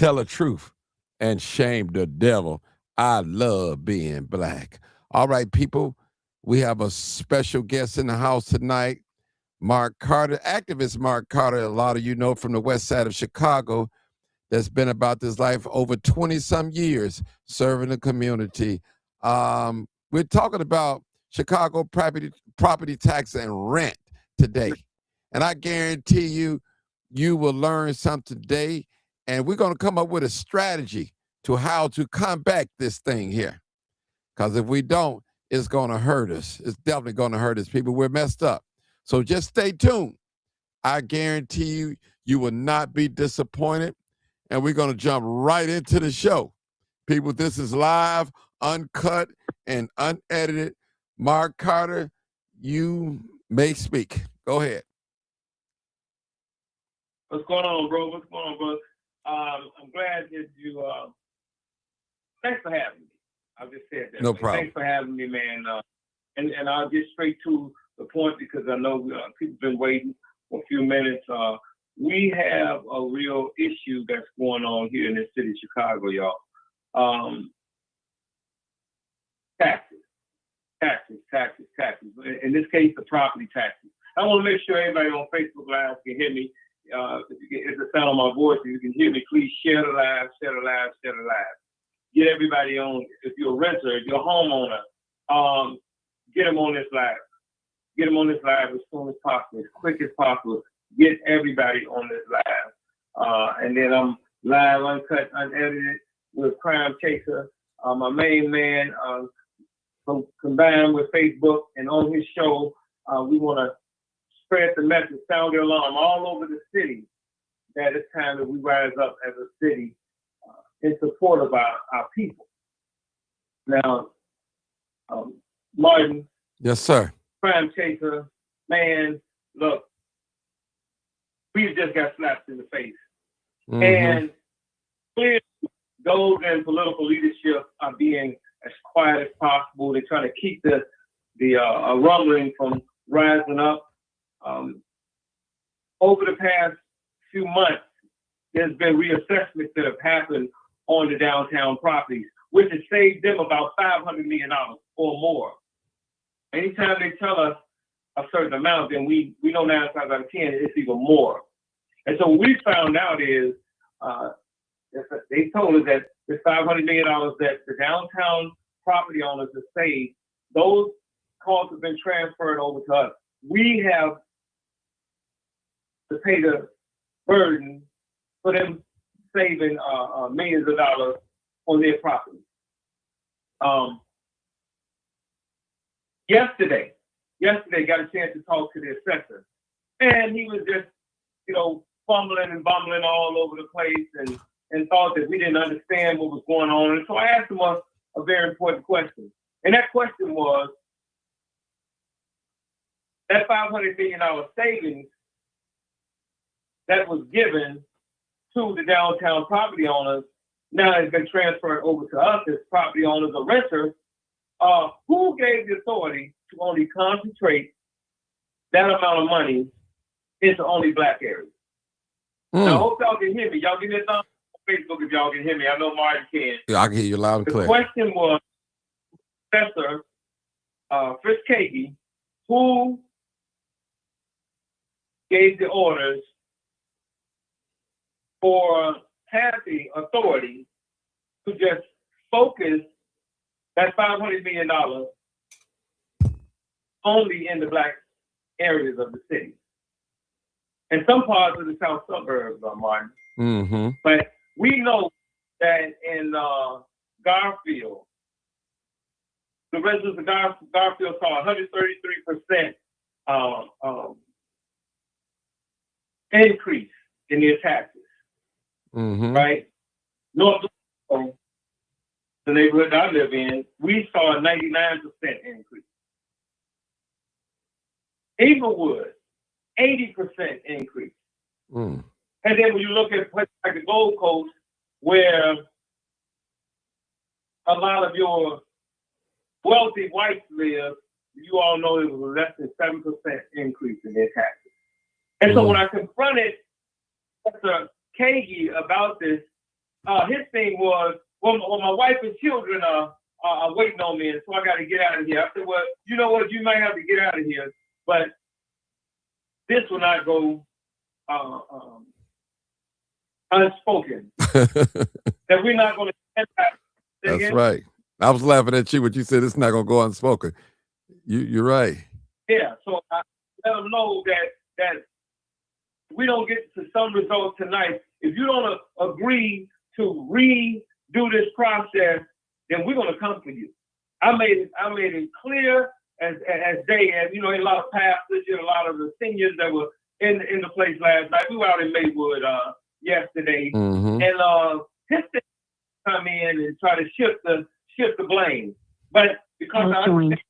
tell the truth and shame the devil. I love being black. All right, people, we have a special guest in the house tonight. Mark Carter, activist Mark Carter, a lot of you know from the west side of Chicago, that's been about this life over 20 some years serving the community. We're talking about Chicago property tax and rent today. And I guarantee you, you will learn something today. And we're going to come up with a strategy to how to combat this thing here. Because if we don't, it's going to hurt us. It's definitely going to hurt us. People, we're messed up. So just stay tuned. I guarantee you, you will not be disappointed. And we're going to jump right into the show. People, this is live, uncut, and unedited. Mark Carter, you may speak. Go ahead. What's going on, bro? What's going on, bro? I'm glad that you, thanks for having me. I just said that. No problem. Thanks for having me, man. And I'll get straight to the point because I know people have been waiting for a few minutes. We have a real issue that's going on here in the city of Chicago, y'all. Taxes. In this case, the property taxes. I want to make sure everybody on Facebook Live can hear me. If the sound of my voice, if you can hear me, please share the live. Get everybody on. If you're a renter, if you're a homeowner, get them on this live. Get them on this live as soon as possible, as quick as possible. Get everybody on this live. And then I'm live, uncut, unedited with Crime Chaser, my main man, combined with Facebook. And on his show, we want to spread the message, sound the alarm all over the city that it's time that we rise up as a city in support of our people. Now, Martin. Yes, sir. Crime Chaser, man, look, we just got slapped in the face. Mm-hmm. And clearly, those in political leadership are being as quiet as possible. They're trying to keep the rumbling from rising up. Over the past few months, there's been reassessments that have happened on the downtown properties, which has saved them about $500 million or more. Anytime they tell us a certain amount, then we know 9 times out of 10 it's even more. And so what we found out is they told us that the $500 million that the downtown property owners have saved, those costs have been transferred over to us. We have to pay the burden for them saving millions of dollars on their property. Yesterday, got a chance to talk to the assessor, and he was just, fumbling and bumbling all over the place and thought that we didn't understand what was going on. And so I asked him a very important question. And that question was, that $500 million savings that was given to the downtown property owners now has been transferred over to us as property owners or renters. Who gave the authority to only concentrate that amount of money into only black areas? Now, I hope y'all can hear me. Y'all give me a thumbs up on Facebook if y'all can hear me. I know Martin can. Yeah, I can hear you loud and clear. The question was, Professor Fritz Kagi, who gave the orders for Kathy authority to just focus that $500 million only in the black areas of the city. And some parts of the south suburbs, Martin. Mm-hmm. But we know that in Garfield, the residents of Garfield saw 133% increase in their taxes. Mm-hmm. Right? North, the neighborhood I live in, we saw a 99% increase. Inglewood, 80% increase. Mm. And then when you look at places like the Gold Coast, where a lot of your wealthy whites live, you all know it was less than 7% increase in their taxes. And so when I confronted Professor Kagi about this, his thing was, well, my wife and children are waiting on me, and so I got to get out of here. I said, well, you know what? You might have to get out of here, but this will not go unspoken. That we're not going to. That's right. I was laughing at you when you said it's not going to go unspoken. You're right. Yeah, so I let them know that we don't get to some results tonight. If you don't agree to redo this process, then we're going to come for you. I made it clear as day, and you know, a lot of pastors and a lot of the seniors that were in the place last night. We were out in Maywood yesterday, Mm-hmm. and his thing come in and try to shift the blame, but because I understand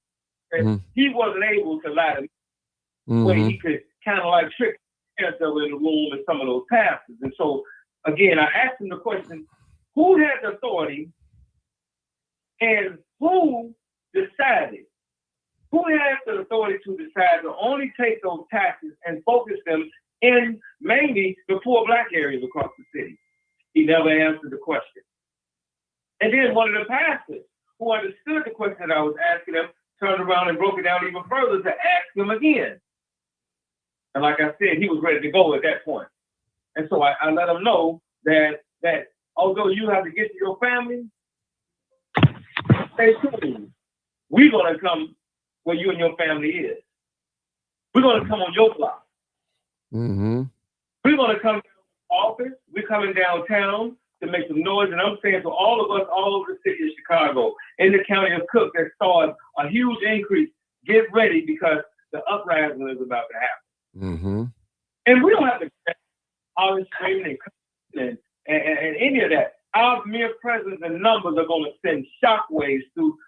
that he wasn't able to lie to me, where he could kind of like trick himself in the room and some of those pastors. And so again, I asked him the question: who had the authority, and who decided? Who has the authority to decide to only take those taxes and focus them in mainly the poor black areas across the city? He never answered the question. And then one of the pastors who understood the question that I was asking him turned around and broke it down even further to ask him again. And like I said, he was ready to go at that point. And so I let him know that although you have to get to your family, stay tuned. We're going to come where you and your family is. We're going to come on your block. Mm-hmm. We're going to come to the office. We're coming downtown to make some noise. And I'm saying to all of us all over the city of Chicago, in the county of Cook, that saw a huge increase, get ready because the uprising is about to happen. Mm-hmm. And we don't have to always screaming and any of that. Our mere presence and numbers are going to send shockwaves through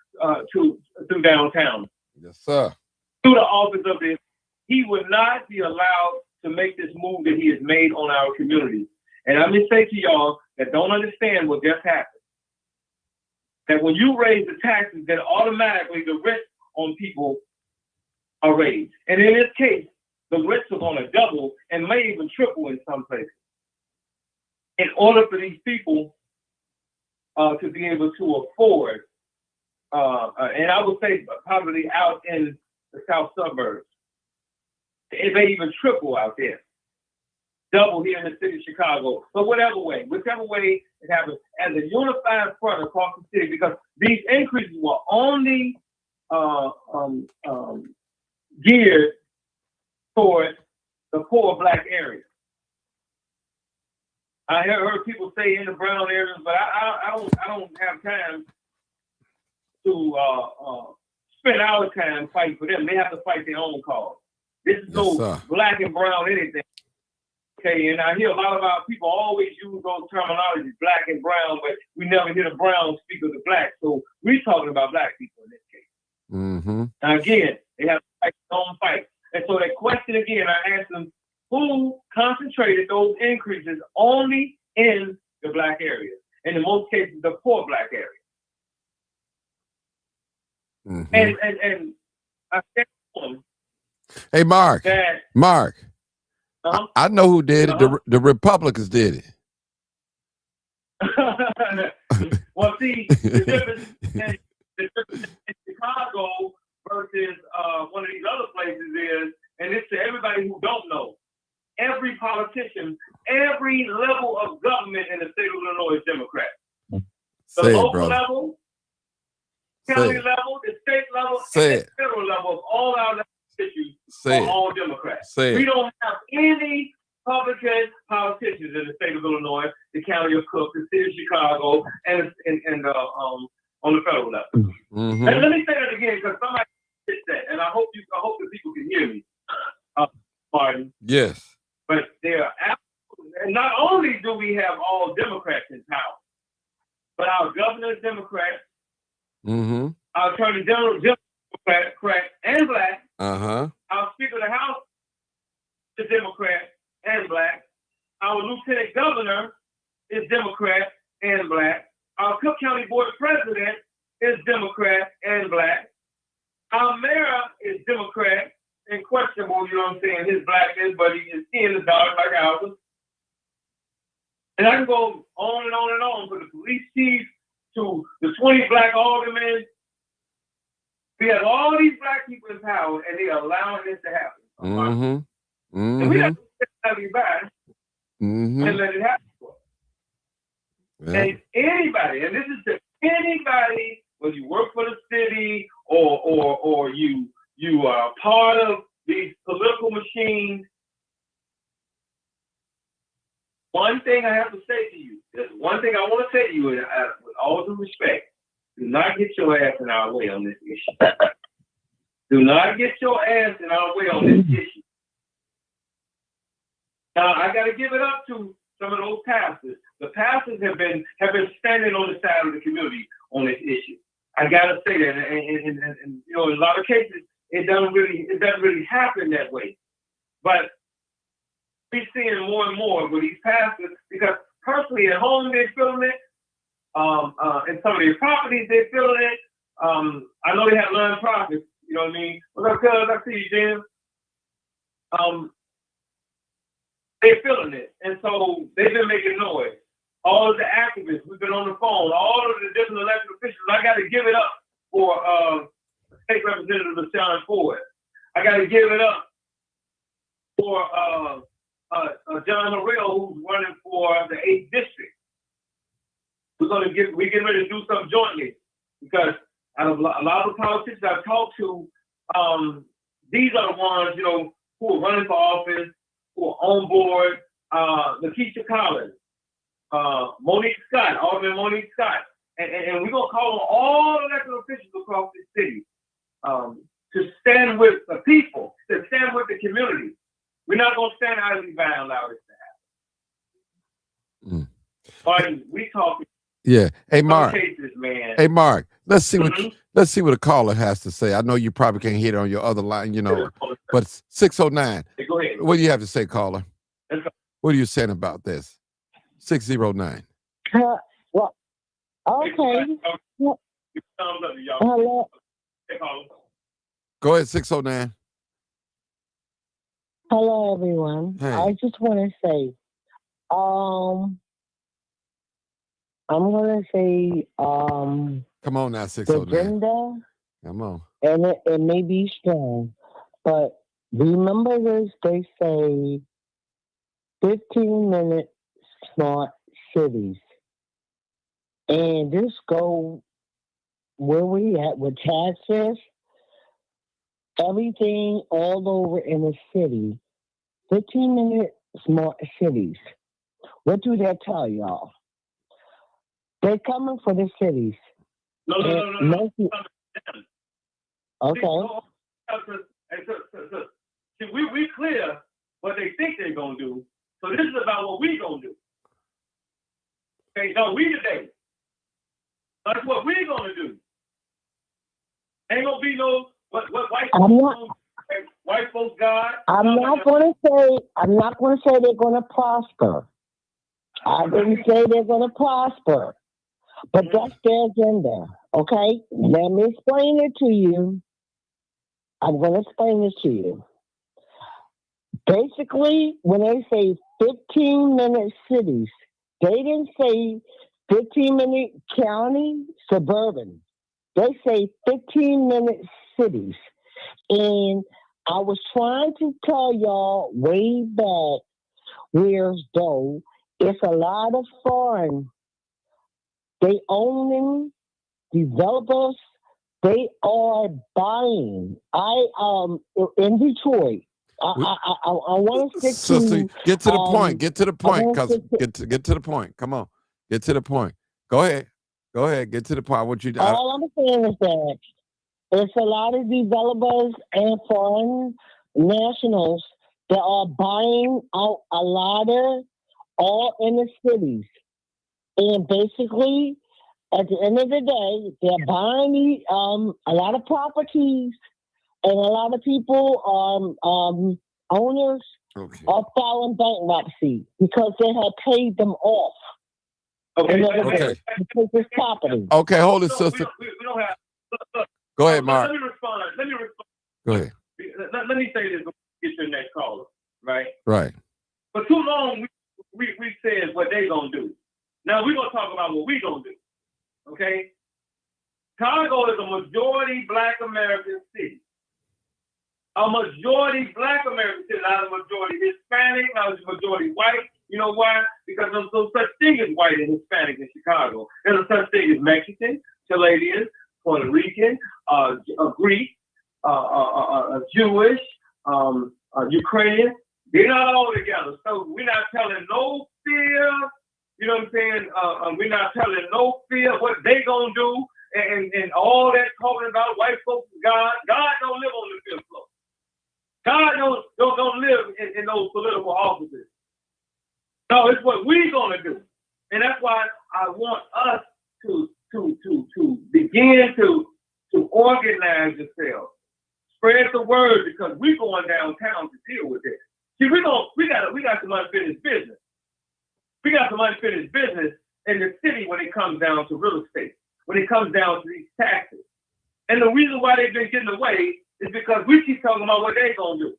downtown. Yes, sir. Through the office of this, he would not be allowed to make this move that he has made on our community. And I'm going to say to y'all that don't understand what just happened, that when you raise the taxes, then automatically the rents on people are raised. And in this case, the rents are going to double and may even triple in some places. In order for these people to be able to afford, and I would say probably out in the south suburbs, it may even triple out there, double here in the city of Chicago. But whichever way it happens, as a unified front across the city, because these increases were only geared towards the poor black areas. I heard people say in the brown areas, but I don't have time to spend our time fighting for them. They have to fight their own cause. This is no black and brown anything. Okay, and I hear a lot of our people always use those terminologies, black and brown, but we never hear the brown speak of the black. So we're talking about black people in this case. Mm-hmm. Now again, they have to fight their own fight. And so that question again, I asked them, who concentrated those increases only in the black areas? And in most cases, the poor black area. Mm-hmm. And I said to them, hey, Mark. I know who did it. The Republicans did it. Well, see, the difference in Chicago versus one of these other places is, and it's to everybody who don't know, every politician, every level of government in the state of Illinois is Democrat. The local level, county level, the state level, and the federal level of all our issues are all Democrats. We don't have any Republican politicians in the state of Illinois, the county of Cook, the city of Chicago, and on the federal level. Mm-hmm. And let me say that again because somebody said that, and I hope the people can hear me, Martin. Yes. But there are absolutely, and not only do we have all Democrats in power, but our governor is Democrat, mm-hmm. our attorney general is Democrat and black. Uh-huh. Our Speaker of the House is Democrat and black. Our lieutenant governor is Democrat and black. Our Cook County Board of President is Democrat and black. Our mayor is Democrat and questionable, you know what I'm saying, his blackness, but he is in the dark like ours. And I can go on and on and on, from the police chief to the 20 black aldermen. We have all these black people in power, and they're allowing this to happen. And we have to step back and let it happen. Yeah. And anybody, and this is to anybody, whether you work for the city or you are part of these political machines. One thing I have to say to you, there's one thing I want to say to you, with all due respect, do not get your ass in our way on this issue. Do not get your ass in our way on this issue. Now, I got to give it up to some of those pastors. The pastors have been standing on the side of the community on this issue. I got to say that, and you know, in a lot of cases, it doesn't really happen that way. But we're seeing more and more with these pastors, because personally at home they're feeling it. In some of their properties they're feeling it. I know they have non-profits. You know what I mean? What's up, cuz? I see you, Jim. They're feeling it, and so they've been making noise. All of the activists, we've been on the phone. All of the different elected officials. I got to give it up for State Representative LaShawn Ford. I got to give it up for John Morrell, who's running for the 8th district. We're getting ready to do something jointly, because out of a lot of the politicians I've talked to, these are the ones, you know, who are running for office, who are on board. Lakeisha Collins, Monique Scott, Alderman Monique Scott, and we're gonna call on all elected officials across the city to stand with the people, to stand with the community. We're not gonna stand idly by and allow this to happen. Martin, we talking. Yeah. Hey, Mark. Cases, man. Hey, Mark. Let's see what a caller has to say. I know you probably can't hear it on your other line, you know, but 609. Hey, go ahead. What do you have to say, caller? What are you saying about this? 609. Well, okay. Hello. Go ahead, 609. Hello, everyone. Hey. I just want to say, I'm going to say, come on now, 609. the agenda, come on. And it may be strong, but remember this, they say 15-minute smart cities. And this go where we at with taxes, everything all over in the city. 15-minute smart cities. What do they tell y'all? They're coming for the cities. No. Okay. See, we clear what they think they're gonna do. So this is about what we gonna do. Okay, no, we today. That's what we're gonna do. Ain't gonna be no what white folks got. I'm not gonna say they're gonna prosper. I didn't say they're gonna prosper. But that's their agenda. Okay? Let me explain it to you. I'm gonna explain it to you. Basically, when they say 15-minute cities, they didn't say 15-minute county, suburban. They say 15-minute cities. And I was trying to tell y'all way back, whereas though it's a lot of foreign, they owning developers, they are buying. In Detroit, I want to stick to. Get to the point. Get to the point. Cause get to the point. Come on, get to the point. Go ahead. Get to the point. What you? All I'm saying is that it's a lot of developers and foreign nationals that are buying out a lot of all in the cities, and basically, at the end of the day, they're buying a lot of properties. And a lot of people, owners, are filing bankruptcy because they have paid them off. Okay. Because it's property. Okay, hold it, sister. We don't have. Look, go ahead, Mark. Let me respond. Go ahead. Let me say this before we get to the next caller, right? Right. For too long, we said what they gonna do. Now we're gonna talk about what we gonna do. Okay? Chicago is a majority Black American city. A majority Black American city, not a majority Hispanic, not a majority white. You know why? Because there's no such thing as white and Hispanic in Chicago. There's no such thing as Mexican, Chilean, Puerto Rican, Greek, Jewish, Ukrainian. They're not all together. So we're not telling no fear. You know what I'm saying? We're not telling no fear what they gonna do and all that talking about white folks. God don't live on the fifth floor. God don't live in those political offices. No, it's what we're gonna do, and that's why I want us to begin to organize yourselves, spread the word, because we're going downtown to deal with it. See, we got some unfinished business. We got some unfinished business in the city when it comes down to real estate, when it comes down to these taxes, and the reason why they've been getting away is because we keep talking about what they're gonna do.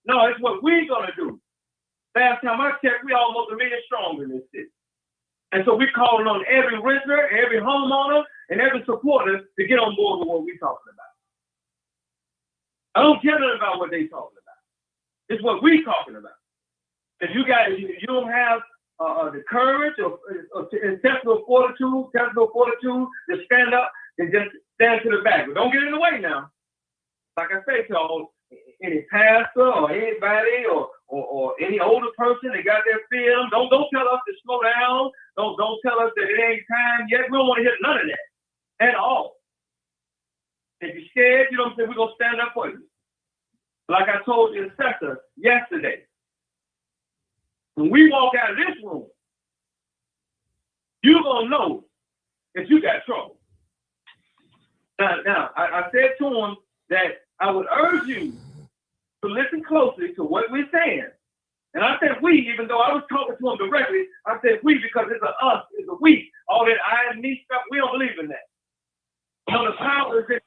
No, it's what we're gonna do. Last time I checked, we almost 1 million strong in this city. And so we're calling on every renter, every homeowner, and every supporter to get on board with what we're talking about. I don't care nothing about what they're talking about. It's what we're talking about. If you don't have the courage or intestinal fortitude to stand up and just stand to the back. But don't get in the way now. Like I say to all, any pastor or anybody or any older person that got their film, don't tell us to slow down. Don't tell us that it ain't time yet. We don't want to hear none of that at all. If you're scared, you know what I'm saying, we're gonna stand up for you. Like I told the assessor yesterday, when we walk out of this room, you're gonna know that you got trouble. Now, I said to him that I would urge you to listen closely to what we're saying. And I said we, even though I was talking to him directly, I said we because it's a us, it's a we. All that I and me stuff, we don't believe in that. No, the power is in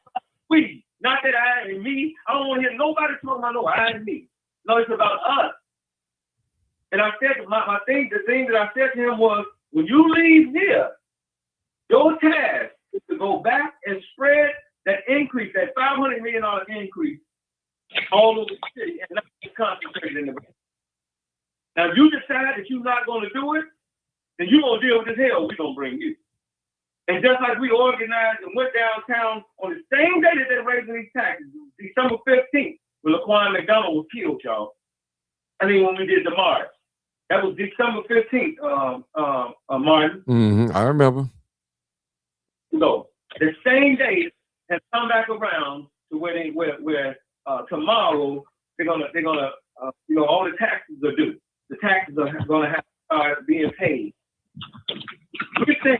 we, not that I and me. I don't want to hear nobody talking about no I and me. No, it's about us. And I said, the thing that I said to him was, when you leave here, your task is to go back and spread that increase, that $500 million increase all over the city and not be concentrated in the rest. Now, if you decide that you're not going to do it, then you're going to deal with this hell we're going to bring you. And just like we organized and went downtown on the same day that they're raising these taxes, December 15th, when Laquan McDonald was killed, y'all. I mean, when we did the march. That was December 15th, Martin. I remember. So the same day has come back around to where tomorrow they're gonna all the taxes are due. The taxes are gonna have to start being paid. We're saying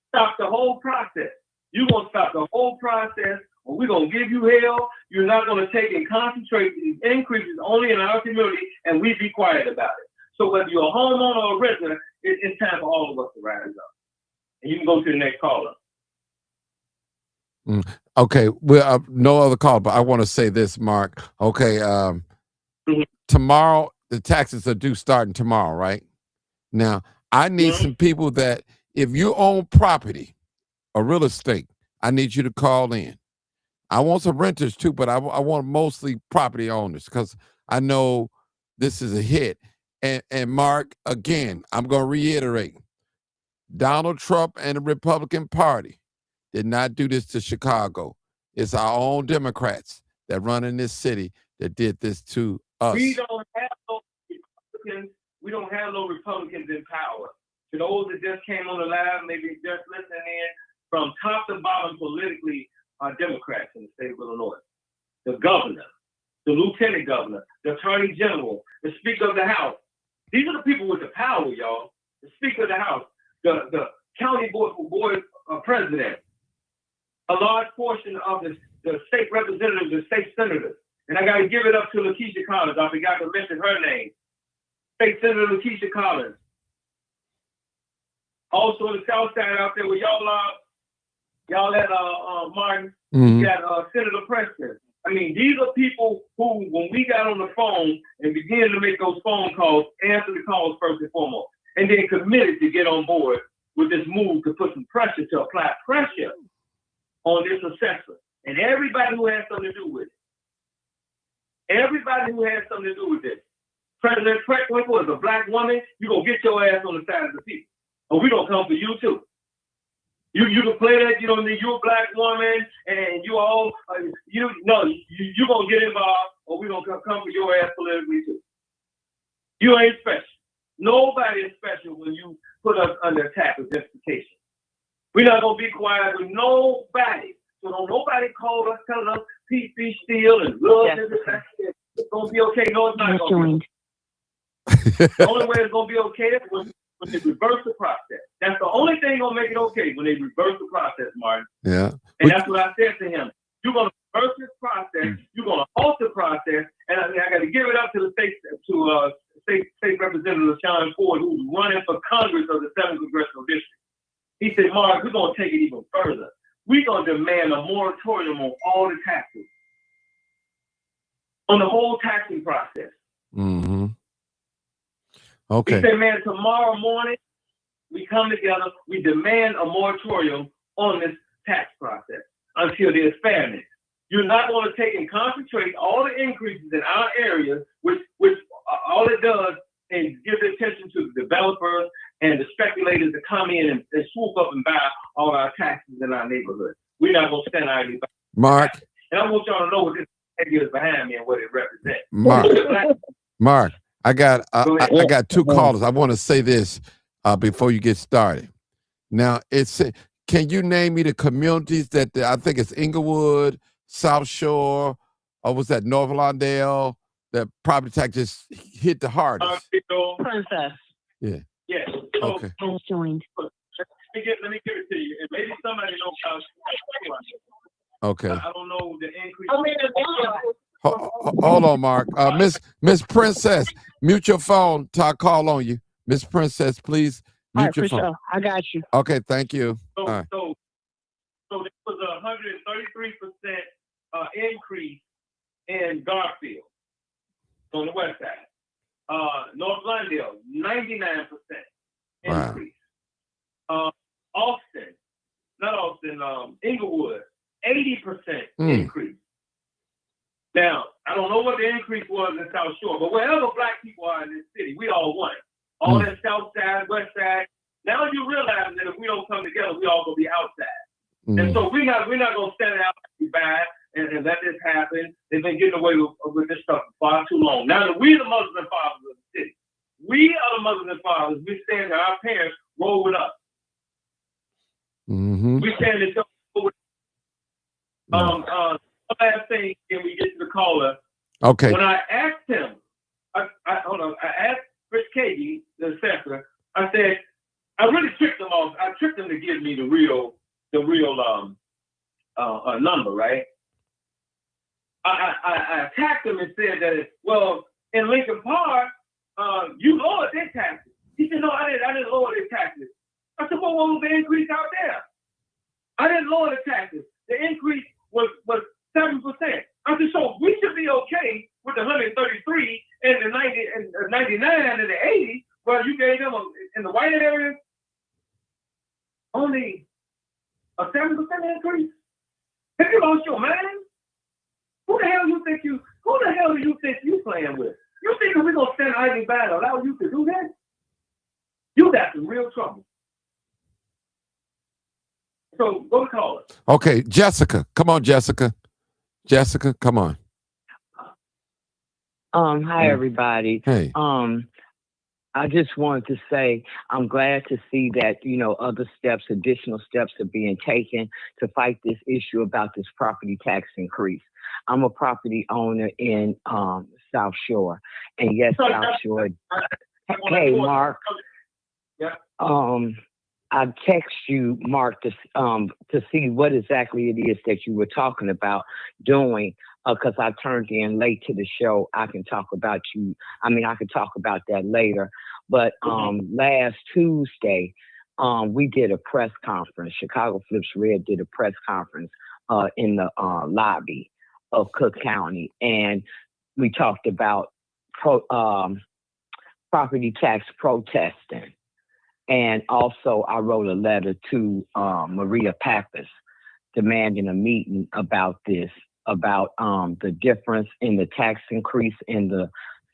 stop the whole process. You're gonna stop the whole process, or we're gonna give you hell. You're not gonna take and concentrate these increases only in our community, and we be quiet about it. So whether you're a homeowner or a resident, it's time for all of us to rise up. And you can go to the next caller. Okay, well, no other call, but I want to say this, Mark. Okay, tomorrow, the taxes are due starting tomorrow, right? Now, I need some people that, if you own property or real estate, I need you to call in. I want some renters too, but I want mostly property owners because I know this is a hit. And Mark, again, I'm going to reiterate, Donald Trump and the Republican Party did not do this to Chicago. It's our own Democrats that run in this city that did this to us. We don't have no Republicans. We don't have no Republicans in power. To those that just came on the live, maybe just listening in, from top to bottom politically are Democrats in the state of Illinois. The governor, the lieutenant governor, the attorney general, the speaker of the House. These are the people with the power, y'all. The speaker of the House, the county board president, a large portion of the state representatives and state senators. And I got to give it up to Lakeisha Collins. I forgot to mention her name. State Senator Lakeisha Collins. Also on the south side out there where y'all at Martin, you got Senator Preston. I mean, these are people who, when we got on the phone and began to make those phone calls, answer the calls first and foremost, and then committed to get on board with this move to put some pressure, to apply pressure on this assessor and everybody who has something to do with it. Everybody who has something to do with this. President Franklin was a black woman, you're going to get your ass on the side of the people. Or we're going to come for you too. You can play that, you're a black woman and you all, you're going to get involved or we're going to come for your ass politically too. You ain't special. Nobody is special when you put us under attack with justification. We're not going to be quiet with nobody. So don't nobody call us, telling us peace be still and love. Yes. It's going to be okay. No, it's not going to be. The only way it's going to be okay is when they reverse the process. That's the only thing going to make it okay, when they reverse the process, Martin. Yeah. And that's what I said to him. You're going to reverse this process. You're going to halt the process. And I got to give it up to the state representative Sean Ford, who's running for Congress of the 7th Congressional District. He said, Mark, we're going to take it even further. We're going to demand a moratorium on all the taxes, on the whole taxing process. Mm-hmm. Okay. He said, man, tomorrow morning, we come together, we demand a moratorium on this tax process until there's fairness. You're not going to take and concentrate all the increases in our area, which all it does is give attention to the developers and the speculators to come in and swoop up and buy all our taxes in our neighborhood. We're not going to stand idly by. Mark. And I want y'all to know what this is behind me and what it represents. Mark, I got two callers. I want to say this before you get started. Now, can you name me the communities that I think it's Inglewood, South Shore, or was that North Lawndale, that property tax just hit the hardest? Princess. Yeah. Yes. So, okay. Has joined. Let me give it to you. And maybe somebody knows how. Okay. I don't know the increase. Hold on, Mark. Miss Princess, mute your phone till I call on you. Miss Princess, please mute your phone. Sure. I got you. Okay, thank you. So right. there was a 133% increase in Garfield on the west side. North Lawndale, 99% increase. Wow. Inglewood, 80% increase. Now, I don't know what the increase was in South Shore, but wherever black people are in this city, we all want it. All that south side, west side. Now you realize that if we don't come together, we all gonna be outside. And so we're not gonna stand out and be bad and let this happen. They've been getting away with this stuff for far too long. Now that we the mothers and fathers of the city, we are the mothers and fathers. We stand there, our parents roll with us. Mm-hmm. We stand there. Last thing, can we get to the caller? Okay. When I asked him, I asked Rich Cady, the assessor, I said, I really tricked him off. I tricked him to give me the real number, right? I attacked him and said that, well, in Lincoln Park, you lowered their taxes. He said, no, I didn't lower their taxes. I said, well, what was the increase out there? I didn't lower the taxes. The increase was 7%. I said, so we should be okay with the 133 and the 90 and 99 and the 80, well, you gave them in the white areas only a 7% increase. Have you lost your mind? Who the hell do you think you playing with? You think we're gonna stand idly by and allow you to do that? You got some real trouble. So go call it. Okay, Jessica. Come on, Jessica. Jessica, come on. Hi everybody. Hey. I just wanted to say I'm glad to see that, other additional steps are being taken to fight this issue about this property tax increase. I'm a property owner in South Shore. And yes, South Shore. Hey, Mark. Yeah. I text you, Mark, to see what exactly it is that you were talking about doing, because I turned in late to the show. I can talk about that later. But last Tuesday, we did a press conference. Chicago Flips Red did a press conference in the lobby of Cook County, and we talked about property tax protesting. And also, I wrote a letter to Maria Pappas demanding a meeting about this, about the difference in the tax increase in the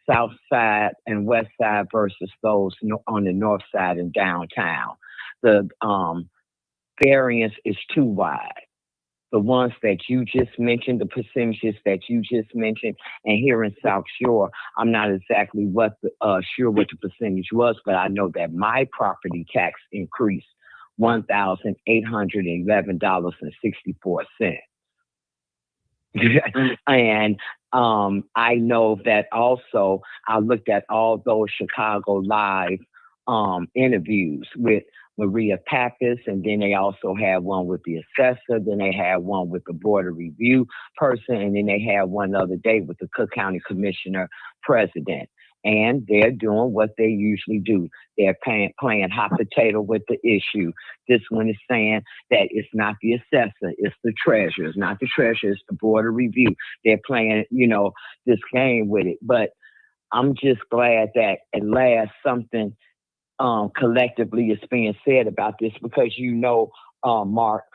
South Side and West Side versus those on the North Side and downtown. The variance is too wide. The ones that you just mentioned, the percentages that you just mentioned, and here in South Shore, I'm not exactly sure what the percentage was, but I know that my property tax increased $1,811.64. And I know that also I looked at all those Chicago Live interviews with Maria Pappas, and then they also had one with the assessor, then they had one with the board of review person, and then they had one other day with the Cook County Commissioner President. And they're doing what they usually do. They're playing hot potato with the issue. This one is saying that it's not the assessor, it's the treasurer. It's not the treasurer, it's the board of review. They're playing, this game with it. But I'm just glad that at last something collectively is being said about this, because Mark,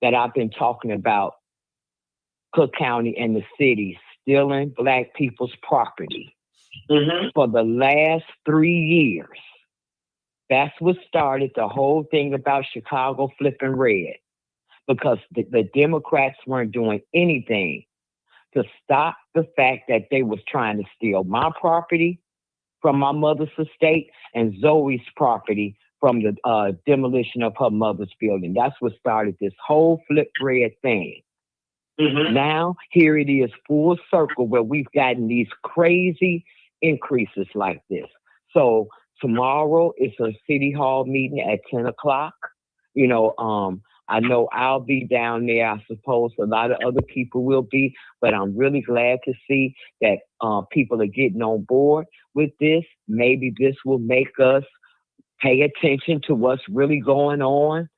that I've been talking about Cook County and the city stealing Black people's property for the last 3 years. That's what started the whole thing about Chicago flipping red, because the Democrats weren't doing anything to stop the fact that they was trying to steal my property from my mother's estate and Zoe's property from the demolition of her mother's building. That's what started this whole flip red thing. Now, here it is full circle where we've gotten these crazy increases like this. So tomorrow is a city hall meeting at 10 o'clock. I know I'll be down there. I suppose a lot of other people will be, but I'm really glad to see that people are getting on board with this. Maybe this will make us pay attention to what's really going on,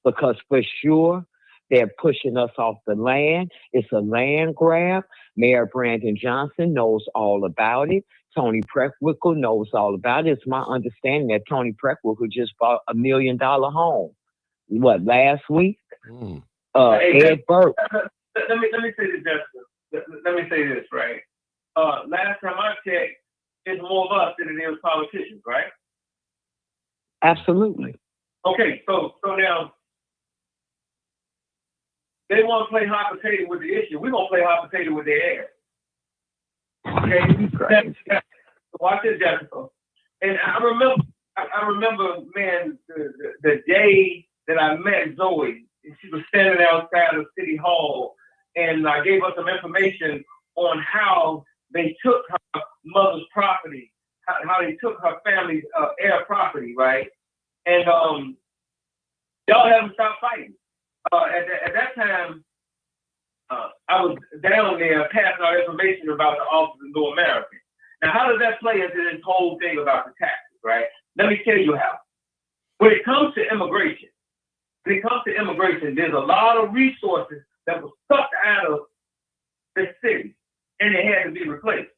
because for sure they're pushing us off the land. It's a land grab. Mayor Brandon Johnson knows all about it. Tony Preckwinkle knows all about it. It's my understanding that Tony Preckwinkle just bought $1 million home. Last week? Ed Burke. Let me say this, Jessica. Let me say this, right? Last time I checked, it's more of us than it is politicians, right? Absolutely. Okay, so now they want to play hot potato with the issue. We're gonna play hot potato with their air. Okay, watch this, Jessica. And I remember, man, the day that I met Zoe, and she was standing outside of City Hall, and gave us some information on how they took her mother's property, how they took her family's air property, right? And y'all haven't stopped fighting. At that time, I was down there passing out information about the Office of New American. Now, how does that play into this whole thing about the taxes, right? Let me tell you how. When it comes to immigration, there's a lot of resources that were sucked out of the city, and they had to be replaced.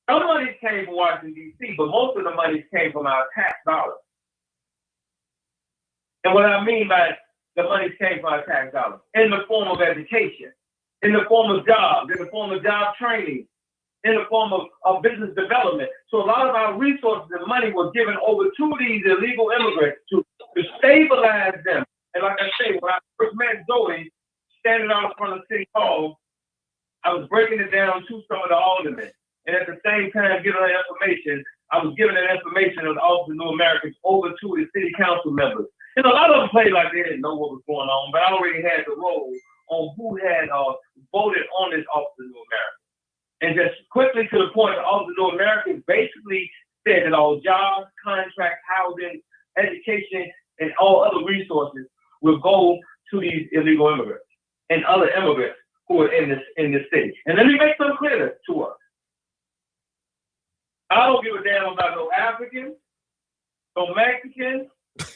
Some money came from Washington, D.C., but most of the money came from our tax dollars. And what I mean by the money came from our tax dollars in the form of education, in the form of jobs, in the form of job training, in the form of business development. So a lot of our resources and money was given over to these illegal immigrants to stabilize them. And like I say, when I first met Zoe, standing out in front of City Hall, I was breaking it down to some of the aldermen. And at the same time, giving her information, I was giving that information of the Office of New Americans over to the city council members. And a lot of them played like they didn't know what was going on, but I already had the role on who had voted on this Office of New Americans. And just quickly to the point, the Office of New Americans basically said that all jobs, contracts, housing, education, and all other resources will go to these illegal immigrants and other immigrants who are in this city. And let me make something clear to us. I don't give a damn about no Africans, no Mexicans,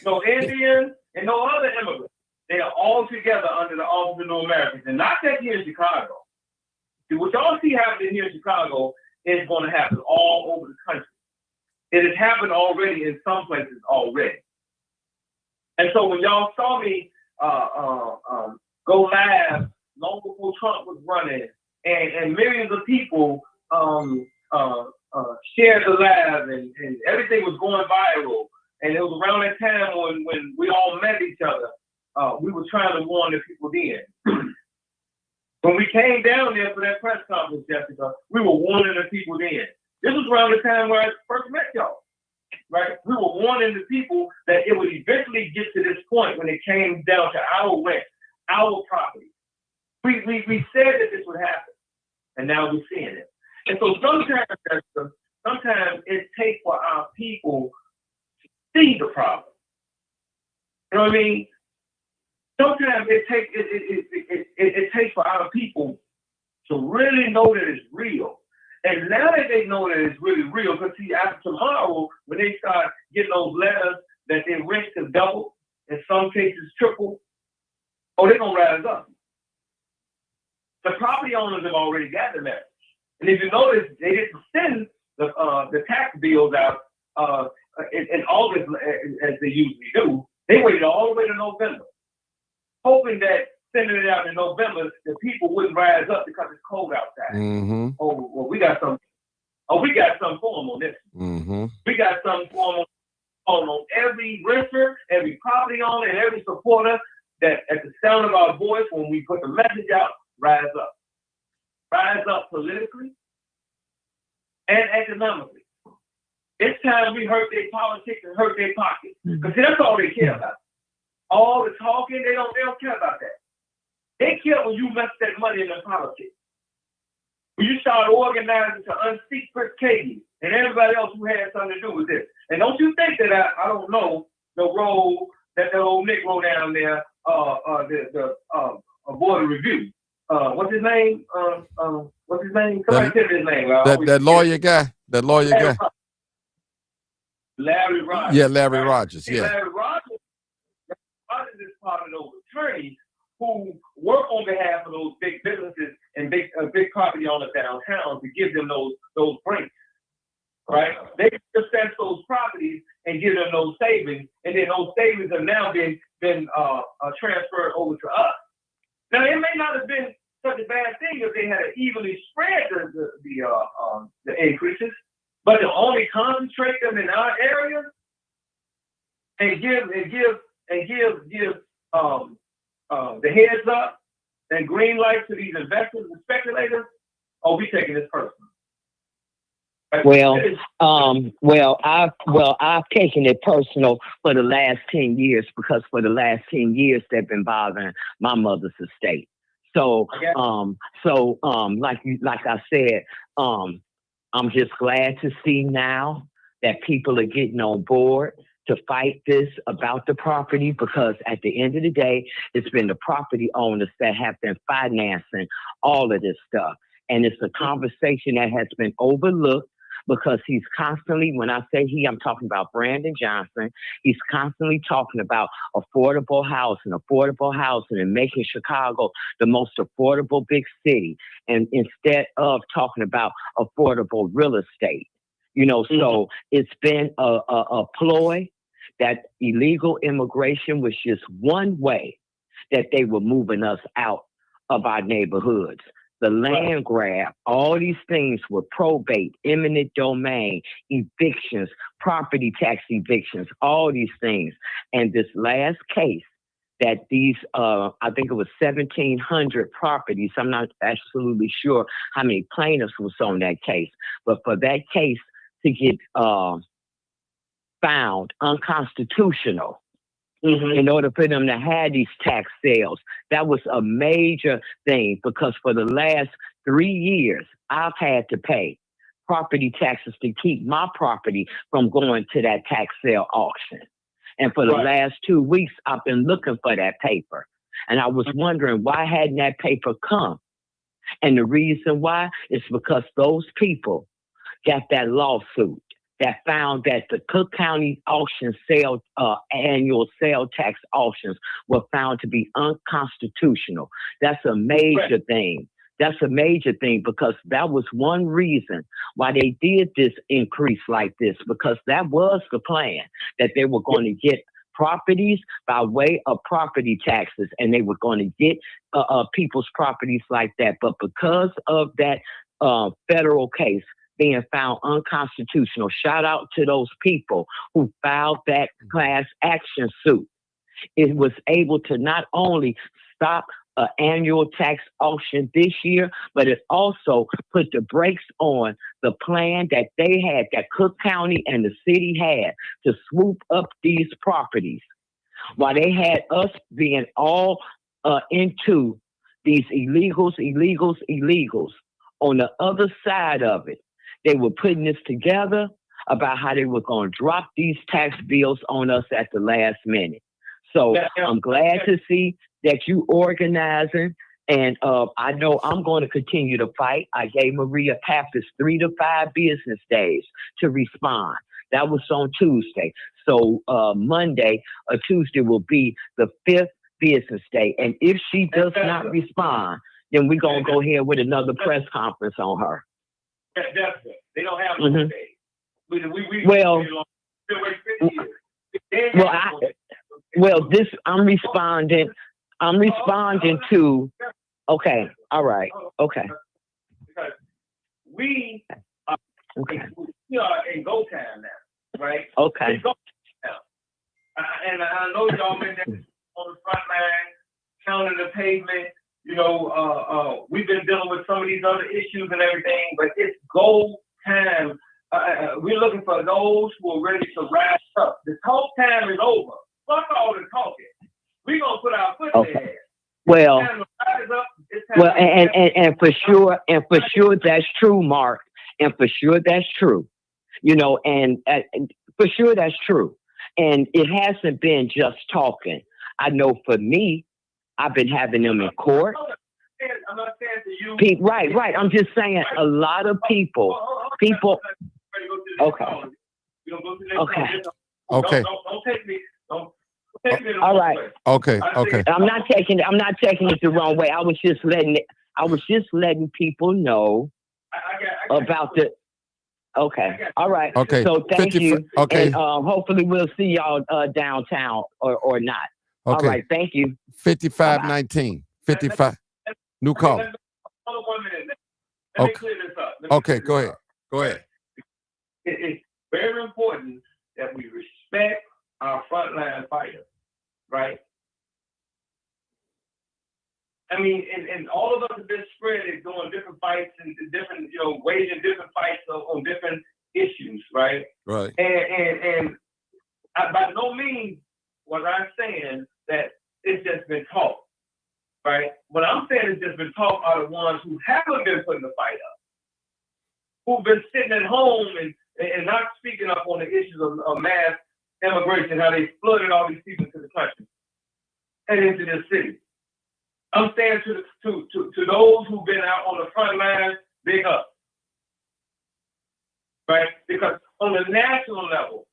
no Indians, and no other immigrants. They are all together under the Office of New Americans, and not that here in Chicago. What y'all see happening here in Chicago is going to happen all over the country. It has happened already in some places already. And so when y'all saw me go live long before Trump was running, and millions of people shared the live, and everything was going viral, and it was around that time when we all met each other, we were trying to warn the people then. When we came down there for that press conference, Jessica, we were warning the people then. This was around the time where I first met y'all, right? We were warning the people that it would eventually get to this point when it came down to our rent, our property. We said that this would happen, and now we're seeing it. And so sometimes, Jessica, it takes for our people to see the problem. You know what I mean? Sometimes it takes for our people to really know that it's real. And now that they know that it's really real, because see, after tomorrow, when they start getting those letters that their rent is double, in some cases triple, they're going to rise up. The property owners have already got the message. And if you notice, they didn't send the tax bills out in August as they usually do. They waited all the way to November, hoping that sending it out in November, the people wouldn't rise up because it's cold outside. Mm-hmm. Oh, well, we got some. Oh, we got some for them on this. Mm-hmm. We got some for them on every renter, every property owner, and every supporter that at the sound of our voice, when we put the message out, rise up. Rise up politically and economically. It's time we hurt their politics and hurt their pockets. Because that's all they care about. All the talking, they don't care about that. They care when you mess that money in the politics. When you start organizing to unseat Chris Katie and everybody else who had something to do with this. And don't you think that I don't know the role that old Negro down there, the board of review. What's his name? Somebody tell me his name. That lawyer guy. That lawyer guy. Larry Rogers. Yeah, Larry Rogers. See, Yeah. Larry Rogers is part of those attorneys who work on behalf of those big businesses and big property owners downtown to give them those breaks, right? They assess those properties and give them those savings, and then those savings have now been transferred over to us. Now, it may not have been such a bad thing if they had evenly spread the increases, but to only concentrate them in our area and give the heads up and green light to these investors and speculators, we taking this personal. I've taken it personal for the last 10 years because for the last 10 years they've been bothering my mother's estate. So, like I said, I'm just glad to see now that people are getting on board to fight this about the property, because at the end of the day, it's been the property owners that have been financing all of this stuff. And it's a conversation that has been overlooked because he's constantly, when I say he, I'm talking about Brandon Johnson, he's constantly talking about affordable housing and making Chicago the most affordable big city. And instead of talking about affordable real estate, so it's been a ploy that illegal immigration was just one way that they were moving us out of our neighborhoods. The land grab, all these things were probate, eminent domain, evictions, property tax evictions, all these things. And this last case that these, I think it was 1,700 properties. I'm not absolutely sure how many plaintiffs was on that case, but for that case to get found unconstitutional, in order for them to have these tax sales. That was a major thing because for the last 3 years, I've had to pay property taxes to keep my property from going to that tax sale auction. And for the last 2 weeks, I've been looking for that paper. And I was wondering why hadn't that paper come? And the reason why is because those people got that lawsuit that found that the Cook County auction sale, annual sale tax auctions were found to be unconstitutional. That's a major thing That's a major thing because that was one reason why they did this increase like this, because that was the plan, that they were going to get properties by way of property taxes, and they were going to get people's properties like that. But because of that federal case being found unconstitutional, shout out to those people who filed that class action suit. It was able to not only stop an annual tax auction this year, but it also put the brakes on the plan that they had, that Cook County and the city had, to swoop up these properties. While they had us being all into these illegals. On the other side of it, they were putting this together about how they were going to drop these tax bills on us at the last minute. So I'm glad to see that you organizing, and I know I'm going to continue to fight. I gave Maria Pappas 3 to 5 business days to respond. That was on Tuesday. So Monday or Tuesday will be the 5th business day. And if she does not respond, then we're going to go ahead with another press conference on her. That's it. They don't have no days. I'm responding to. Okay. All right. Okay. Because we are in go time now, right? Okay. Go now. And I know y'all been there on the front line, counting the pavement. You know, we've been dealing with some of these other issues and everything, but it's go time. We're looking for those who are ready to rise up. The talk time is over. Fuck all the talking. We're gonna put our foot in there. Well, and for sure that's true, Mark. And for sure that's true. You know, and for sure that's true. And it hasn't been just talking. I know for me, I've been having them in court. I'm not saying to you. Right. I'm just saying a lot of people. Okay. Okay. Okay. Don't take me. Don't take me the all wrong right. way. Okay. I'm not taking it the wrong way. I was just letting people know about the. Okay. All right. Okay. So thank you. Okay. And hopefully we'll see y'all downtown or not. Okay. All right. Thank you. 5519. 55. New call. Hold on 1 minute. Okay. Let me clear this up. Okay. Go ahead. It's very important that we respect our frontline fighters, right? I mean, and all of us have been spread doing different fights and different, waging different fights on different issues, right? Right. And by no means was I saying that it's just been talk, right? What I'm saying it's just been talk are the ones who haven't been putting the fight up, who've been sitting at home and not speaking up on the issues of mass immigration, how they flooded all these people into the country and into the city. I'm saying to those who've been out on the front line, big up, right? Because on the national level,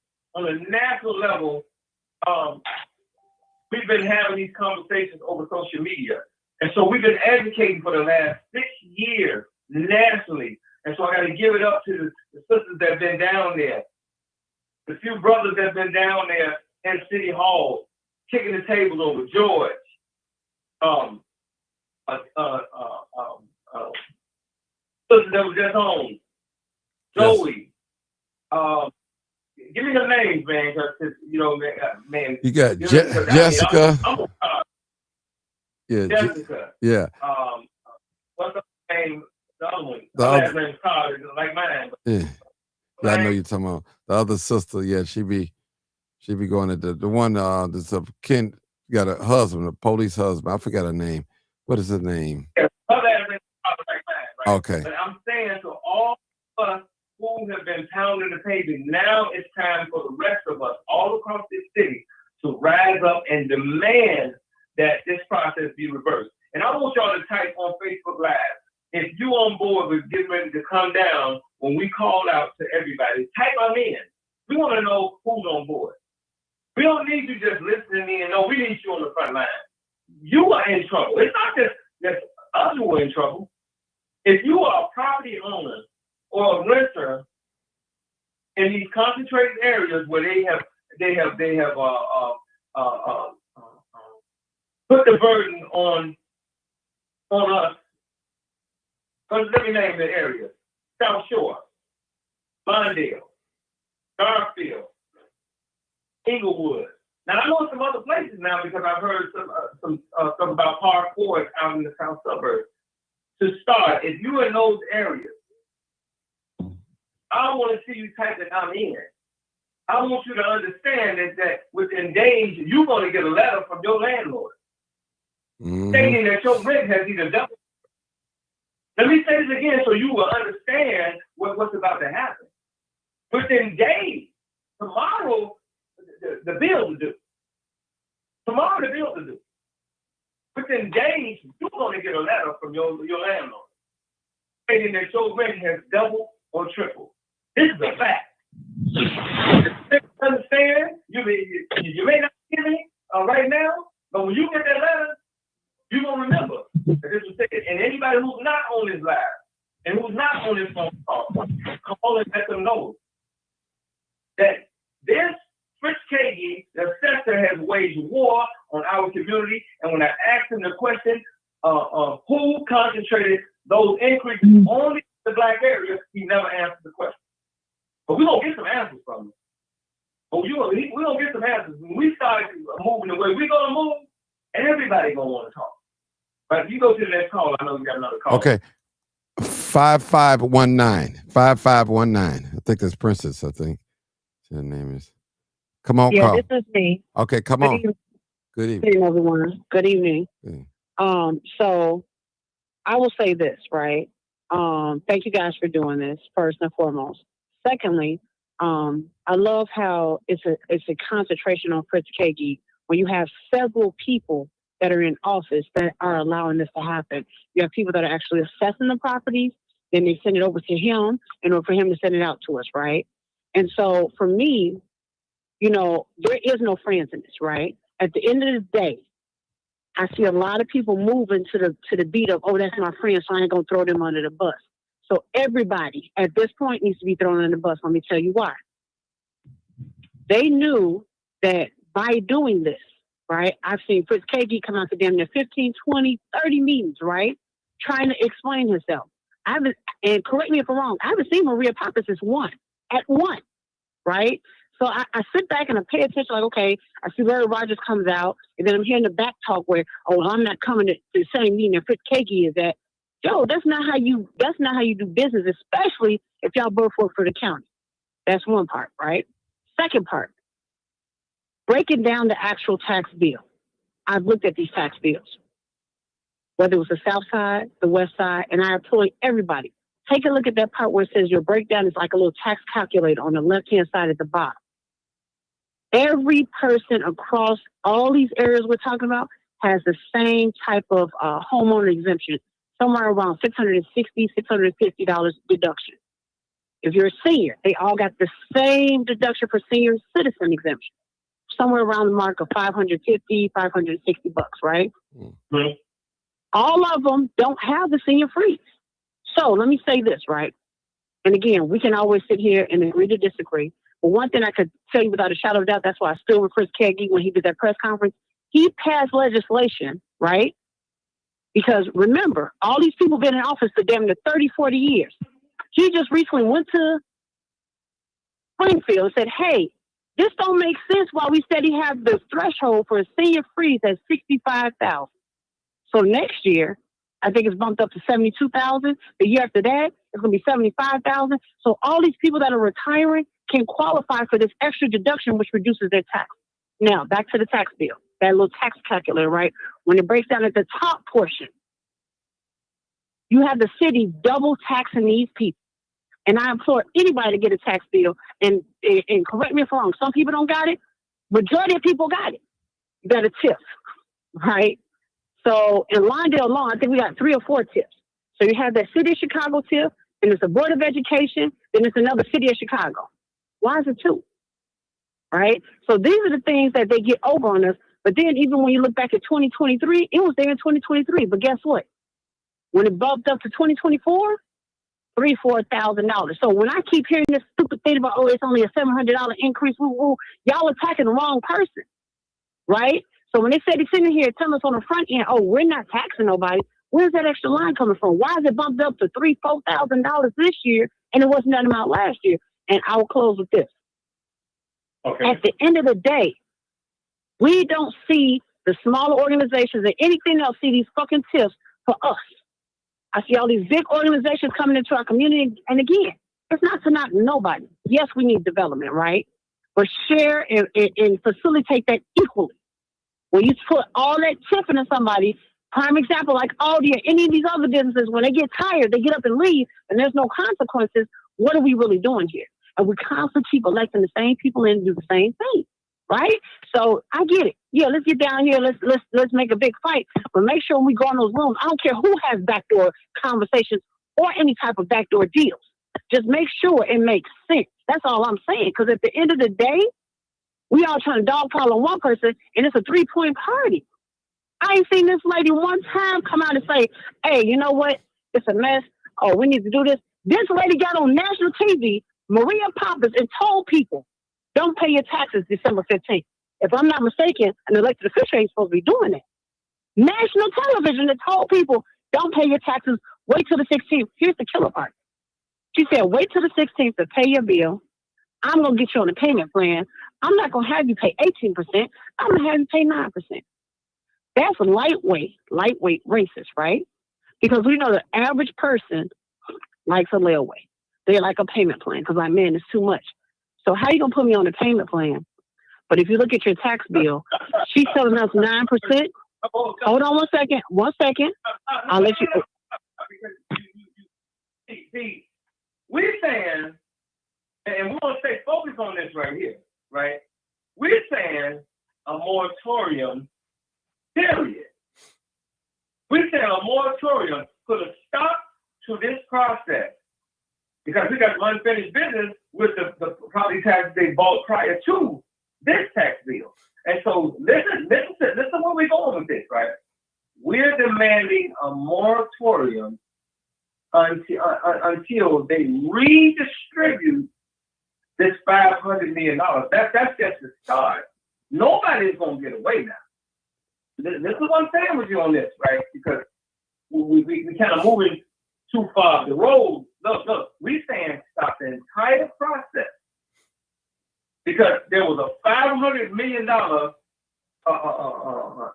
we've been having these conversations over social media, and so we've been educating for the last 6 years nationally. And so I got to give it up to the sisters that have been down there, the few brothers that have been down there in City Hall, kicking the tables over. George, sister that was just home, Joey. Yes. Give me her names, man, because man. You got Jessica. Yeah. Jessica. Yeah. What's her name? The other one. The Her other- last name's Carter, like mine. Yeah. I know you're talking about the other sister. Yeah, she be going at the one that's a Ken got a husband, a police husband. I forgot her name. What is her name? Yeah, her last name's Carter, like mine, right? Okay. But I'm saying to all of us who have been pounding the pavement, now it's time for the rest of us all across this city to rise up and demand that this process be reversed. And I want y'all to type on Facebook Live, if you on board with getting ready to come down when we call out to everybody, type them in. We want to know who's on board. We don't need you just listening in. No, we need you on the front line. You are in trouble. It's not just us who are in trouble. if you are a property owner or a renter in these concentrated areas where they have put the burden on us. Let me name the areas: South Shore, Lawndale, Garfield, Inglewood. Now I know some other places now because I've heard some stuff about Park Forest out in the south suburbs. To start, if you're in those areas, I want to see you type that I'm in. I want you to understand that within days you're going to get a letter from your landlord stating that your rent has either doubled. Let me say this again so you will understand what's about to happen. Within days, tomorrow the bill is due. Tomorrow the bill is due. Within days, you're going to get a letter from your landlord stating that your rent has doubled or tripled. This is a fact. Understand? You may not hear me right now, but when you get that letter, you're going to remember that this was taken. And anybody who's not on this live and who's not on this phone call and let them know that this Fritz Kagi, the assessor, has waged war on our community. And when I asked him the question, who concentrated those increases only in the black area, he never answered the question. But we're going to get some answers from him. But we're going to get some answers. When we start moving the way we're going to move, everybody's going to want to talk. But if you go to the next call, I know we got another call. Okay. 5519. 5519. I think that's Princess, I think. Her name is. Come on, yeah, call. this is me. Okay, come Good on. evening. Good Good evening. evening, everyone. Good evening. Good. So I will say this, right? Thank you guys for doing this, first and foremost. Secondly, I love how it's a concentration on Fritz Kagi when you have several people that are in office that are allowing this to happen. You have people that are actually assessing the properties, then they send it over to him in order for him to send it out to us, right? And so for me, you know, there is no friends in this, right? At the end of the day, I see a lot of people moving to the beat of, oh, that's my friend, so I ain't gonna throw them under the bus. So everybody at this point needs to be thrown under the bus. Let me tell you why. They knew that by doing this, right? I've seen Fritz Kagi come out to them in 15, 20, 30 meetings, right? Trying to explain himself. And correct me if I'm wrong, I haven't seen Maria Pappas at one, right? So I sit back and I pay attention, like, okay, I see Larry Rogers comes out, and then I'm hearing the back talk where, oh, I'm not coming to the same meeting that Fritz Kagi is at. Joe, that's not how you do business, especially if y'all both work for the county. That's one part, right? Second part, breaking down the actual tax bill. I've looked at these tax bills, whether it was the South Side, the West Side, and I employ everybody. Take a look at that part where it says your breakdown is like a little tax calculator on the left-hand side at the bottom. Every person across all these areas we're talking about has the same type of homeowner exemption, somewhere around $660, $650 deduction. If you're a senior, they all got the same deduction for senior citizen exemption, somewhere around the mark of $550, $560, right? Mm-hmm. All of them don't have the senior freeze. So let me say this, right? And again, we can always sit here and agree to disagree. But one thing I could tell you without a shadow of doubt, that's why I stood with Fritz Kagi when he did that press conference. He passed legislation, right? Because remember, all these people been in office for damn near 30, 40 years. He just recently went to Springfield and said, hey, this don't make sense why we steady have the threshold for a senior freeze at $65,000. So next year, I think it's bumped up to $72,000. The year after that, it's going to be $75,000. So all these people that are retiring can qualify for this extra deduction, which reduces their tax. Now, back to the tax bill, that little tax calculator, right? When it breaks down at the top portion, you have the city double taxing these people. And I implore anybody to get a tax bill. And correct me if I'm wrong, some people don't got it. Majority of people got it. You got a tip, right? So in Lawndale alone, I think we got 3 or 4 tips. So you have that City of Chicago tip, and it's the Board of Education, then it's another City of Chicago. Why is it 2? Right? So these are the things that they get over on us. But then even when you look back at 2023, it was there in 2023. But guess what? When it bumped up to 2024, $4,000. So when I keep hearing this stupid thing about, oh, it's only a $700 increase, y'all attacking the wrong person, right? So when they say they're sitting here telling us on the front end, oh, we're not taxing nobody, where's that extra line coming from? Why is it bumped up to $4,000 this year and it wasn't that amount last year? And I will close with this. Okay. At the end of the day, we don't see the smaller organizations or anything else see these fucking tips for us. I see all these big organizations coming into our community. And again, it's not to knock nobody. Yes, we need development, right? But share and facilitate that equally. When you put all that tip into somebody, prime example, like Aldi or any of these other businesses, when they get tired, they get up and leave and there's no consequences. What are we really doing here? And we constantly keep electing the same people in and do the same thing, right? So I get it. Yeah, let's get down here. Let's make a big fight. But make sure when we go in those rooms, I don't care who has backdoor conversations or any type of backdoor deals. Just make sure it makes sense. That's all I'm saying. Because at the end of the day, we all trying to dogpile on one person, and it's a 3-point party. I ain't seen this lady one time come out and say, hey, you know what? It's a mess. Oh, we need to do this. This lady got on national TV, Maria Poppins, and told people, don't pay your taxes December 15th. If I'm not mistaken, an elected official ain't supposed to be doing that. National television that told people, don't pay your taxes, wait till the 16th. Here's the killer part. She said, wait till the 16th to pay your bill. I'm going to get you on a payment plan. I'm not going to have you pay 18%. I'm going to have you pay 9%. That's lightweight racist, right? Because we know the average person likes a layaway. They like a payment plan because, like, man, it's too much. So how you going to put me on a payment plan? But if you look at your tax bill, she's telling us 9%. Hold on one second. I'll let you. See, we're saying, and we want to stay focused on this right here, right? We're saying a moratorium, period. We're saying a moratorium put a stop to this process because we got unfinished business with the property taxes they bought prior to this tax bill. And so listen where we're going with this, right? We're demanding a moratorium until they redistribute this $500 million. That's just the start. Nobody's going to get away now. This is what I'm saying with you on this, right? Because we kind of moving too far up the road. Look, we saying stop the entire process. Because there was a $500 million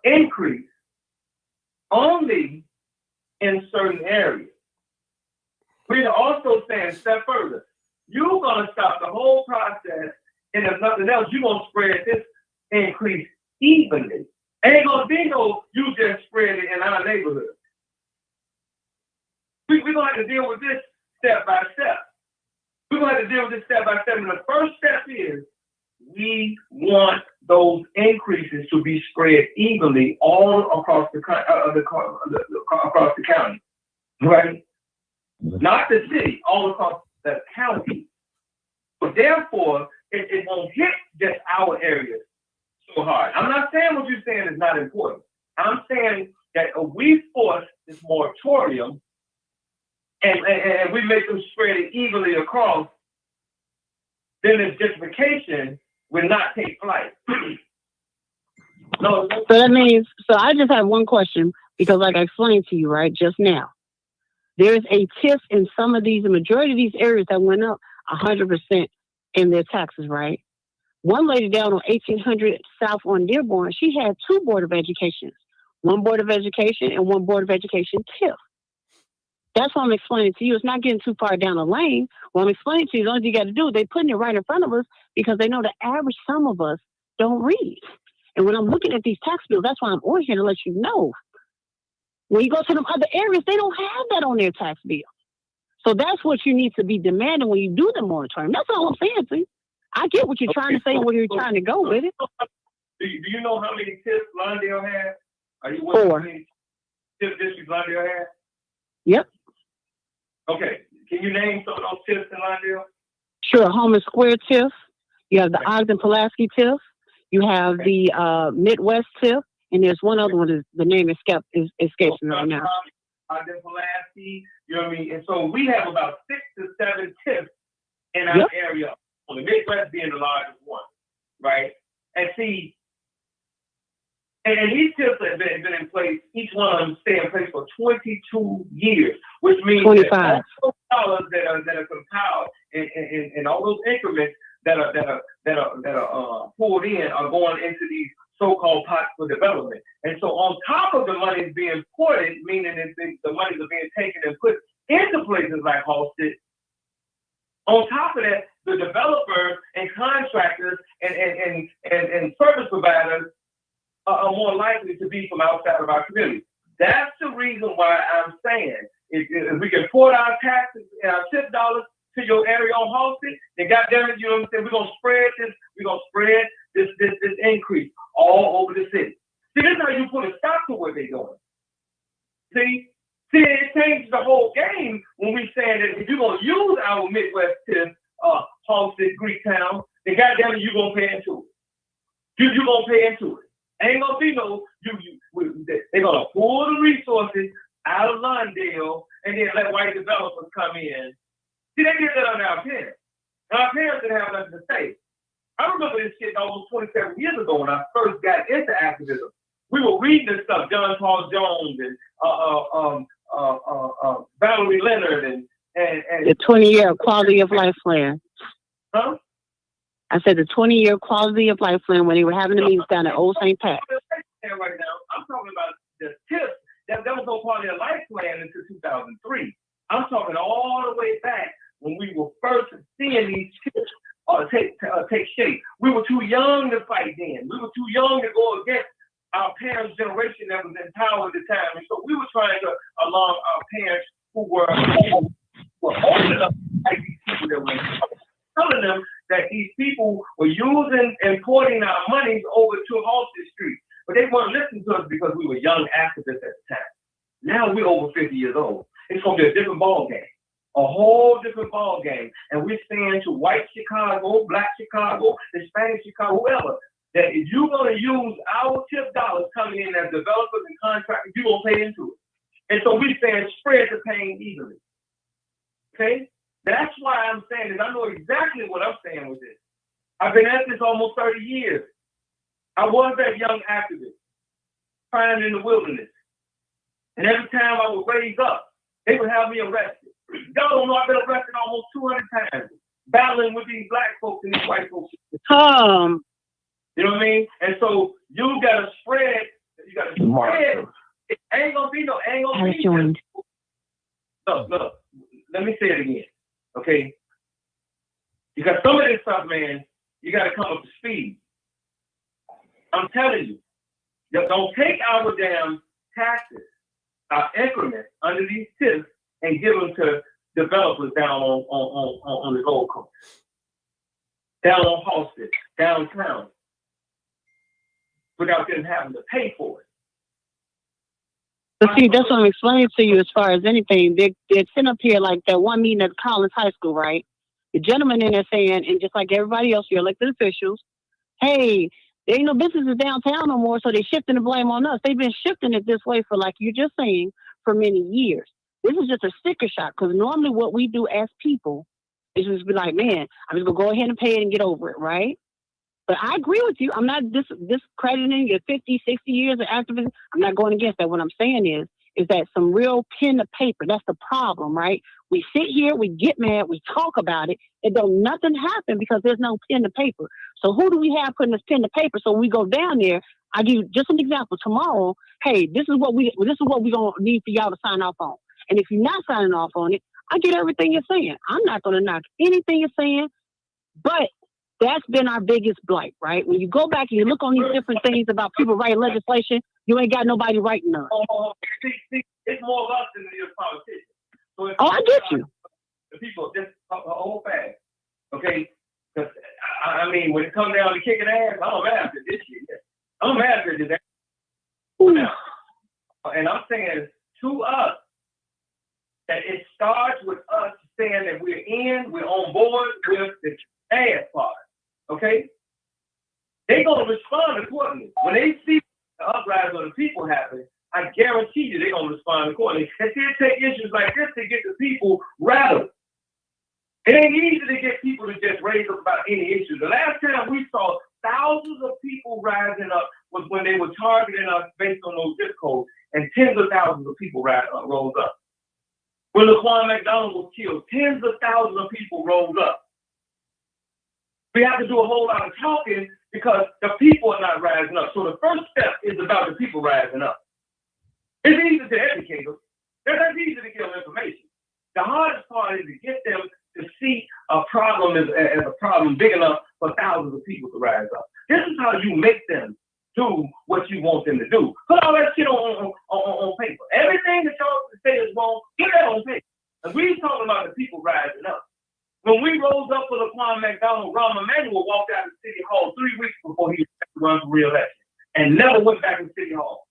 increase only in certain areas. We're also saying, step further, you're going to stop the whole process, and if nothing else, you're going to spread this increase evenly. Ain't going to be no, you just spread it in our neighborhood. We're going to have to deal with this step by step. We're going to have to deal with this step by step. And the first step is we want those increases to be spread evenly all across across the county, right? Not the city, all across the county. But therefore, it won't hit just our areas so hard. I'm not saying what you're saying is not important. I'm saying that if we force this moratorium and we make them spread it evenly across, then this justification will not take flight. No. So that means, so I just have one question, because like I explained to you, right, just now, there's a TIF in some of these, the majority of these areas that went up 100% in their taxes, right? One lady down on 1800 South on Dearborn, she had 2 Board of Educations, one Board of Education and one Board of Education TIF. That's what I'm explaining to you. It's not getting too far down the lane. What I'm explaining to you, the only thing you got to do is they're putting it right in front of us because they know the average some of us don't read. And when I'm looking at these tax bills, that's why I'm on here to let you know. When you go to them other areas, they don't have that on their tax bill. So that's what you need to be demanding when you do the moratorium. That's all I'm saying to you. I get what you're trying to say and where you're trying to go with it. Do you know how many TIFs Lawndale has? Are you 4. how many TIF districts Lawndale has? Yep. Okay. Can you name some of those TIFs in Lawndale? Sure. Homer Square TIF. You have the Ogden-Pulaski TIF. You have the Midwest TIF. And there's one other one, the name escapes me right now. than Pulaski, you know what I mean? And so we have about 6 to 7 TIFs in our area, on the Midwest being the largest one, right? And see, and these TIFs have been in place, each one of them stay in place for 22 years, which means 25. that all those dollars that are compiled in all those increments that are pulled in are going into these so-called pots for development. And so on top of the money being ported, meaning that the monies are being taken and put into places like Halsted, on top of that, the developers and contractors and service providers are more likely to be from outside of our community. That's the reason why I'm saying if we can port our taxes and our tip dollars to your area on Halsted, then goddamn it, you know what I'm saying? We're gonna spread this increase all over the city. See, this is how you put a stop to what they're doing. See, it changes the whole game when we saying that if you're gonna use our Midwest tip, Halsted, Greektown, then goddamn it, you're gonna pay into it. You're gonna pay into it. Ain't gonna be no they're gonna pull the resources out of Lawndale and then let white developers come in. See, they did that on our parents. And our parents didn't have nothing to say. I remember this shit almost 27 years ago when I first got into activism. We were reading this stuff, John Paul Jones and Valerie Leonard and the 20-year quality of life plan. Huh? I said the 20-year quality of life plan when they were having the meetings down at Old St. Pat. Right now, I'm talking about the tips. That was no quality of life plan until 2003. I'm talking all the way back when we were first seeing these tips take shape. We were too young to fight then. We were too young to go against our parents' generation that was in power at the time. And so we were trying to alarm our parents who were old enough to fight these people that were telling them that these people were using and porting our monies over to Halsted Street. But they weren't listening to us because we were young activists at the time. Now we're over 50 years old. It's going to be a different ball game. A whole different ball game. And we're saying to white Chicago, black Chicago, Hispanic Chicago, whoever, that if you're going to use our tip dollars coming in as developers and contractors, you're going to pay into it. And so we're saying spread the pain evenly. Okay? That's why I'm saying this. I know exactly what I'm saying with this. I've been at this almost 30 years. I was that young activist, crying in the wilderness. And every time I would raise up, they would have me arrested. Y'all don't know I've been arrested almost 200 times, battling with these black folks and these white folks. You know what I mean? And so you gotta spread. It ain't gonna be. Look. Let me say it again. Okay? Because some of this stuff, man, you gotta come up to speed. I'm telling you, don't take our damn taxes, our increments under these tips and give them to developers down on the Gold Coast, down on Halsted, downtown, without them having to pay for it. But see, that's what I'm explaining to you as far as anything. They're sitting up here like that one meeting at Collins High School, right? The gentleman in there saying, and just like everybody else, your elected officials, hey, there ain't no businesses downtown no more, so they're shifting the blame on us. They've been shifting it this way for, like you're just saying, for many years. This is just a sticker shock, because normally what we do as people is just be like, man, I'm just going to go ahead and pay it and get over it, right? But I agree with you. I'm not discrediting your 50, 60 years of activism. I'm not going against that. What I'm saying is that some real pen to paper, that's the problem, right? We sit here, we get mad, we talk about it, and don't nothing happen because there's no pen to paper. So who do we have putting this pen to paper? So when we go down there, I give you just an example. Tomorrow, hey, this is what we gonna need for y'all to sign off on. And if you're not signing off on it, I get everything you're saying. I'm not gonna knock anything you're saying, but that's been our biggest blight, right? When you go back and you look on these different things about people writing legislation, you ain't got nobody writing none. See, it's more of us than it is politicians. So I get you. The people just hold fast, okay? Because I mean, when it comes down to kicking ass, I'm after this shit. I'm after this. And I'm saying to us that it starts with us saying that we're on board with the ass part. Okay? They're gonna respond accordingly. When they see the uprising of the people happens, I guarantee you they're gonna respond accordingly. And they'll take issues like this to get the people rattled. It ain't easy to get people to just raise up about any issue. The last time we saw thousands of people rising up was when they were targeting us based on those zip codes, and tens of thousands of people rose up. When Laquan McDonald was killed, tens of thousands of people rose up. We have to do a whole lot of talking because the people are not rising up. So the first step is about the people rising up. It's easy to educate them. That's easy to give them information. The hardest part is to get them to see a problem as a problem big enough for thousands of people to rise up. This is how you make them do what you want them to do. Put all that shit on paper. Everything that y'all say is wrong, get that on paper. And we talking about the people rising up. When we rose up for Laquan McDonald, Rahm Emanuel walked out of City Hall 3 weeks before he run for re-election and never went back to City Hall.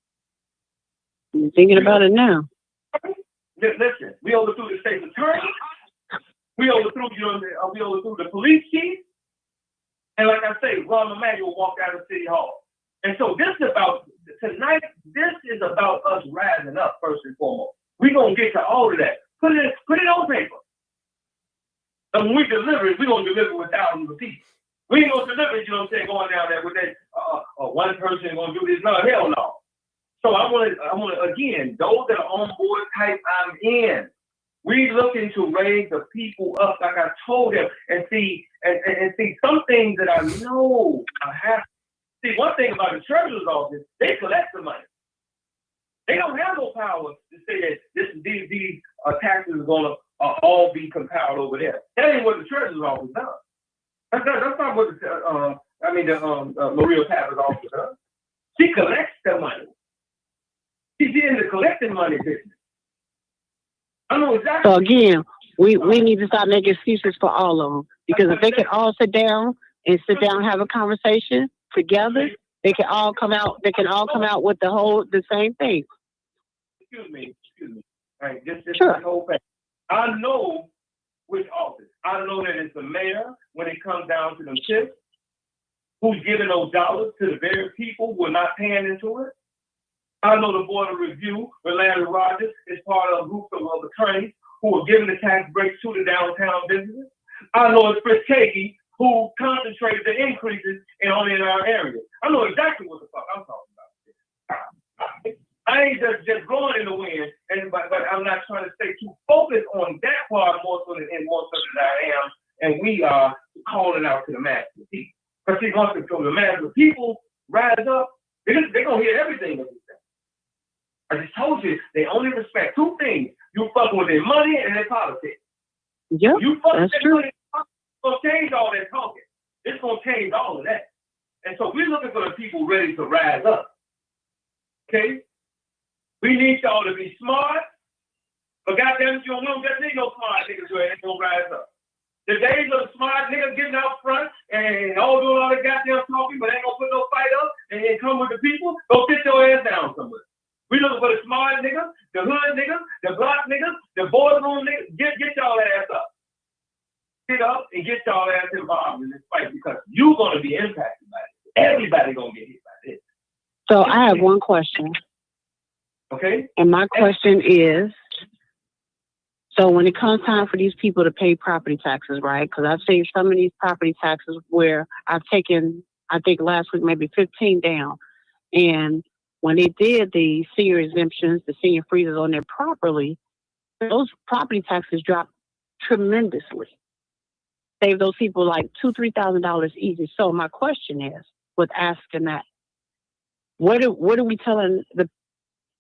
I'm thinking about it now. Listen, we overthrew the state's attorney. We overthrew the police chief. And like I say, Rahm Emanuel walked out of City Hall. And so this is about us rising up first and foremost. We're gonna get to all of that. Put it on paper. And when we deliver it, we're gonna deliver it with thousands of people. We ain't gonna deliver it, you know what I'm saying, going down there with that one person gonna do this. No, hell no. So I wanna again, those that are on board type, I'm in. We looking to raise the people up, like I told them, and see some things that I know I have. See, one thing about the treasurer's office, they collect the money. They don't have no power to say that these taxes are gonna all be compiled over there. That ain't what the treasurer's office does. That's not what the Maria Pappas office does. She collects the money. She's in the collecting money business. I know exactly. So again, we need to start making excuses for all of them, because if they can all sit down and have a conversation together, they can all come out. They can all come out with the same thing. Excuse me. All right, just sure. This whole thing. I know which office. I know that it's the mayor when it comes down to them chips, who's giving those dollars to the very people who are not paying into it. I know the Board of Review with Larry Rogers is part of a group of attorneys who are giving the tax breaks to the downtown businesses. I know it's Fritz Kagi who concentrated the increases in our area. I know exactly what the fuck I'm talking about. I ain't just blowing in the wind, but I'm not trying to stay too focused on that part more so than I am, and we are calling out to the mass of the people. Because see, once the mass of the people rise up, they're gonna hear everything that we say. I just told you, they only respect two things. You fucking with their money and their politics. Yep, you fucking that's true. It's gonna change all that talking. It's gonna change all of that. And so we're looking for the people ready to rise up. Okay? We need y'all to be smart, but goddamn it, you don't just need no smart niggas who ain't gonna rise up. The days of the smart niggas getting out front and all doing all the goddamn talking, but ain't gonna put no fight up and come with the people, go sit your ass down somewhere. We looking for the smart niggas, the hood niggas, the block niggas, the boardroom niggas. Get y'all ass up. Get up and get y'all ass involved in this fight, because you're gonna be impacted by it. Everybody gonna get hit by this. So I have one question. Okay. And my question is, so when it comes time for these people to pay property taxes, right? Because I've seen some of these property taxes where I've taken, I think last week, maybe 15 down. And when they did the senior exemptions, the senior freezes on there properly, those property taxes dropped tremendously. Save those people like $2,000, $3,000 easy. So my question is, with asking that, what are we telling the,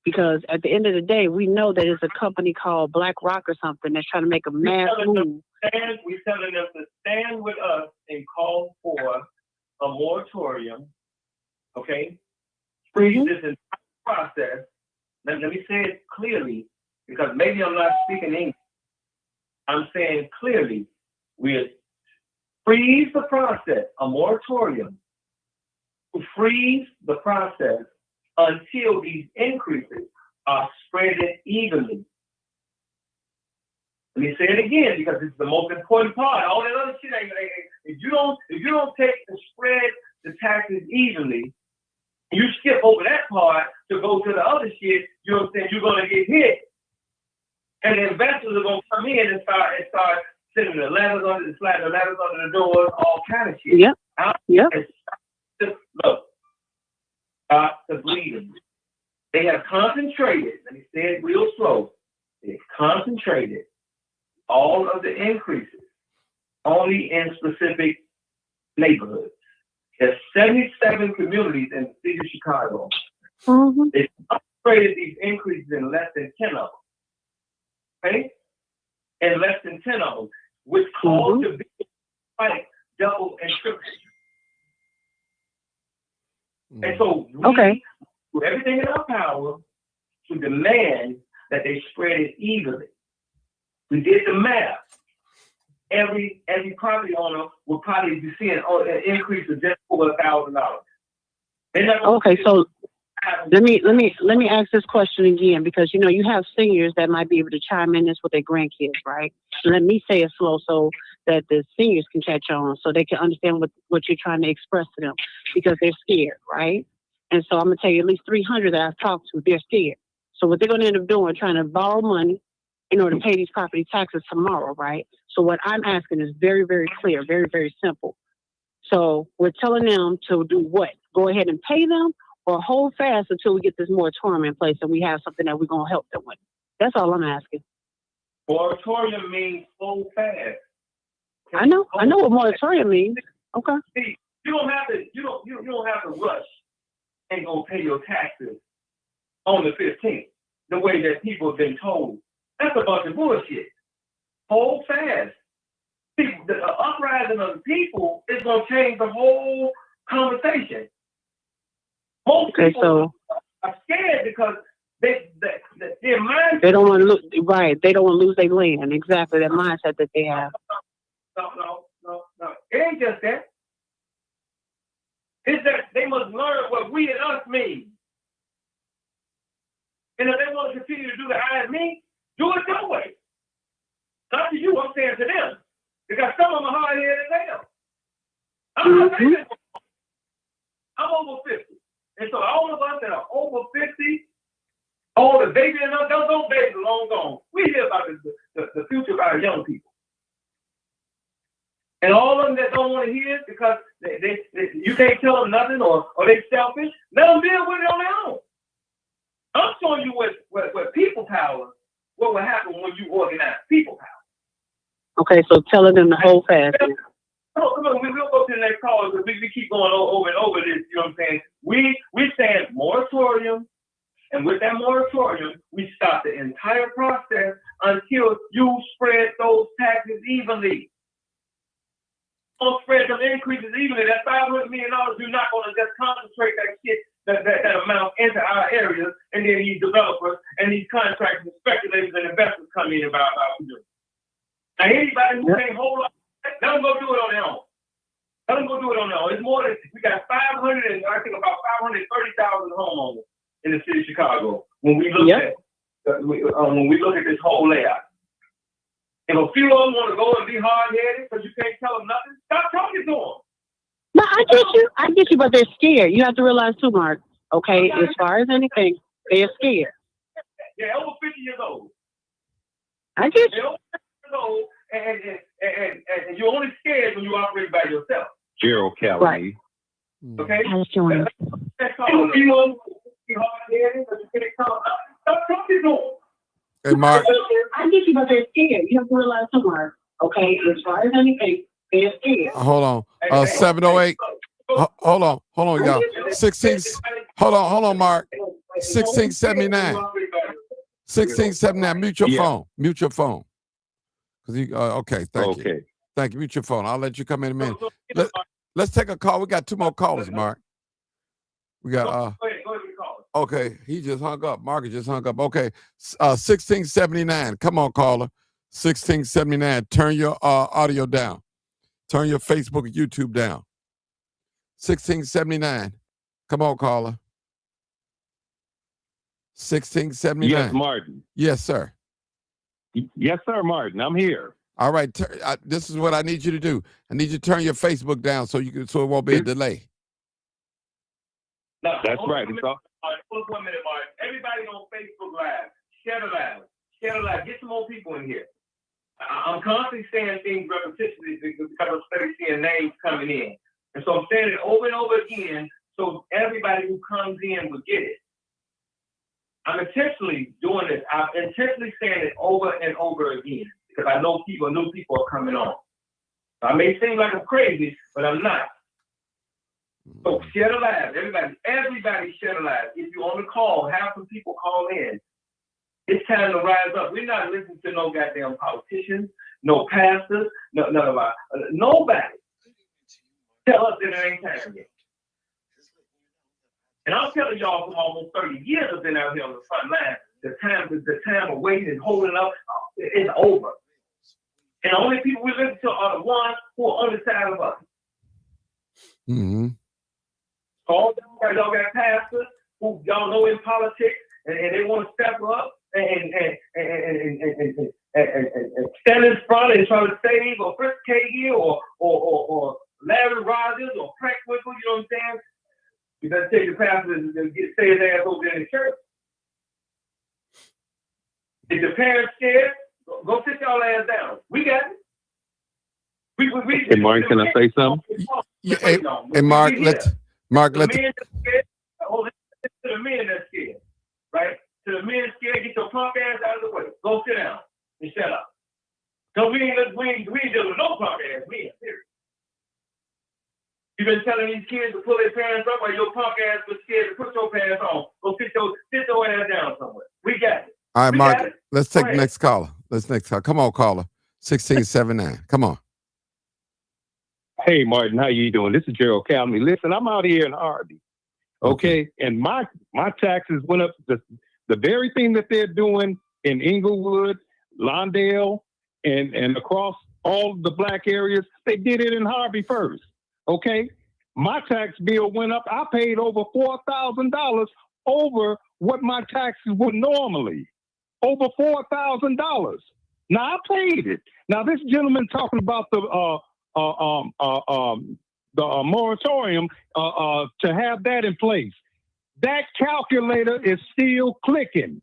because at the end of the day, we know that it's a company called BlackRock or something that's trying to make a mass move. We're telling them to stand with us and call for a moratorium, okay? Freeze this entire process. Let me say it clearly, because maybe I'm not speaking English. I'm saying clearly, we'll freeze the process, a moratorium, to freeze the process until these increases are spread evenly. Let me say it again, because it's the most important part. All that other shit, if you don't take and spread the taxes evenly, You skip over that part to go to the other shit, you know what I'm saying? You're gonna get hit. And the investors are gonna come in and start sending the letters under the doors, all kind of shit. Yep. Yep. Just look, stop the bleeding. They have concentrated, let me say it real slow. They've concentrated all of the increases only in specific neighborhoods. There's 77 communities in the city of Chicago. Mm-hmm. They've concentrated these increases in less than 10 of them. Okay? In less than 10 of them, which calls to be like double and triple. And so we do everything in our power to demand that they spread it evenly. We did the math. Every property owner will probably be seeing an increase of just over $1,000. Okay, so let me ask this question again, because you have seniors that might be able to chime in this with their grandkids, right? So let me say it slow so that the seniors can catch on, so they can understand what you're trying to express to them, because they're scared, right? And so I'm gonna tell you, at least 300 that I've talked to, they're scared. So what they're gonna end up doing, trying to borrow money in order to pay these property taxes tomorrow, right? So what I'm asking is very, very clear, very, very simple. So we're telling them to do what? Go ahead and pay them, or hold fast until we get this moratorium in place and we have something that we're going to help them with. That's all I'm asking. Moratorium means hold fast. I know what moratorium means. Okay. See, you don't have to rush and go pay your taxes on the 15th, the way that people have been told. That's a bunch of bullshit. Hold fast. See, the uprising of the people is going to change the whole conversation. Most people are scared because their mindset. They don't want to lose, right? They don't want to lose their land. Exactly, that mindset that they have. No. It ain't just that. It's that they must learn what we and us mean. And if they want to continue to do the I and me, do it your way. Not to you, I'm saying to them. Because some of them are hard-headed as hell. I'm over 50. And so all of us that are over 50, all the baby and us, those babies are long gone. We hear about the future of our young people. And all of them that don't want to hear it because they you can't tell them nothing or they selfish, let them deal with it on their own. I'm showing you what people power, what will happen when you organize people power. Okay, so telling them to hold fast. Come on, we'll go to the next call because we keep going over and over this, you know what I'm saying? We saying moratorium, and with that moratorium, we stop the entire process until you spread those taxes evenly. Don't spread them increases evenly. That $500 million, you're not going to just concentrate that shit, that amount into our areas, and then these developers and these contractors and speculators and investors come in about doing. Now, anybody who can't hold on, let them go do it on their own. Let them go do it on their own. It's more than, we got about 530,000 homeowners in the city of Chicago when we look at this whole layout. If a few of them want to go and be hard-headed because you can't tell them nothing, stop talking to them. No, I get you, but they're scared. You have to realize too, Mark, okay, as far as anything, they're scared. They're over 50 years old. I get you. They're over 50 years old, and you're only scared when you operate by yourself. Gerald Kelly. Right. Okay? That's joining. If you want to be hard-headed because you can't tell them nothing, stop talking to them. Hey, Mark. I get you, but they're scared. You have to realize too, Mark, okay, as far as anything, they're scared. Hold on. 708. Hold on, y'all. 16. Hold on, Mark. 1679. 1679. Mute your phone. Mute your phone. Okay, thank you. Thank you. Mute your phone. I'll let you come in a minute. Let's take a call. We got two more callers, Mark. We got Go ahead with the call. Okay, he just hung up. Marcus just hung up. Okay, 1679. Come on, caller. 1679. Turn your audio down. Turn your Facebook and YouTube down. 1679. Come on, caller. 1679. Yes, Martin. Yes, sir. Yes, sir, Martin. I'm here. All right. This is what I need you to do. I need you to turn your Facebook down so it won't be a delay. Now, That's hold on right. a It's minute, all, hold on 1 minute, Mark. Everybody on Facebook Live, share the live. Share the live. Get some more people in here. I'm constantly saying things repetitively because I'm starting seeing names coming in. And so I'm saying it over and over again so everybody who comes in will get it. I'm intentionally doing this. I'm intentionally saying it over and over again because I know new people are coming on. I may seem like I'm crazy, but I'm not. So share the live. Everybody share the live. If you're on the call, have some people call in. It's time to rise up. We're not listening to no goddamn politicians, no pastors, none of our, nobody. Tell us that it ain't time yet. And I'm telling y'all from almost 30 years I've been out here on the front line, the time of waiting and holding up is over. And the only people we listen to are the ones who are on the side of us. Mm-hmm. All y'all got pastors who y'all know in politics and they want to step up and stand in front and try to save or Chris Kagi or Larry Rogers or Frank Winkle, you know what I'm saying? You better take the pastor and stay his ass over there in the church. If the parents scared, go sit y'all ass down. We got it. hey, Martin, can I say something? Yeah, hey, Mark, let's. The men that's scared, to the men that's scared, right? To the men that's scared, get your punk ass out of the way. Go sit down and shut up. Because we ain't dealing with no punk ass men, period. You've been telling these kids to pull their pants up while your punk ass was scared to put your pants on. Go sit your ass down somewhere. We got it. All right, We Mark, got it. let's take the next caller. Come on, caller. 1679. Come on. Hey, Martin, how you doing? This is Gerald Calmy. Listen, I'm out here in Harvey, okay? And my taxes went up. The very thing that they're doing in Inglewood, Lawndale, and across all the black areas, they did it in Harvey first, okay? My tax bill went up. I paid over $4,000 over what my taxes would normally. Over $4,000. Now, I paid it. Now, this gentleman talking about the moratorium to have that in place. That calculator is still clicking.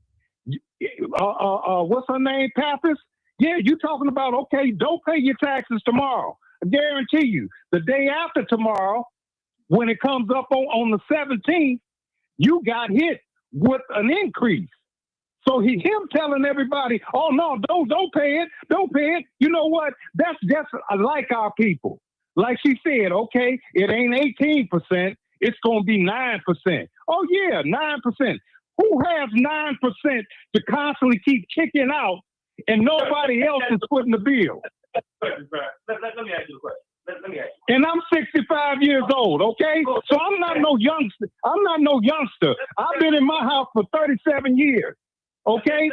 What's her name, Pappas? Yeah, you talking about, okay, don't pay your taxes tomorrow. I guarantee you, the day after tomorrow, when it comes up on the 17th, you got hit with an increase. So him telling everybody, oh no, don't pay it. You know what? That's just like our people. Like she said, okay, it ain't 18%, it's gonna be 9%. Oh yeah, 9%. Who has 9% to constantly keep kicking out and nobody else is footing the bill? Let me ask you a question. Let me ask you. And I'm 65 years old, okay? So I'm not no youngster. I've been in my house for 37 years. Okay?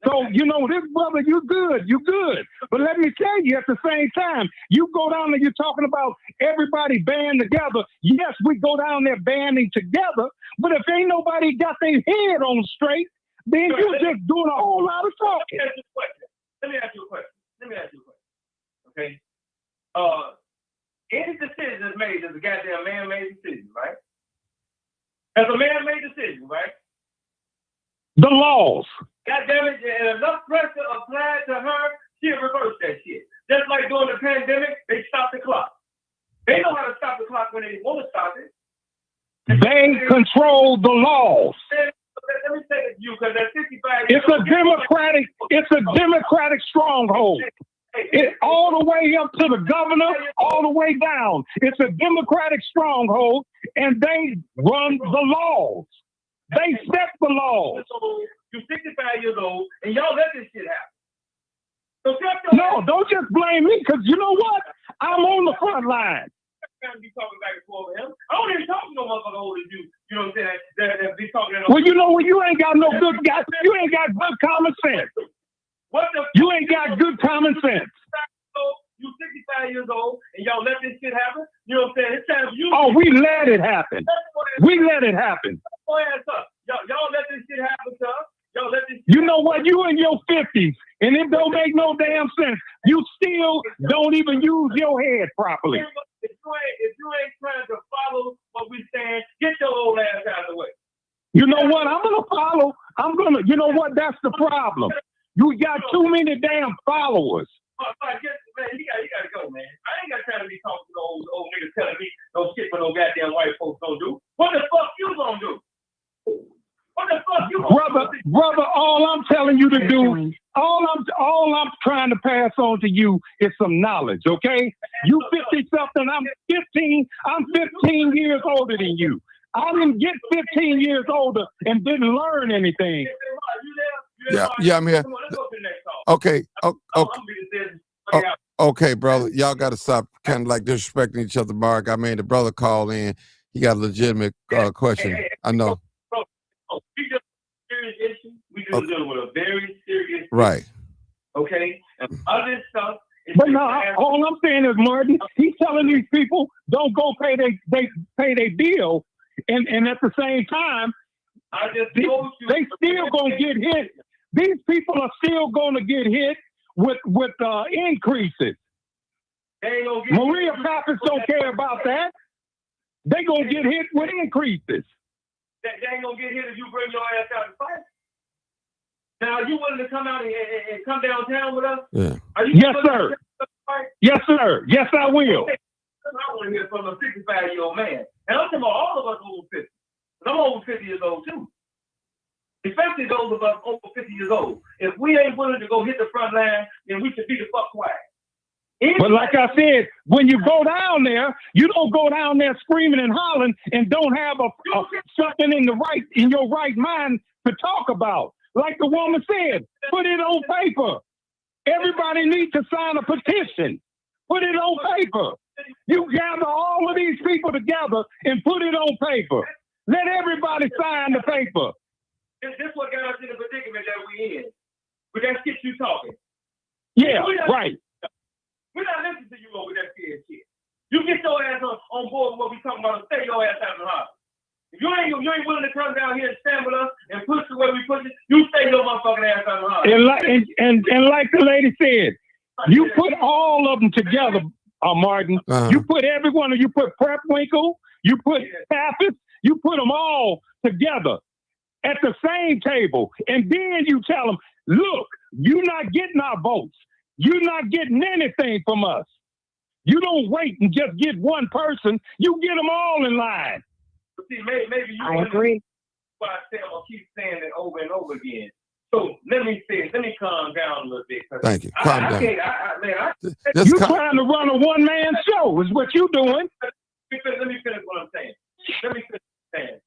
So, you know, this brother, you good. But let me tell you, at the same time, you go down there, you're talking about everybody band together. Yes, we go down there banding together, but if ain't nobody got their head on straight, then you're just doing a whole lot of talking. Let me ask you a question. Okay? Any decision that's made is a goddamn man-made decision, right? That's a man-made decision, right? The laws. God damn it, and enough pressure applied to her, she'll reverse that shit. Just like during the pandemic, they stopped the clock. They know how to stop the clock when they want to stop it. They control the laws. Let me say it to you, because at 65 It's a democratic stronghold. It, all the way up to the governor, all the way down. It's a democratic stronghold, and they run the laws. They set the laws. You're 65 years old, and y'all let this shit happen. So no, don't just blame me, because you know what? I'm on the front line. Be talking back and forth with him. I don't even talk to no motherfucker older than you. You know what I'm saying? That be talking. Well, you know what? You ain't got no good guy. You ain't got good common sense. You ain't got good common sense. You 65 years old, and y'all let this shit happen. You know what I'm saying? It's time for you. Oh, we let it happen. We let it happen. Y'all let this shit happen to us. Y'all let this. You know what? You in your 50s, and it don't make no damn sense. You still don't even use your head properly. If you ain't trying to follow what we saying, Get your old ass out of the way. You know what? You know what? That's the problem. You got too many damn followers. Man, you gotta go, man. I ain't got time to be talking to old niggas telling me no shit for no goddamn white folks don't do. What the fuck you gonna do? What the fuck you gonna do? Brother, all I'm telling you to do, all I'm trying to pass on to you is some knowledge, okay? You 50 something, I'm 15. I'm 15 years older than you. I didn't get 15 years older and didn't learn anything. Yeah, I'm here. Come on, let's go to the next call. Okay. I'm gonna be this. Okay, brother. Y'all got to stop kind of like disrespecting each other, Mark. I mean, the brother called in. He got a legitimate question. I know. We just serious issue. We just dealing with a very serious issue. Right. Okay? And other stuff is But no, all I'm saying is, Martin, he's telling these people don't go pay their bill, and at the same time, I just told you they still gonna get hit. These people are still gonna get hit with increases. they ain't gonna get Maria Pappas don't care about that. They gonna get hit with increases. They ain't gonna get hit if you bring your ass out to fight. Now, are you willing to come out and come downtown with us? Yeah. Are you Yes, willing sir. to fight? Yes, sir. Yes, I will. Okay. I want to hear from a 55-year-old man. And I'm talking about all of us over 50. I'm over 50 years old, too. Especially those of us over 50 years old. If we ain't willing to go hit the front line, then we should be the fuck quiet. But like I said, when you go down there, you don't go down there screaming and hollering and don't have something in your right mind to talk about. Like the woman said, put it on paper. Everybody needs to sign a petition. Put it on paper. You gather all of these people together and put it on paper. Let everybody sign the paper. This what got us in the predicament that we in. With that shit you talking. Yeah, right. We're not listening to you over that scared shit. You get your ass on board with what we talking about and stay your ass out of the house. If you ain't willing to come down here and stand with us and push the way we push it, you stay your motherfucking ass out of the house. And like the lady said, you put all of them together, Martin. You put everyone, you put Prep Winkle, you put Pappas, you put them all together at the same table. And then you tell them, look, you're not getting our votes. You're not getting anything from us. You don't wait and just get one person. You get them all in line. But see, maybe you I agree. Why I keep saying it over and over again. So let me calm down a little bit. Thank you. Calm down. You trying to run a one-man show is what you doing. Let me finish what I'm saying. Because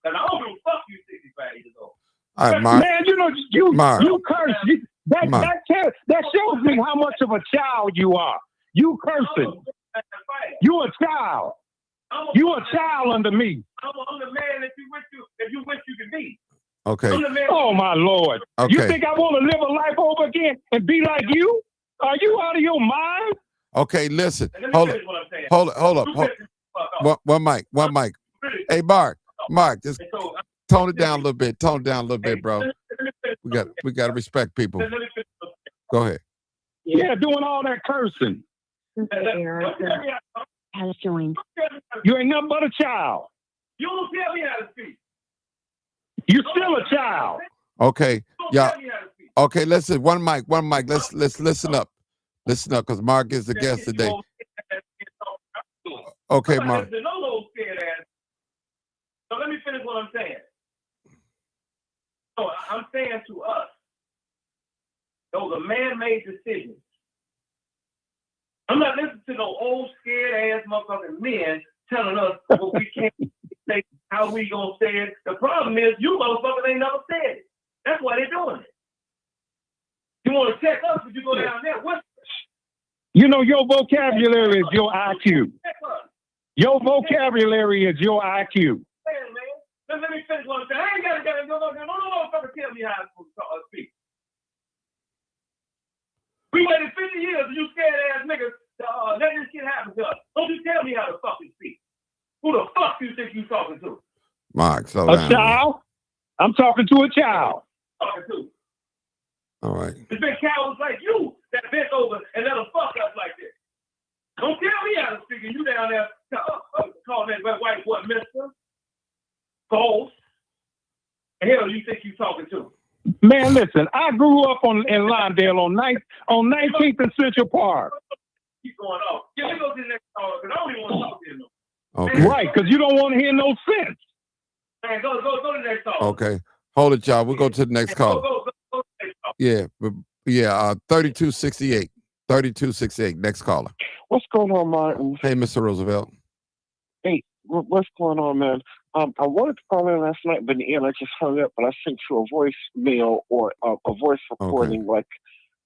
I don't give a fuck you 65 years old. All right, Mark. Man, you curse. That shows me how much of a child you are. You cursing. You a child. You a child under me. I'm the man that you wish you could be. Okay. Oh my Lord. Okay. You think I want to live a life over again and be like you? Are you out of your mind? Okay, listen. Hold up. One mic. Hey, Mark, just tone it down a little bit. Tone it down a little bit, bro. We got to respect people. Go ahead. Yeah, doing all that cursing. Has joined. You ain't nothing but a child. You don't tell me how to speak. You still a child. Okay. Yeah. Okay, listen. One mic. Let's listen up. Listen up, because Mark is the guest today. Okay, Mark. So let me finish what I'm saying. So I'm saying to us, those are man-made decisions. I'm not listening to no old scared ass motherfucking men telling us what we can't say, how we gonna say it. The problem is you motherfuckers ain't never said it. That's why they're doing it. You want to check us, but you go down there. You know, your vocabulary is your IQ. Your vocabulary is your IQ. Man, let me finish what I'm saying. I ain't got to no motherfucker tell me how to speak. We waited 50 years and you scared ass niggas let this shit happen to us. Don't you tell me how to fucking speak. Who the fuck do you think you talking to? Mark, slow down. A child? I'm talking to a child. Talking to. All right. It's been cowards like you that bent over and let them fuck us like this. Don't tell me how to speak and you down there calling that white boy mister. False. The hell you think you talking to? Man, listen, I grew up in Lawndale on 19th and Central Park. Keep going off. Yeah, let's go to the next caller because I don't even want to talk to you no more. Okay. Right, because you don't want to hear no sense. Man, go to the next caller. Okay. Hold it, y'all. We'll go to the next caller. Go to the next caller. Yeah. 3268. 3268. Next caller. What's going on, Martin? Hey, Mr. Roosevelt. Hey, what's going on, man? I wanted to call in last night, but I just hung up. But I sent you a voicemail or a voice recording, like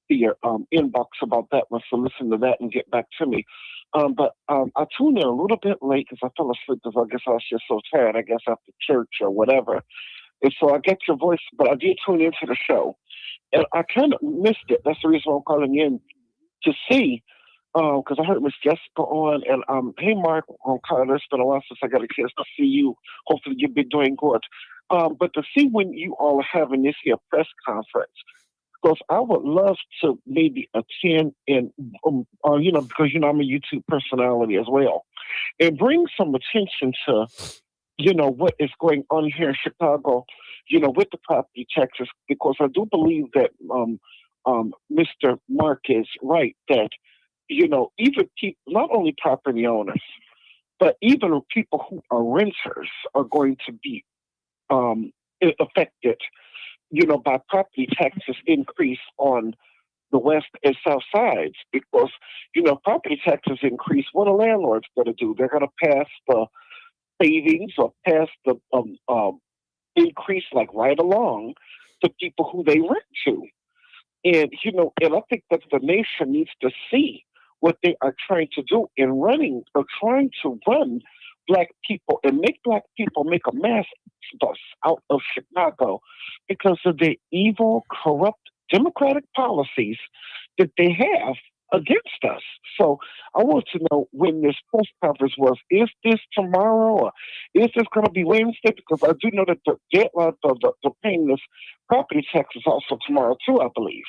your inbox about that one. So listen to that and get back to me. But I tuned in a little bit late because I fell asleep because I guess I was just so tired. I guess after church or whatever. And so I get your voice, but I did tune into the show, and I kind of missed it. That's the reason why I'm calling in to see. Because I heard Miss Jessica on, and hey, Mark, Carter, it's been a while since I got a chance to see you. Hopefully you've been doing good. But to see when you all are having this here press conference, because I would love to maybe attend and, because, I'm a YouTube personality as well, and bring some attention to, what is going on here in Chicago, with the property taxes, because I do believe that Mr. Mark is right that, even people, not only property owners, but even people who are renters are going to be affected, by property taxes increase on the west and south sides because, property taxes increase. What are landlords going to do? They're going to pass the savings or pass the increase like right along to people who they rent to. And, and I think that the nation needs to see what they are trying to do in trying to run Black people and make Black people make a mass exodus out of Chicago because of the evil, corrupt, democratic policies that they have against us. So I want to know when this press conference was. Is this tomorrow or is this going to be Wednesday? Because I do know that the deadline for the paying this property tax is also tomorrow too, I believe.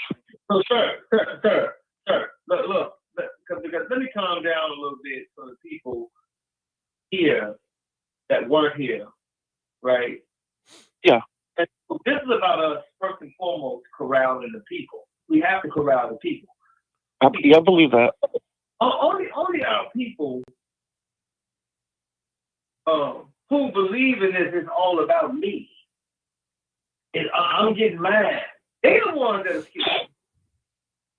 So, sir, look. Because let me calm down a little bit for the people here that weren't here, right? Yeah. And so this is about us, first and foremost, corralling the people. We have to corral the people. I believe that. Only our people who believe in this is all about me. I'm getting mad. They're the ones that are scared.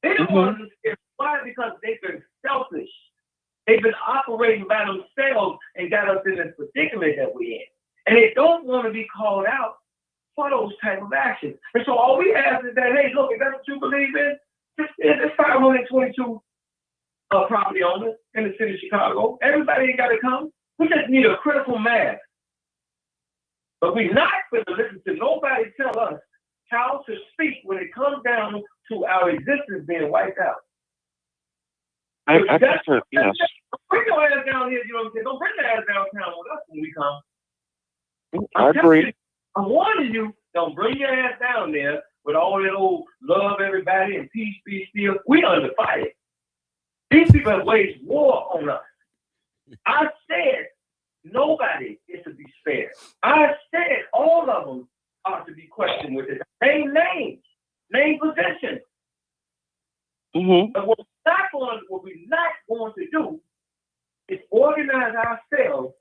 They're the ones that are scared. Why? Because they've been selfish. They've been operating by themselves and got us in this predicament that we're in. And they don't want to be called out for those type of actions. And so all we ask is that, hey, look, if that's what you believe in, it's 522 property owners in the city of Chicago. Everybody ain't got to come. We just need a critical mass. But we're not going to listen to nobody tell us how to speak when it comes down to our existence being wiped out. I prefer, yes. Bring your ass down here, you know what I'm saying? Don't bring your ass downtown with us when we come. I agree. I'm warning you, don't bring your ass down there with all that old love everybody and peace be still. We under fire. These people have waged war on us. I said nobody is to be spared. I said all of them are to be questioned with it. Name names, name positions. But what we're not going to do is organize ourselves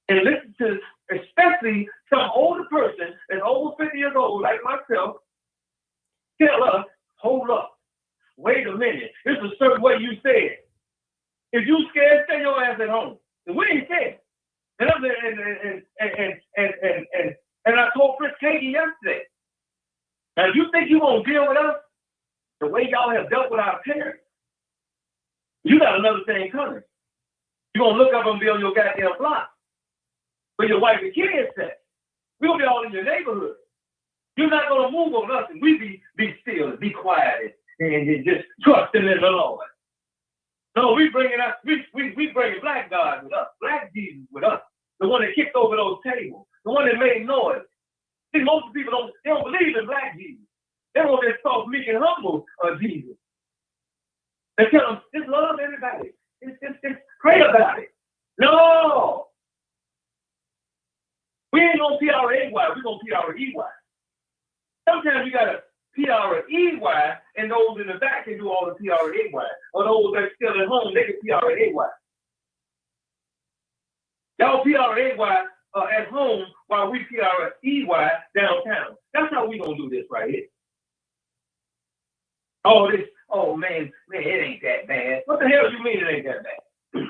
and listen to, especially some older person that's over 50 years old, like myself, tell us, hold up, wait a minute, this is a certain way you said. If you scared, stay your ass at home. And we ain't scared. And I told Chris Katie yesterday, now you think you gonna deal with us the way y'all have dealt with our parents? You got another thing coming. You're gonna look up and be on your goddamn block where your wife and kids at. We'll be all in your neighborhood. You're not gonna move on us and we be still and be quiet and just trusting in the Lord. No, we bringing Black God with us, Black Jesus with us, the one that kicked over those tables, the one that made noise. See, most people don't believe in Black Jesus. They want this soft, meek, and humble Jesus. They tell them, just love everybody. Just pray about it. No. We gonna P-R-E-Y. Sometimes you gotta P-R-E-Y, and those in the back can do all the P-R-A-Y. Or those that are still at home, they can P-R-A-Y. Y'all P-R-A-Y at home while we P-R-E-Y downtown. That's how we gonna do this right here. Oh man, it ain't that bad. What the hell do you mean it ain't that bad?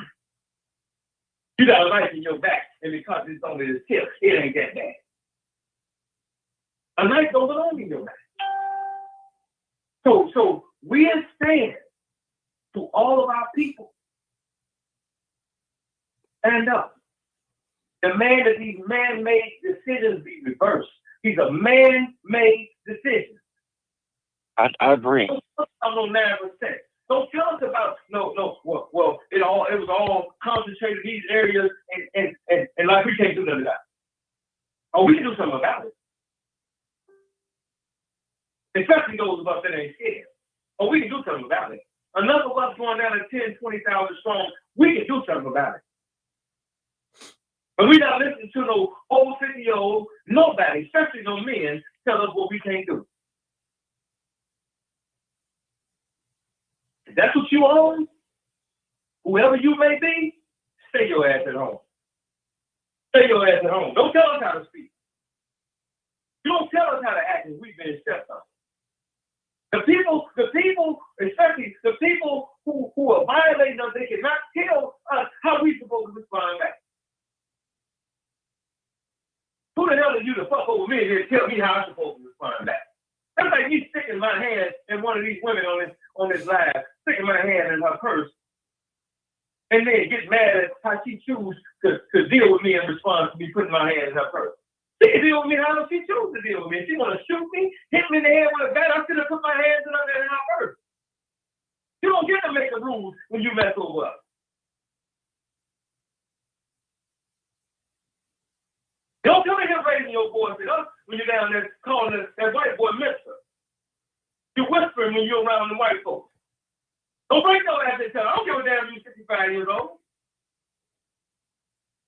You got a knife in your back, and because it's only the tip, it ain't that bad. A knife don't belong in your back. So we stand to all of our people. Stand up. Demand that these man-made decisions be reversed. These are man-made decisions. I agree. I'm on 9%. Don't tell us about well, it was all concentrated in these areas and like we can't do nothing about it. Oh, we can do something about it. Especially those of us that ain't scared. Oh, we can do something about it. Enough of us going down to 10, 20,000 strong, we can do something about it. But we not listening to no old 50-year-old, nobody, especially no men, tell us what we can't do. If that's what you own, whoever you may be, stay your ass at home. Stay your ass at home. Don't tell us how to speak. You don't tell us how to act if we've been stepped on. The people, especially the people who are violating us, they cannot tell us how we supposed to respond back. Who the hell are you to fuck over me and tell me how I'm supposed to respond back? That's like me sticking my hand in one of these women on this live, sticking my hand in her purse, and then get mad at how she chooses to deal with me in response to me putting my hand in her purse. She can deal with me how she chooses to deal with me. If she want to shoot me, hit me in the head with a bat, I should have put my hands in her purse. You don't get to make the rules when you mess over us. Don't come in here raising your voice at us when you're down there calling that white boy mister. You're whispering when you're around the white folks. Don't break no ass and tell I don't give a damn you're 65 years old.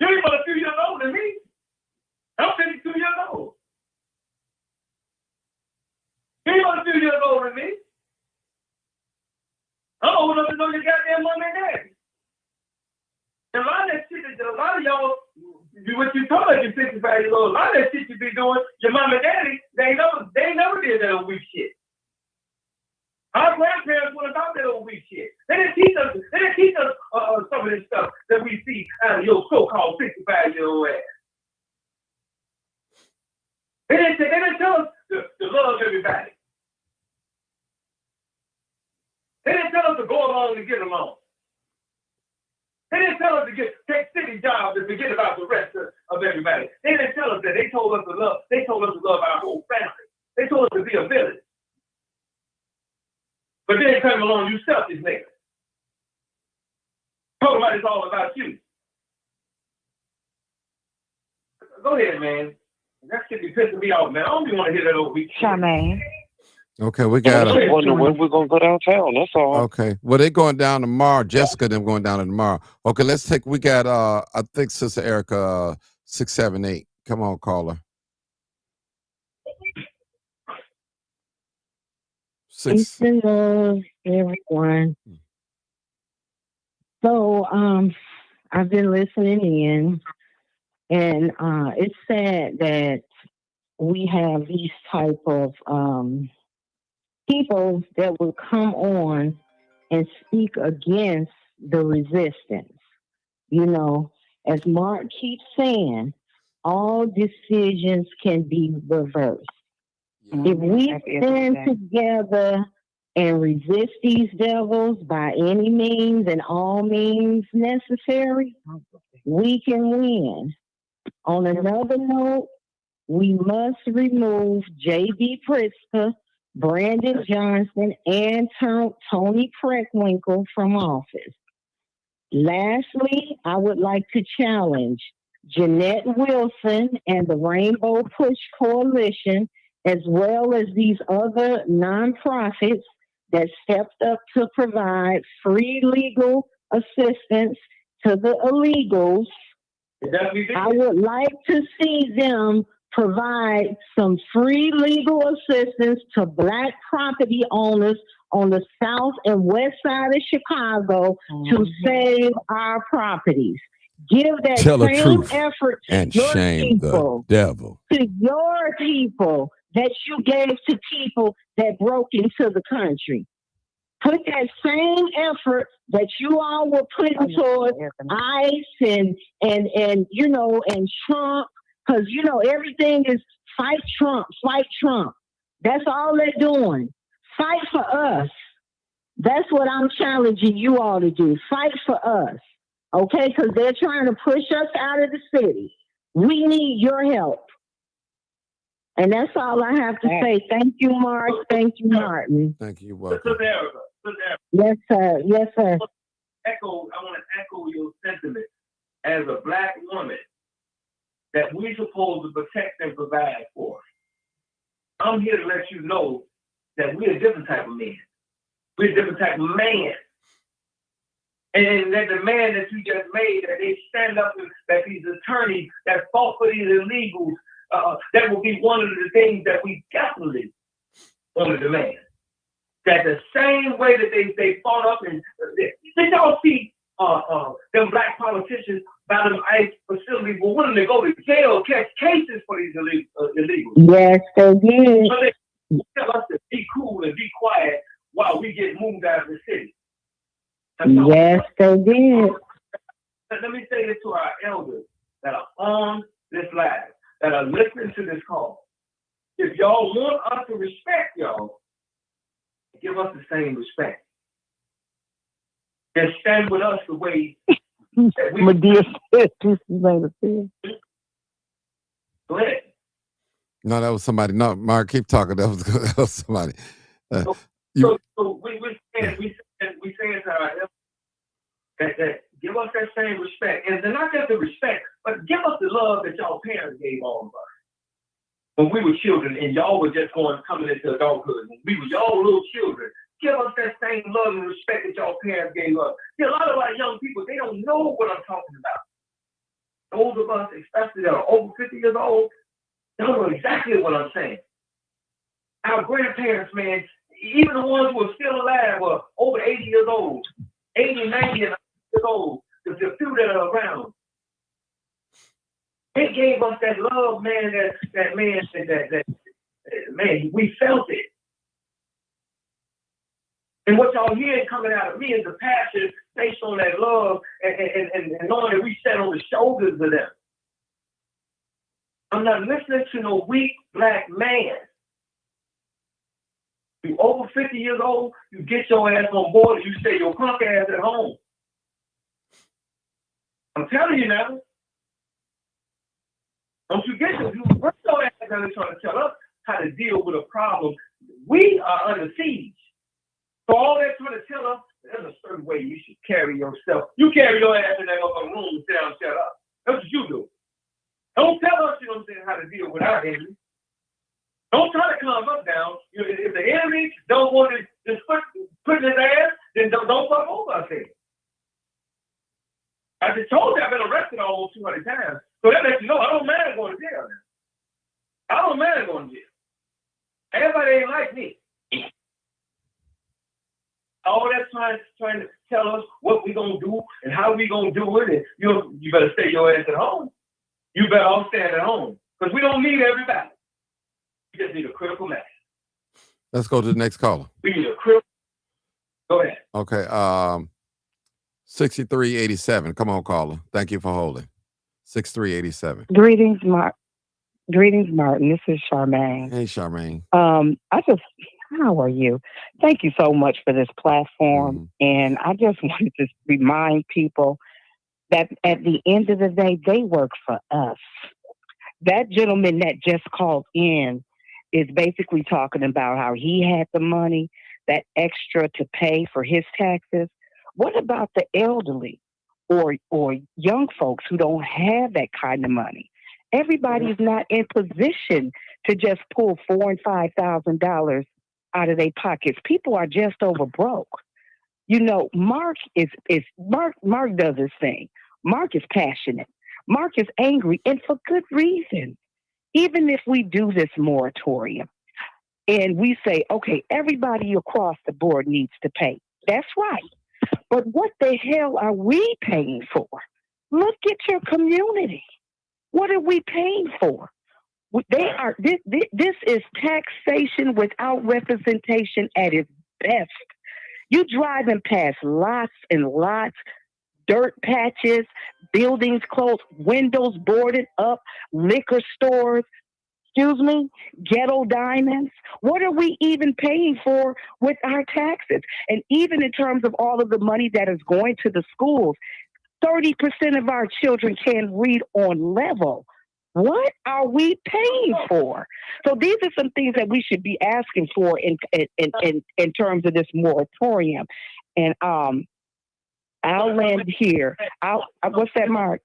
You ain't but a few years older than me. I'm 52 years old. You ain't but a few years older than me. I'm old enough to know your goddamn mom and daddy. And a lot of that shit, a lot of y'all, what you told us you're 65 years old, a lot of that shit you be doing, your mom and daddy, they never did that old weak shit. Our grandparents went about that old weak shit. They didn't teach us some of this stuff that we see out of your so-called 65-year-old ass. They didn't tell us to love everybody. They didn't tell us to go along and get along. They didn't tell us to take city jobs and forget about the rest of everybody. They didn't tell us that. They told us to love. They told us to love our whole family. They told us to be a village. But then come along, you selfish niggas. Talk about it's all about you. Go ahead, man. That shit be pissing me off, man. I don't even want to hear that old week. Charmaine. Okay, we got I wonder when we're gonna go downtown. That's all. Okay, well they're going down tomorrow. Jessica, them going down tomorrow. Okay, let's take. We got I think Sister Erica 678. Come on, caller. Peace and love, everyone. So, I've been listening in, and it's sad that we have these type of people that will come on and speak against the resistance. You know, as Mark keeps saying, all decisions can be reversed. If we stand together and resist these devils by any means and all means necessary, we can win. On another note, we must remove J.B. Pritzker, Brandon Johnson, and Tony Preckwinkle from office. Lastly, I would like to challenge Jeanette Wilson and the Rainbow Push Coalition, as well as these other nonprofits that stepped up to provide free legal assistance to the illegals. I would like to see them provide some free legal assistance to Black property owners on the south and west side of Chicago to save our properties. Give that Tell the same truth effort to and your shame people, the devil. to your people that you gave to people that broke into the country. Put that same effort that you all were putting towards ICE and you know, and Trump, because you know everything is fight Trump, fight Trump. That's all they're doing. Fight for us. That's what I'm challenging you all to do. Fight for us. Okay? Because they're trying to push us out of the city. We need your help. And that's all I have to say. Thank you, Mark. Thank you, Martin. Thank you. You're Sister welcome. Erica, Sister Erica, Yes, sir. Yes, sir. I want to echo your sentiment as a Black woman that we're supposed to protect and provide for. I'm here to let you know that we're a different type of man. We're a different type of man. And that the man that you just made, that they stand up and that these attorneys that fought for these illegals, that will be one of the things that we definitely want to demand. That the same way that they fought up and did y'all see them Black politicians by them ICE facilities were willing to go to jail, catch cases for these illegals. Yes, they did. So they tell us to be cool and be quiet while we get moved out of the city. Yes, they did. Let me say this to our elders that are on this live, that are listening to this call. If y'all want us to respect y'all, give us the same respect. And stand with us the way that we Medea said, this is later. Go ahead. No, that was somebody. No, Mark, keep talking. That was somebody. So we saying to our elders that give us that same respect. And then not just the respect, but give us the love that y'all parents gave all of us. When we were children and y'all were just coming into adulthood, when we were y'all little children, give us that same love and respect that y'all parents gave us. See, a lot of our young people, they don't know what I'm talking about. Those of us, especially that are over 50 years old, don't know exactly what I'm saying. Our grandparents, man, even the ones who are still alive were over 80 years old, 80, 90 years old, the few that are around. They gave us that love, man, that man, we felt it. And what y'all hearing coming out of me is the passion based on that love and knowing that we sat on the shoulders of them. I'm not listening to no weak Black man. You over 50 years old, you get your ass on board and you stay your punk ass at home. I'm telling you now. Don't you get this? You bring your ass down and trying to tell us how to deal with a problem. We are under siege. So all they're trying to tell us, there's a certain way you should carry yourself. You carry your ass in that other room and sit down and shut up. That's what you do. Don't tell us, you know what I'm saying, how to deal with our enemy. Don't try to calm us down. If the enemy don't want to just put in his ass, then don't fuck over us here. I just told you I've been arrested almost 200 times. So that lets you know I don't mind going to jail now. I don't mind going to jail. Everybody ain't like me. All that trying to tell us what we gonna do and how we gonna do it, and you better stay your ass at home. You better all stand at home. Because we don't need everybody. We just need a critical mass. Let's go to the next caller. We need a critical. Go ahead. Okay. 6387. Come on, caller. Thank you for holding. 6387. Greetings, Martin. This is Charmaine. Hey, Charmaine. How are you? Thank you so much for this platform. And I just wanted to remind people that at the end of the day, they work for us. That gentleman that just called in is basically talking about how he had the money, that extra to pay for his taxes. What about the elderly or young folks who don't have that kind of money? Everybody's not in position to just pull $4,000 and $5,000 out of their pockets. People are just over broke. You know, Mark does his thing. Mark is passionate. Mark is angry, and for good reason. even if we do this moratorium and we say, okay, everybody across the board needs to pay, that's right. But what the hell are we paying for? Look at your community. What are we paying for? They are. This is taxation without representation at its best. You driving past lots and lots, dirt patches, buildings closed, windows boarded up, liquor stores, ghetto diamonds. What are we even paying for with our taxes? And even in terms of all of the money that is going to the schools, 30% of our children can't read on level. What are we paying for? So these are some things that we should be asking for in terms of this moratorium. And I'll land here. What's that, Mark?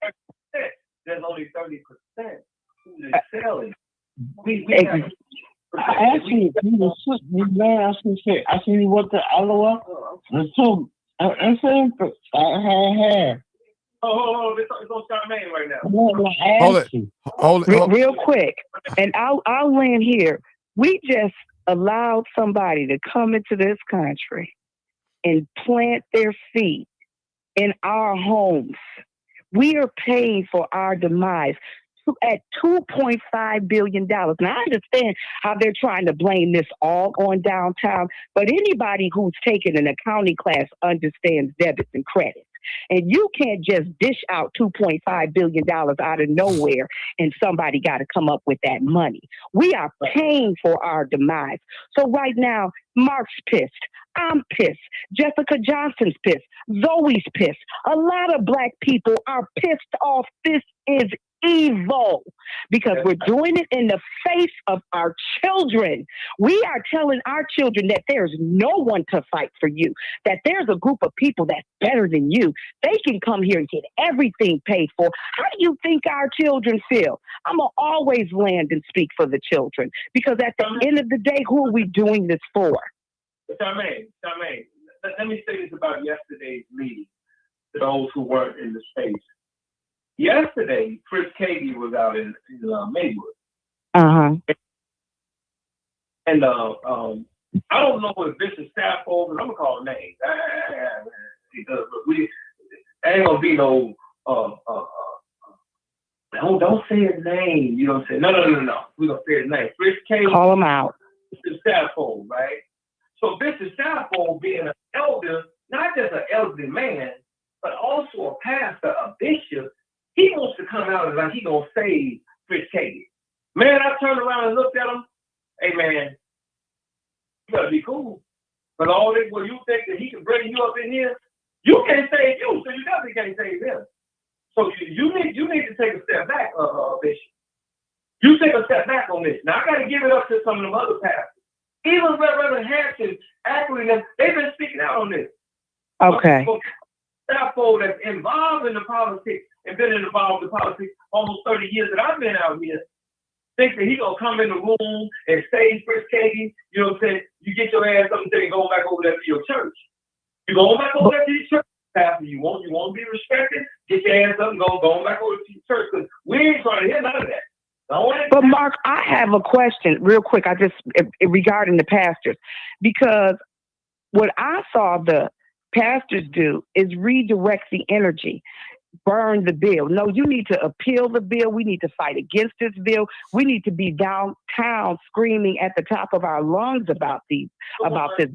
There's only 30% who is selling. Actually, I see what the other one. I'm saying I Oh, it's on Charmaine right now. Hold it. Real quick, and I'll land here. We just allowed somebody to come into this country and plant their feet in our homes. We are paying for our demise at $2.5 billion. Now, I understand how they're trying to blame this all on downtown, but anybody who's taken an accounting class understands debits and credits. And you can't just dish out $2.5 billion out of nowhere and somebody got to come up with that money. We are paying for our demise. So right now, Mark's pissed. I'm pissed. Jessica Johnson's pissed. Zoe's pissed. A lot of Black people are pissed off. This is evil because we're doing it in the face of our children. We are telling our children that there's no one to fight for you, that there's a group of people that's better than you. They can come here and get everything paid for. How do you think our children feel? I'm going to always land and speak for the children because at the end of the day, who are we doing this for? Charmaine, let me say this about yesterday's meeting to those who weren't in the space. Yesterday, Chris Katie was out in Maywood. And I don't know if Bishop Stafford, I'm gonna call names. We ain't gonna be no don't say his name. You know what I'm saying? No. We're gonna say his name. Chris Katie. Call him out. Bishop Stafford, right? So Bishop Stafford being an elder, not just an elderly man, but also a pastor, a bishop. He wants to come out and like he gonna save Chris Katie. Man, I turned around and looked at him. Hey man, you gotta be cool. But all this, well, you think that he can bring you up in here? You can't save you, so you definitely can't save him. So you need to take a step back, Bishop. You take a step back on this. Now I gotta give it up to some of them other pastors. Even Reverend Hampton, actually, they've been speaking out on this. Okay. Stafford that's involved in the politics and been involved in politics almost 30 years that I've been out here, think that he gonna come in the room and save Chris Katie, you know what I'm saying? You get your ass up and say, go back over there to your church. You going back over there to your church, Pastor. You want to be respected, get your ass up and go back over to your church, because we ain't trying to hear none of that. But Mark, I have a question real quick. Regarding the pastors, because what I saw the pastors do is redirect the energy, burn the bill. No, you need to appeal the bill. We need to fight against this bill. We need to be downtown screaming at the top of our lungs about this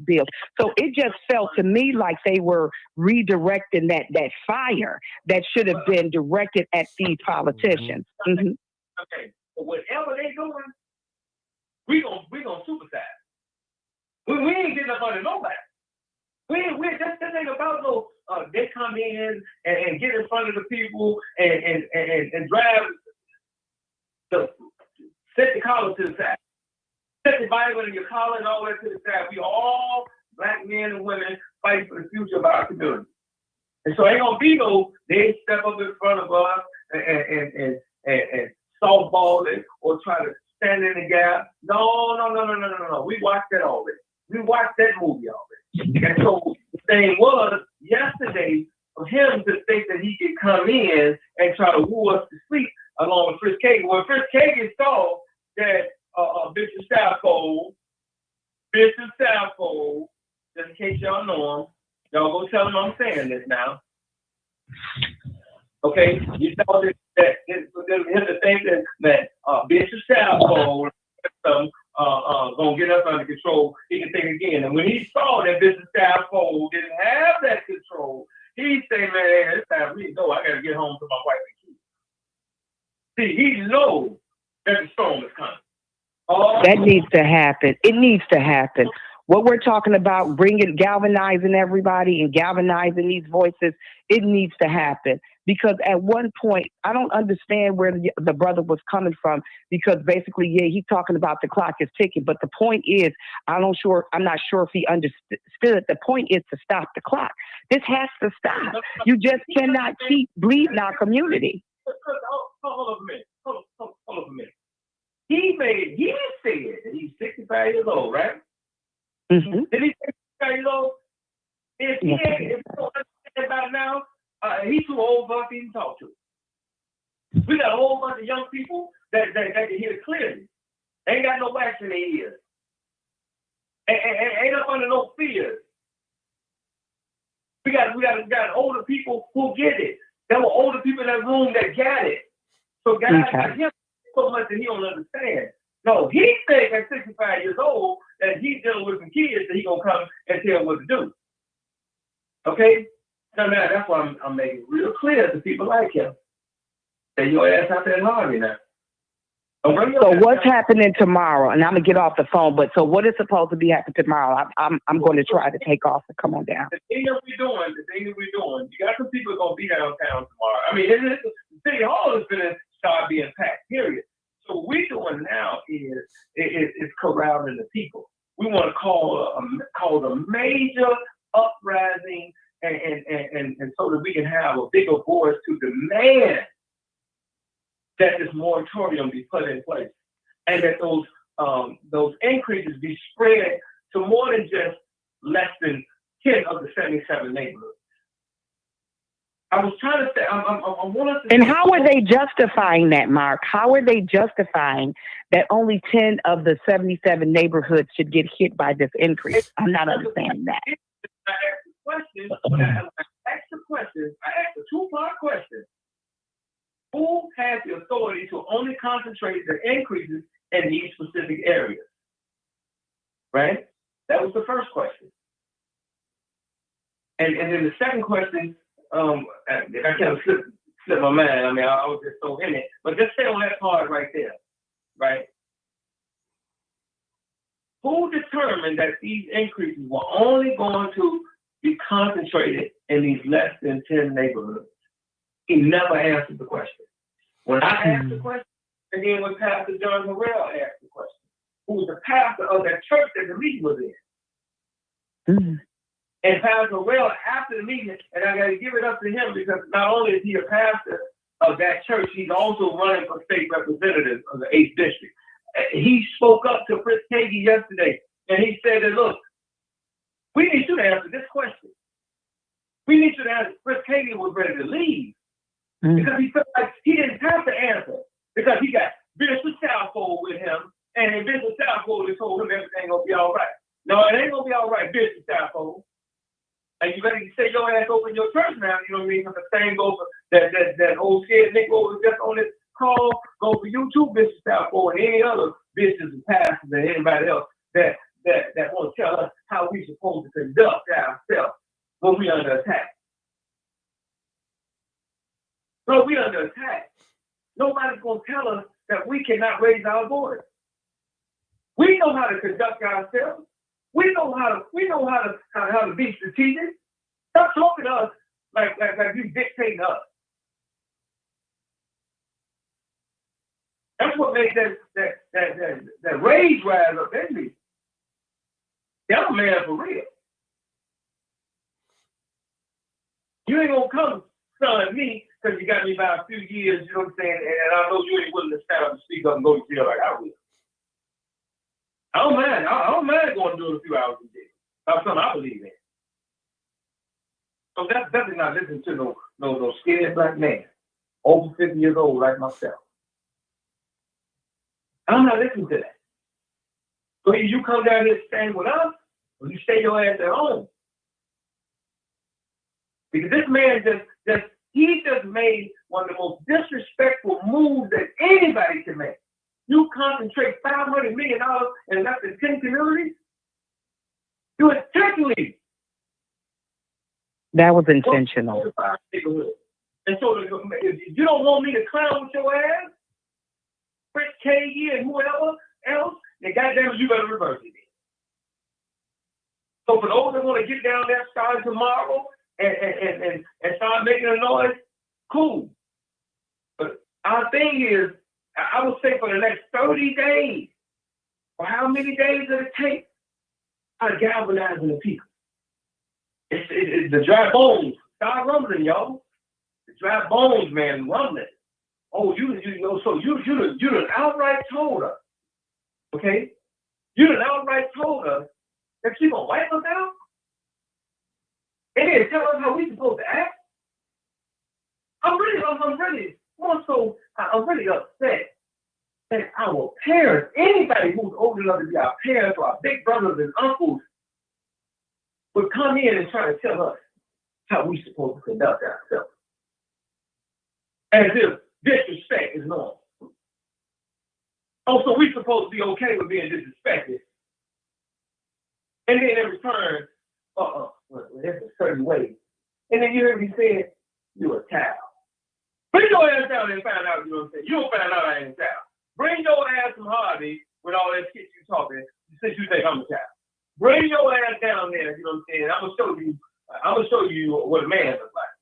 bill. So it just felt to me like they were redirecting that fire that should have been directed at these politicians. Mm-hmm. Okay. But whatever they doing, we gonna supersize. We ain't getting up under nobody. We this ain't about no. They come in and get in front of the people and drive set the collar to the side, set the Bible in your collar and all that to the side. We all Black men and women fighting for the future of our community. And so ain't gonna be no they step up in front of us and softball it or try to stand in the gap. No. We watched that already. We watched that movie already. And so the thing was yesterday for him to think that he could come in and try to woo us to sleep along with Chris Kagan. When Chris Kagan saw that Bishop Southfold, just in case y'all know him, y'all go tell him I'm saying this now. Okay, you know that here's the thing that Bishop Southfold gonna get us under control. He can think again, and when he saw that Bishop Southfold didn't have that control, he said, "Man, it's time for me to go. I gotta get home to my wife and kids." See, he knows that the storm is coming. That needs to happen. It needs to happen. What we're talking about, galvanizing everybody and galvanizing these voices, it needs to happen. Because at one point, I don't understand where the brother was coming from. Because basically, yeah, he's talking about the clock is ticking. But the point is, I'm not sure if he understood. The point is to stop the clock. This has to stop. You just cannot keep bleeding our community. Hold on a minute. He said that he's 65 years old, right? Mm-hmm. Did he say 65 years old? If you don't understand about it now, he's too old for us to even talk to. We got a whole bunch of young people that can hear clearly. Ain't got no wax in their ears. Ain't up under no fears. We got older people who get it. There were older people in that room that got it. So guys like him, so much that he don't understand. No, he thinks at 65 years old that he's dealing with some kids that he gonna come and tell him what to do. Okay? Now that's why I'm making it real clear to people like him. Say your ass out there in Harvey now. So what's happening tomorrow? And I'm gonna get off the phone. But so what is supposed to be happening tomorrow? I'm going to try to take off and come on down. The thing that we're doing, you got some people gonna be downtown tomorrow. I mean, the city hall is gonna start being packed. Period. So what we're doing now is corralling the people. We want to call a major uprising, and so that we can have a bigger voice to demand that this moratorium be put in place, and that those increases be spread to more than just less than 10 of the 77 neighborhoods. I was trying to say, I want us to. And how are they justifying that, Mark? How are they justifying that only 10 of the 77 neighborhoods should get hit by this increase? I'm not understanding that. I asked a two-part question. Who has the authority to only concentrate the increases in these specific areas? Right? That was the first question. And then the second question, I kind of slipped my mind. I mean, I was just so in it. But just stay on that part right there. Right? Who determined that these increases were only going to be concentrated in these less than 10 neighborhoods? He never answered the question. When I asked the question, and then when Pastor John Morrell asked the question, who was the pastor of that church that the meeting was in. Mm-hmm. And Pastor Morrell, after the meeting, and I got to give it up to him because not only is he a pastor of that church, he's also running for state representative of the 8th district. He spoke up to Fritz Kagi yesterday, and he said that, look, we need you to answer this question. We need you to answer. Fritz Kagi was ready to leave. Because he felt like he didn't have to answer. Because he got Bishop Southfold with him, and Bishop Southfold told him everything gonna be all right. No, it ain't gonna be all right, Bishop Southfold. And you better say your ass over in your church now, you know what I mean? Because the same goes for that old scared Nick was just on this call, go for you too, Bishop Southfold, and any other bishops and pastors and anybody else that want to tell us how we supposed to conduct ourselves when we under attack. So we under attack. Nobody's gonna tell us that we cannot raise our voice. We know how to conduct ourselves. We know how to be strategic. Stop talking to us like you dictating us. That's what made that rage rise up in me. Yeah, I'm a man for real. You ain't gonna come son me because you got me by a few years, you know what I'm saying? And I know you ain't willing to stand up and speak up and go to jail like I will. I don't mind going to do it a few hours a day. That's something I believe in. So that's definitely not listening to no scared black man over 50 years old like myself. I'm not listening to that. So either you come down here and stand with us, or you stay your ass at home. Because this man he just made one of the most disrespectful moves that anybody can make. You concentrate $500 million in less than 10 communities? You intentionally. That was intentional. And so if you don't want me to clown with your ass, Chris K and whoever else, then goddamn it, you better reverse it. So for those that want to get down there starting tomorrow and start making a noise, cool. But our thing is, I would say for the next 30 days, or how many days does it take, I'm galvanizing the people. It's the dry bones. Start rumbling, y'all. The dry bones, man, rumbling. Oh, you know, so you done outright told us, okay? You done outright told us that you gonna wipe us out? And then tell us how we supposed to act? I'm really upset that our parents, anybody who's old enough to be our parents or our big brothers and uncles, would come in and try to tell us how we supposed to conduct ourselves. As if disrespect is normal. Oh, so we supposed to be okay with being disrespected. And then in return, well, there's a certain way. And then you hear me say, you a child. Bring your ass down there and find out, you know what I'm saying? You don't find out I ain't a child. Bring your ass from Harvey with all that shit you talking, since you think I'm a child. Bring your ass down there, you know what I'm saying? I'm gonna show you what a man looks like.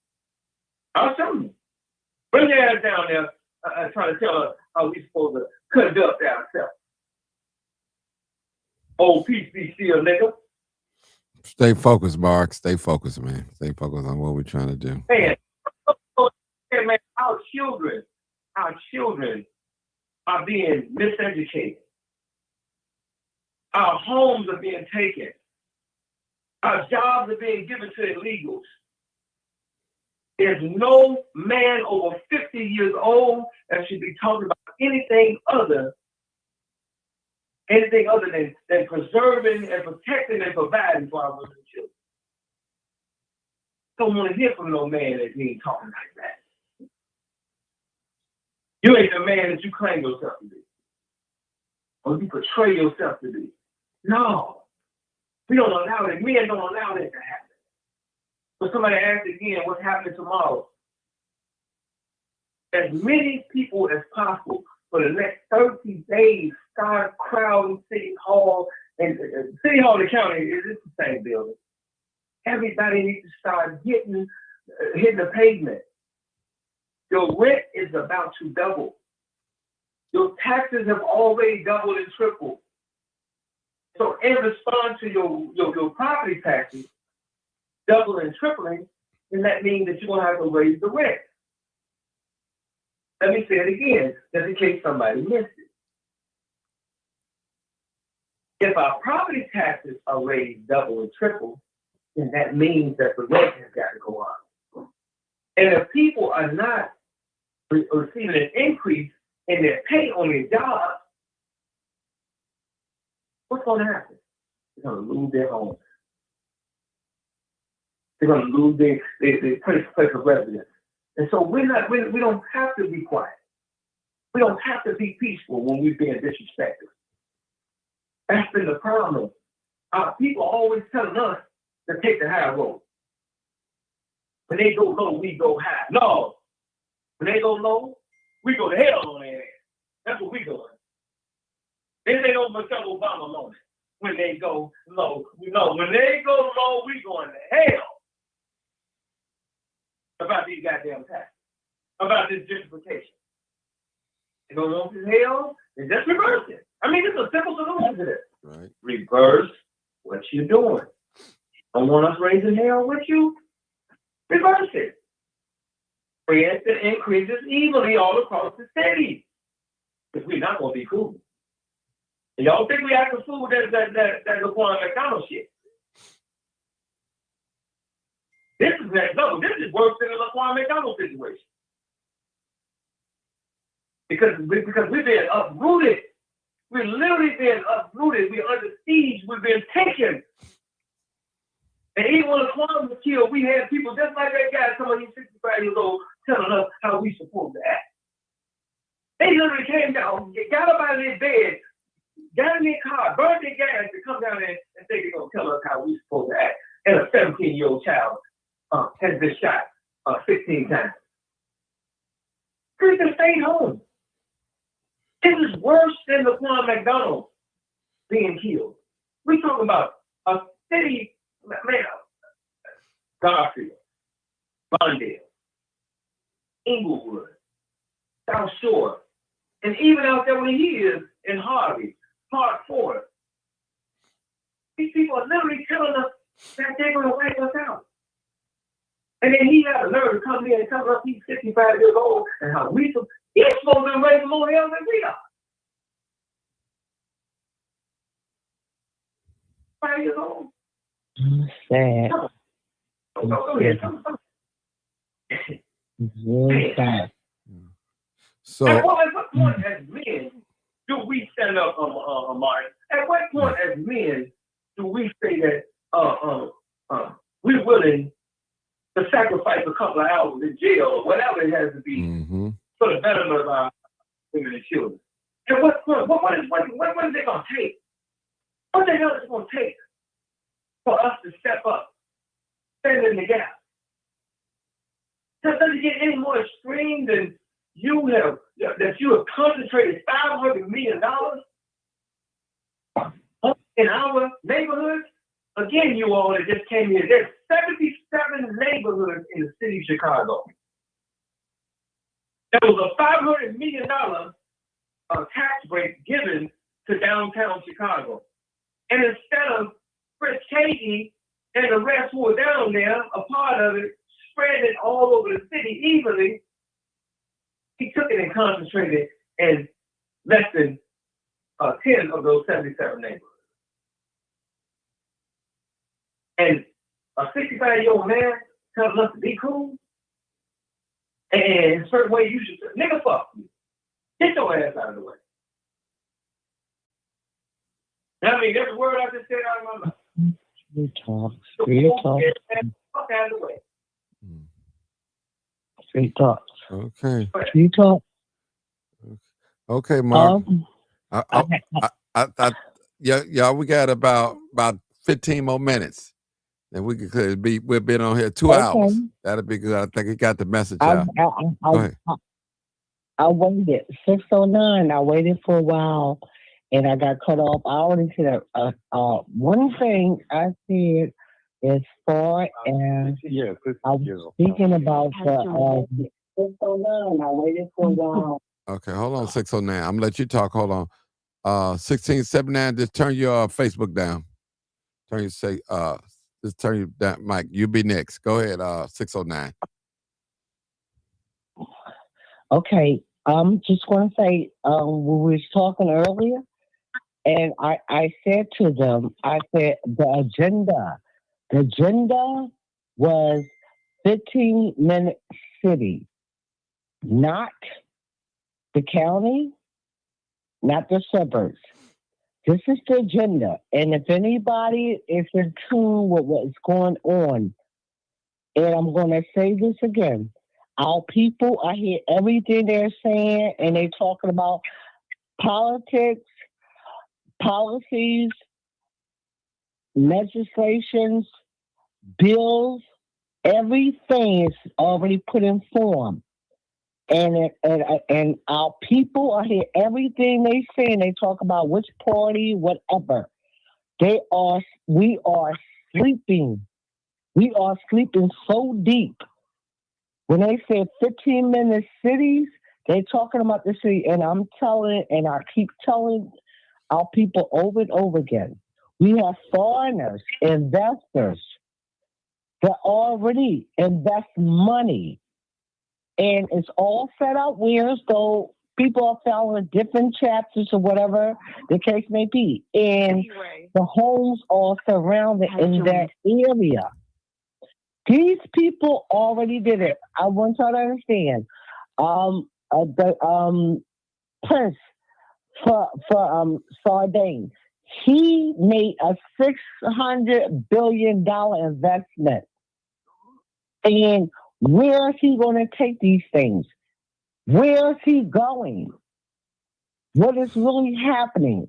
I'll show you. Bring your ass down there trying to tell us how we supposed to conduct ourselves. Oh, peace be still, nigga. Stay focused, Mark. Stay focused, man. Stay focused on what we're trying to do. Man, our children are being miseducated. Our homes are being taken. Our jobs are being given to illegals. There's no man over 50 years old that should be talking about anything other than preserving and protecting and providing for our women and children. Don't want to hear from no man that ain't talking like that. You ain't the man that you claim yourself to be, or you portray yourself to be. No, we don't allow it. Men don't allow that to happen. But somebody asked again, what's happening tomorrow? As many people as possible for the next 30 days start crowding City Hall. And City Hall and the county is the same building. Everybody needs to start hitting the pavement. Your rent is about to double. Your taxes have already doubled and tripled. So in response to your property taxes doubling and tripling, then that means that you're going to have to raise the rent. Let me say it again, just in case somebody missed it. If our property taxes are raised double and triple, then that means that the rent has got to go up. And if people are not receiving an increase in their pay on their jobs, what's going to happen? They're going to lose their homes. They're going to lose their place of residence. And so we don't have to be quiet. We don't have to be peaceful when we're being disrespected. That's been the problem. Our people are always telling us to take the high road. When they go low, we go high. No. When they go low, we go to hell on their ass. That's what we doing. They don't Michelle Obama alone. When they go low, when they go low, we going to hell. About these goddamn taxes. About this gentrification. They don't want to hell, and just reverse it. I mean, it's a simple solution to this. Right. Reverse what you're doing. Don't want us raising hell with you? Reverse it. Create the increases evenly all across the city. Because we're not going to be cool. And y'all think we act a fool that LaQuan McDonald shit. This is worse than the LaQuan McDonald situation. Because we've been uprooted We're literally being uprooted. We're under siege. We've been taken. And even when Laquan was killed, we had people just like that guy, somebody 65 years old, telling us how we supposed to act. They literally came down, got up out of their bed, got in their car, burned their gas to come down there and say they're going to tell us how we supposed to act. And a 17-year-old child has been shot 16 times. Christian stayed home. It was worse than Laquan McDonald being killed. We're talking about a city, man, Garfield, Bondale, Inglewood, South Shore, and even out there where he is in Harvey, Park Forest. These people are literally telling us that they're going to wipe us out. And then he had a nerve to come here and tell us he's 65 years old and how he's supposed to be raising more hell than we are. 5 years old. Sad. Go ahead. Really sad. So, at what point as men do we stand up, Martin? At what point as men do we say that we're willing to sacrifice a couple of hours in jail or whatever it has to be for the betterment of our women and children? At what point? What is it going to take? What the hell is it going to take for us to step up, stand in the gap? Does it get any more extreme than you have concentrated $500 million in our neighborhoods? Again, you all that just came here, there's 77 neighborhoods in the city of Chicago. There was a $500 million tax break given to downtown Chicago. And instead of Chris Cagey and the rest who were down there, a part of it, spread it all over the city evenly, he took it and concentrated in less than 10 of those 77 neighborhoods. And a 65-year-old man telling us to be cool, and in a certain way you should say, nigga, fuck you. Get your ass out of the way. I mean, every word I just said out of my mouth. Real talk. Fuck out of the way. Straight talk. okay. Straight talk. Okay, Mark. Yeah, we got about 15 more minutes. And we've been on here 2 hours. That'll be good. I think he got the message out. Go ahead. I waited 6:09. I waited for a while, and I got cut off. I already said one thing I said as far as I was speaking about the 6:09. I waited for a while. Okay, hold on, 609. I'm gonna let you talk. Hold on. 1679. Just turn your Facebook down. Just turn you down, Mike. You be next. Go ahead. 609. Okay, I'm just going to say, we were talking earlier, and I said to them, I said the agenda was 15-minute city, not the county, not the suburbs. This is the agenda, and if anybody is in tune with what's going on, and I'm going to say this again, our people, I hear everything they're saying, and they're talking about politics, policies, legislations, bills, everything is already put in form. And our people, I hear everything they say, and they talk about which party, whatever. We are sleeping. We are sleeping so deep. When they say 15-minute cities, they're talking about the city, and I'm telling, and I keep telling our people over and over again, we have foreigners, investors that already invest money. And it's all set out where, so people are following different chapters or whatever the case may be. And the homes are surrounded in that area. These people already did it. I want y'all to understand. Prince for Sardine. He made a $600 billion investment. And where is he going to take these things? Where is he going? What is really happening?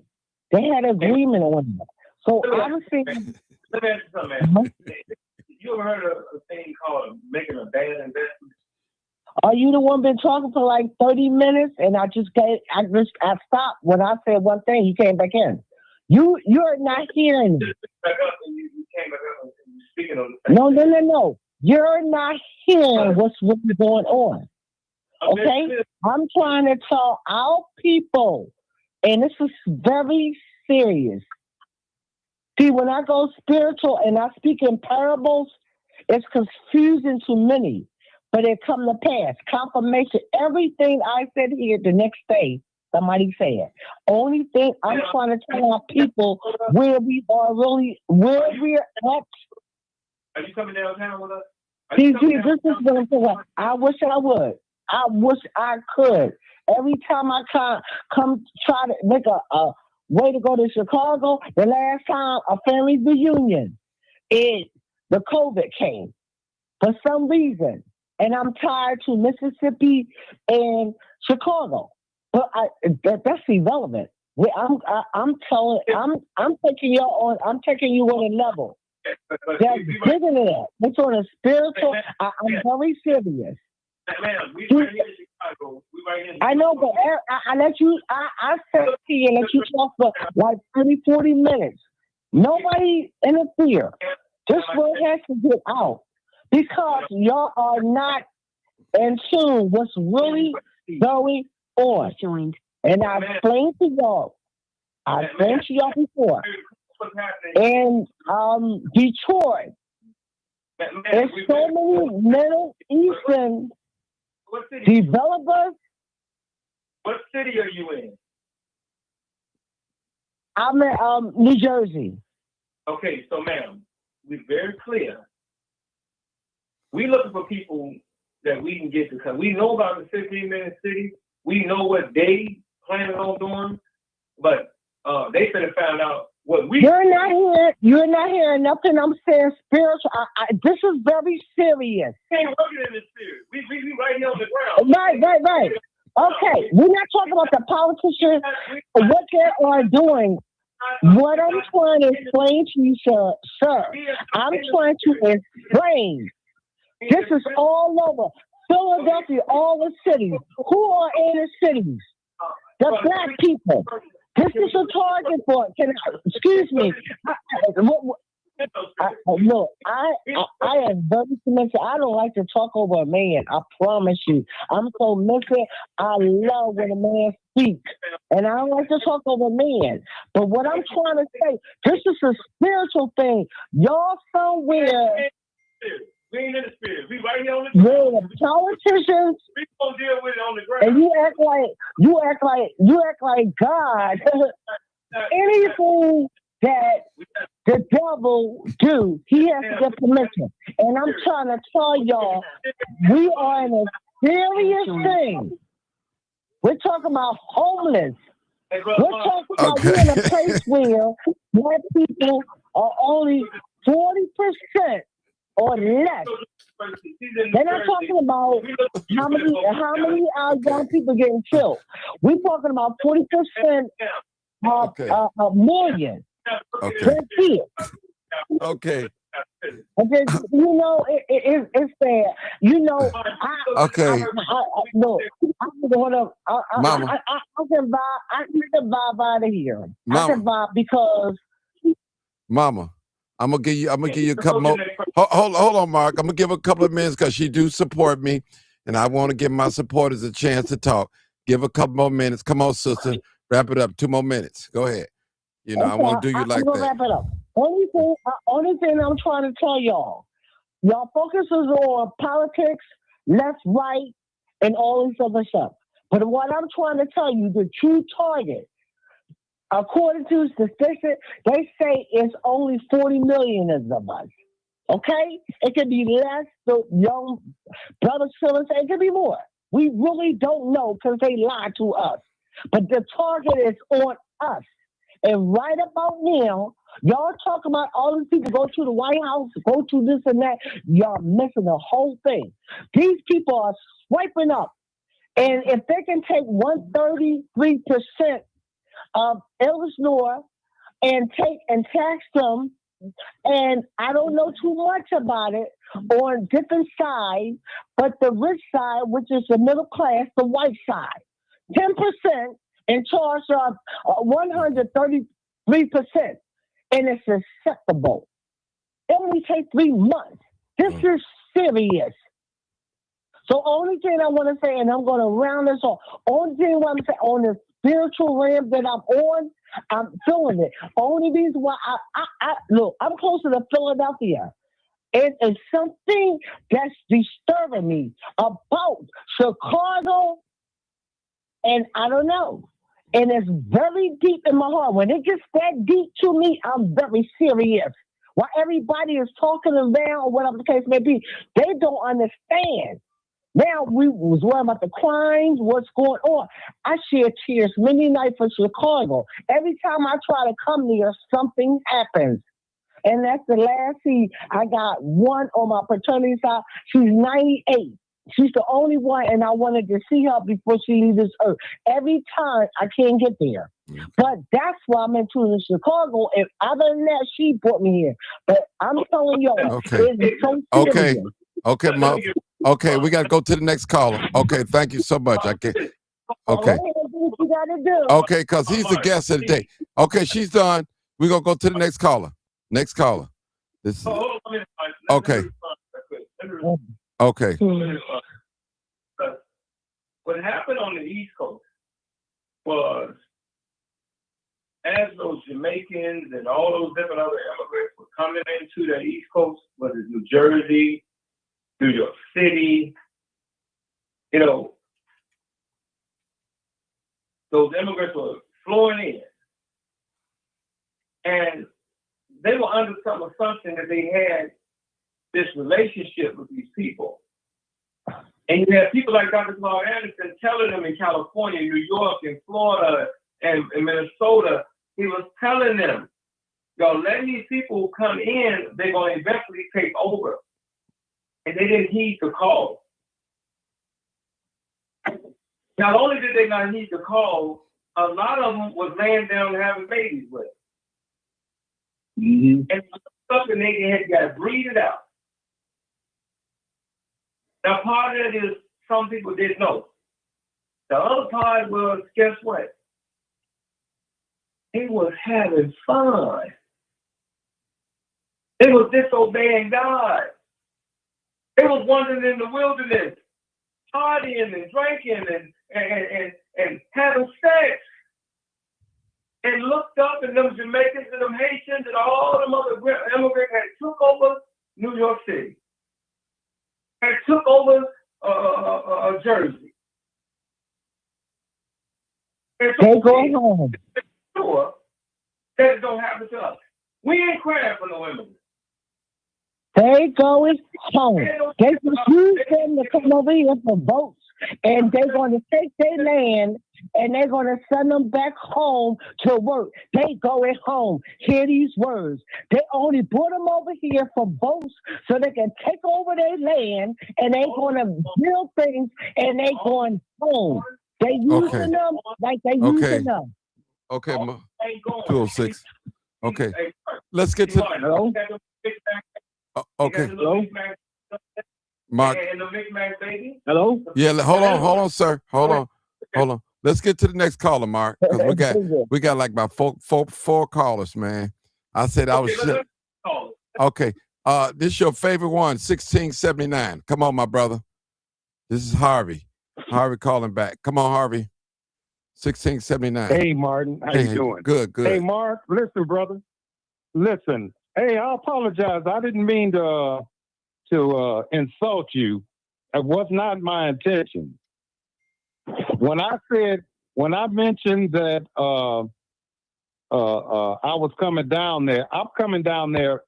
They had agreement on it. So I'm saying. Let me ask you something, man. You ever heard of a thing called making a bad investment? Are you the one been talking for like 30 minutes? And I stopped when I said one thing. You came back in. You're not hearing me. Back up and you came back up and you speaking on the No. You're not hearing what's really going on. Okay? I'm trying to tell our people, and this is very serious. See, when I go spiritual and I speak in parables, it's confusing to many, but it come to pass. Confirmation. Everything I said here the next day, somebody said. Only thing I'm trying to tell our people where we are really, where we're at. Are you coming downtown with us? See, this is what I'm saying. I wish I would. I wish I could. Every time I come try to make a way to go to Chicago, the last time a family reunion, the COVID came for some reason, and I'm tied to Mississippi and Chicago. But that's irrelevant. I'm taking you on. I'm taking you on a level that's bigger than that. It's on a spiritual. I'm very serious. Man, we right here in Chicago. We right here in Chicago. I know, but I let you. I sat here and let you talk for like 30, 40 minutes. Nobody interfere. This word has to get out because y'all are not in tune what's really going on. And I explained to y'all. I explained to y'all before. In Detroit, there's so many Middle Eastern developers. What city are you in? I'm in New Jersey. Okay, so ma'am, we're very clear. We looking for people that we can get to come. We know about the 15-minute city. We know what they planning on doing, but they could have found out what we. You're not hearing nothing. I'm saying spiritual. This is very serious. We ain't working in this spirit. We right here on the ground. Right. Okay, we're not talking about the politicians, what they are doing. What I'm trying to explain to you, sir, I'm trying to explain. This is all over. Philadelphia, all the cities. Who are in the cities? The black people. This is a target for. Excuse me. Look, I am very submissive. I don't like to talk over a man. I promise you. I'm so submissive. I love when a man speaks, and I don't like to talk over a man. But what I'm trying to say, this is a spiritual thing. Y'all somewhere. We ain't in the spirit. We right here on the ground. Yeah, politicians. We gonna deal with it on the ground. And you act like God. Anything that the devil do, he has to get permission. And I'm trying to tell y'all, we are in a serious thing. We're talking about homeless. We're talking about we're in a place where black people are only 40% or less. They're not talking about how many young people getting killed. We're talking about 40% a million. Okay. Okay. You know, it's fair. You know, look, Mama. I can vibe out of here. Mama. I can vibe because Mama, I'm gonna give you a couple more. Hold on, Mark. I'm gonna give a couple of minutes because she do support me, and I want to give my supporters a chance to talk. Give a couple more minutes. Come on, sister. Wrap it up. 2 more minutes. Go ahead. You know, okay, I won't do you like that. Wrap it up. Only thing I'm trying to tell y'all focus is on politics, left, right, and all this other stuff. But what I'm trying to tell you, the true target, according to statistics, they say it's only 40 million of us. Okay? It could be less, the young brothers, sisters, it could be more. We really don't know because they lie to us. but the target is on us. And right about now, y'all talk about all these people go to the White House, go to this and that. Y'all missing the whole thing. These people are swiping up. And if they can take 133% of Illinois and tax them, and I don't know too much about it on different sides, but the rich side, which is the middle class, the white side, 10% in charge of 133%, and it's acceptable. It only takes 3 months. This is serious. So only thing I want to say, and I'm going to round this off, only thing I want to say on the spiritual realm that I'm on, I'm feeling it. Only reason why I look, I'm closer to Philadelphia. It is something that's disturbing me about Chicago, and I don't know. And it's very deep in my heart. When it gets that deep to me, I'm very serious. While everybody is talking around or whatever the case may be, they don't understand. Now we was worried about the crimes, what's going on. I shed tears many nights for Chicago. Every time I try to come there, something happens. And that's the last seed. I got one on my paternity side. She's 98. She's the only one, and I wanted to see her before she leaves this earth. Every time I can't get there. But that's why I'm into Chicago. And other than that, she brought me here. But I'm telling y'all, it's so serious. Okay, we got to go to the next caller. Okay, thank you so much. I can't. Okay. Okay, because he's the guest of the day. Okay, she's done. We're going to go to the next caller. Next caller. This is, okay. Okay. What happened on the East Coast was, as those Jamaicans and all those different other immigrants were coming into the East Coast, whether it's New Jersey, New York City, you know, those immigrants were flowing in. And they were under some assumption that they had this relationship with these people. And you have people like Dr. Claude Anderson telling them in California, New York, and Florida, and Minnesota, he was telling them, y'all letting these people come in, they're going to eventually take over. And they didn't heed the call. Not only did they not heed the call, a lot of them was laying down and having babies with. And something they had got breeded out. Now, part of it is some people didn't know. The other part was, guess what? They was having fun. They was disobeying God. They was wandering in the wilderness, partying and drinking and having sex. And looked up, and them Jamaicans and them Haitians and all them other immigrants had took over New York City. And took over Jersey. And so they go home. Sure that it don't happen to us. We ain't crying for no immigrants. They going home. They refuse them to come over here for votes. And they're going to take their land and they're going to send them back home to work. They going home. Hear these words. They only brought them over here for votes so they can take over their land, and they going to build things, and they going home. They using them like they using them. Okay, 206. Okay, let's get to. Okay. Hello? Mark. Hello? Yeah, hold on, sir. Hold on. Let's get to the next caller, Mark, because we got like about four callers, man. I said I was. Okay. This is your favorite one, 1679. Come on, my brother. This is Harvey. Harvey calling back. Come on, Harvey. 1679. Hey, Martin. How you doing? Good. Hey, Mark. Listen, brother. Listen. Hey, I apologize. I didn't mean to insult you. It was not my intention. When I mentioned that I was coming down there, I'm coming down there,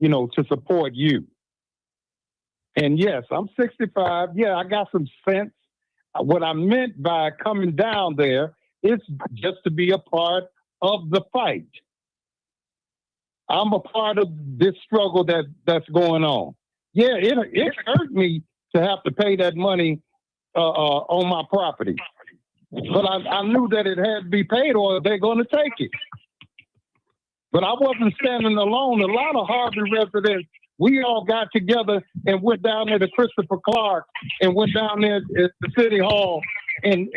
to support you. And yes, I'm 65. Yeah, I got some sense. What I meant by coming down there It's just to be a part of the fight. I'm a part of this struggle that's going on. Yeah, it hurt me to have to pay that money on my property. But I knew that it had to be paid or they're going to take it. But I wasn't standing alone. A lot of Harvey residents, we all got together and went down there to Christopher Clark and went down there at the City Hall and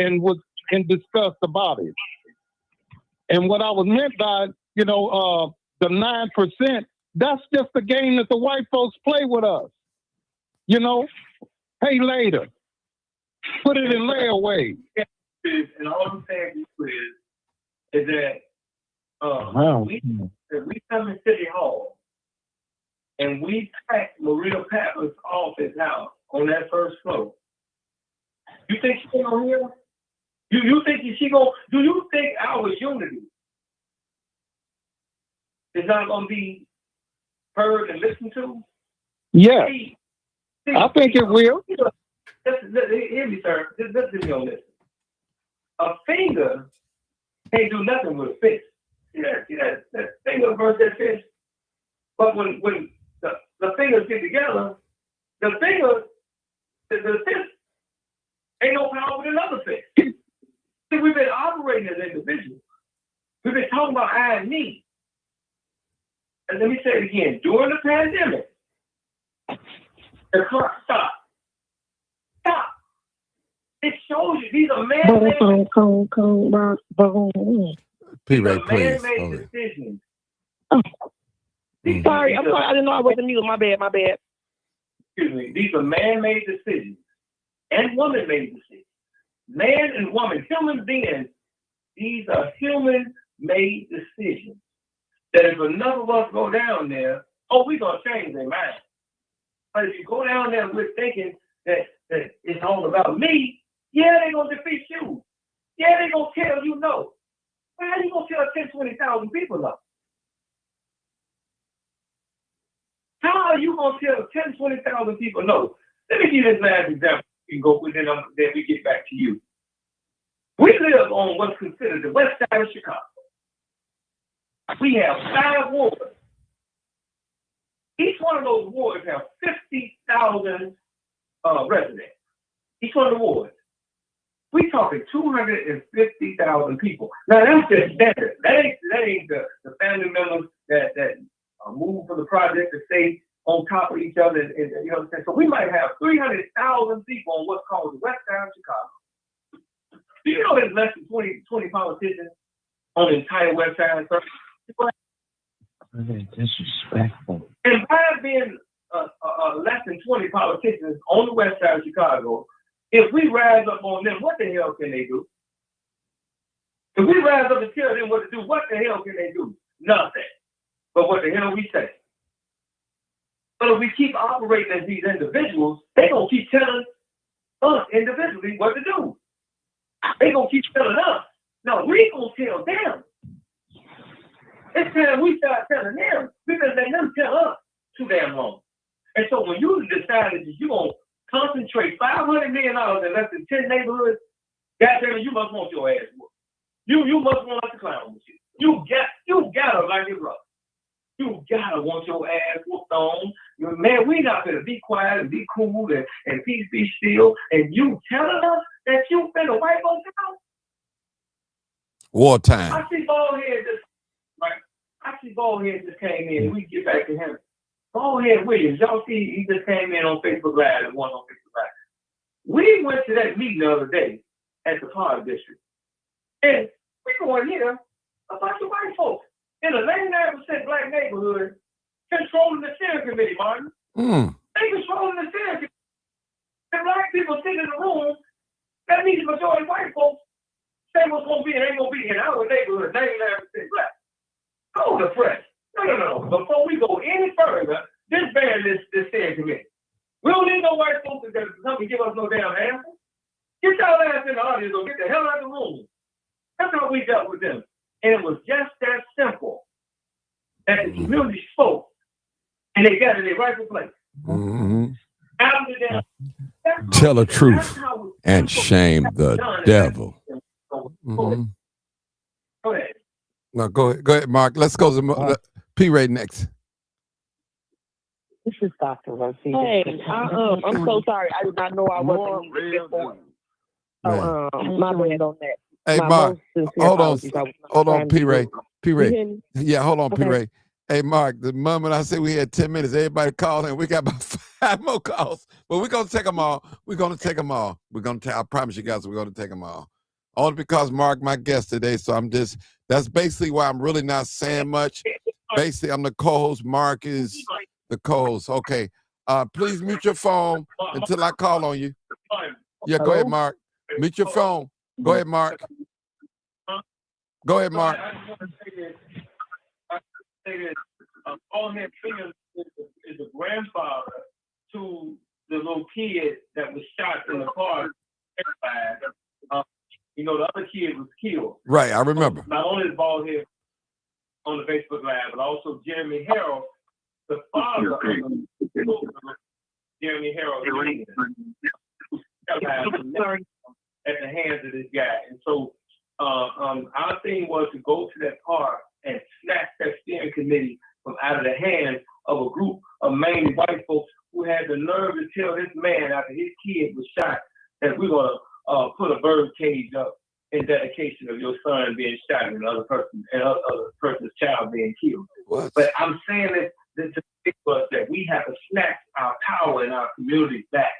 discussed about it. And what I was meant by, the 9%, that's just the game that the white folks play with us. Pay later. Put it in layaway. And all I'm saying is that we come in City Hall and we pack Maria Patler's office house on that first floor. You think she's gonna hear? Do you think our unity is not gonna be heard and listened to? Yeah, I think it will. Hear me, sir. Listen to me on this. A finger can't do nothing with a fist. See that finger versus that fist? But when the fingers get together, the fist ain't no power with another fist. See, we've been operating as individuals. We've been talking about I and me. And let me say it again. During the pandemic, the clock stopped. Stop. It shows you these are man-made decisions. Sorry, I'm sorry. I didn't know I wasn't mute. My bad. Excuse me. These are man-made decisions and woman-made decisions. Man and woman, human beings. These are human-made decisions. That if enough of us go down there, we're gonna change their mind. But if you go down there with thinking that it's all about me, yeah, they're going to defeat you. Yeah, they're going to tell you no. Well, how are you going to tell 10, 20,000 people no? How are you going to tell 10, 20,000 people no? Let me give you this last example. You can go with it, then we get back to you. We live on what's considered the west side of Chicago. We have 5 wards. Each one of those wards have 50,000 residents. Each one of the wards. We're talking 250,000 people. Now that's just standard. That ain't the family members that move for the project to stay on top of each other. And you know what I'm saying? So we might have 300,000 people on what's called the west side of Chicago. Do you know there's less than 20 politicians on the entire west side? Disrespectful. And by being less than 20 politicians on the west side of Chicago, if we rise up on them, what the hell can they do? If we rise up and tell them what to do, what the hell can they do? Nothing. But what the hell we say? But if we keep operating as these individuals, they're going to keep telling us individually what to do. They're going to keep telling us. No, we going to tell them. It's time we start telling them because they never tell us too damn long. And so when you decided that you're going to concentrate $500 million in less than 10 neighborhoods, goddamn, you must want your ass whooped. You must want us to clown with you. You gotta like it rough. You gotta want your ass whooped on. Man, we not gonna be quiet and be cool and peace be still. And you telling us that you finna wipe us out? Wartime. I see Baldhead just came in. We get back to him. Baldhead Williams, y'all see, he just came in on Facebook Live and one on Facebook Live. We went to that meeting the other day at the Park District. And we going here a bunch of white folks in a 99% black neighborhood controlling the steering committee, Martin. They controlling the steering committee. And black people sitting in the room, that means the majority of white folks say what's going to be and ain't going to be in our neighborhood, 99% black. Go to press. No. Before we go any further, disband this steering committee. We don't need no white folks that come and give us no damn answer. Get y'all ass in the audience or get the hell out of the room. That's how we dealt with them. And it was just that simple. That the community spoke and they got in their rightful place. After that, tell the truth and shame the devil. Mm-hmm. Go ahead. No, go ahead, Mark. Let's go to P. Ray next. This is Dr. Rosita. Hey, I'm so sorry. I did not know I wasn't muted before. So, my bad on that. Hey, My Mark, most sincere hold on, apologies. I was not hold on, trying to P. be Ray. rude. P. You Ray. hear me? Yeah, hold on, P. Okay. Ray. Hey, Mark, the moment I said we had 10 minutes, everybody called in. We got about 5 more calls, but we're going to take them all. We're going to take them all. I promise you guys, we're going to take them all. Only because Mark, my guest today, so that's basically why I'm really not saying much. Basically, I'm the co-host. Mark is the co-host. Okay. Please mute your phone until I call on you. Yeah, go ahead, Mark. Mute your phone. Go ahead, Mark. Go ahead, Mark. I just want to say this. All that Finger is a grandfather to the little kid that was shot in the car. The other kid was killed. Right, I remember. Not only is bald head on the Facebook Live, but also Jeremy Harrell, the father of Jeremy Harrell, at the hands of this guy. And so our thing was to go to that car and snatch that steering committee from out of the hands of a group of mainly white folks who had the nerve to tell this man after his kid was shot that we're going to put a bird cage up in dedication of your son being shot and another person's child being killed. What? But I'm saying this to us that we have to snatch our power in our communities back.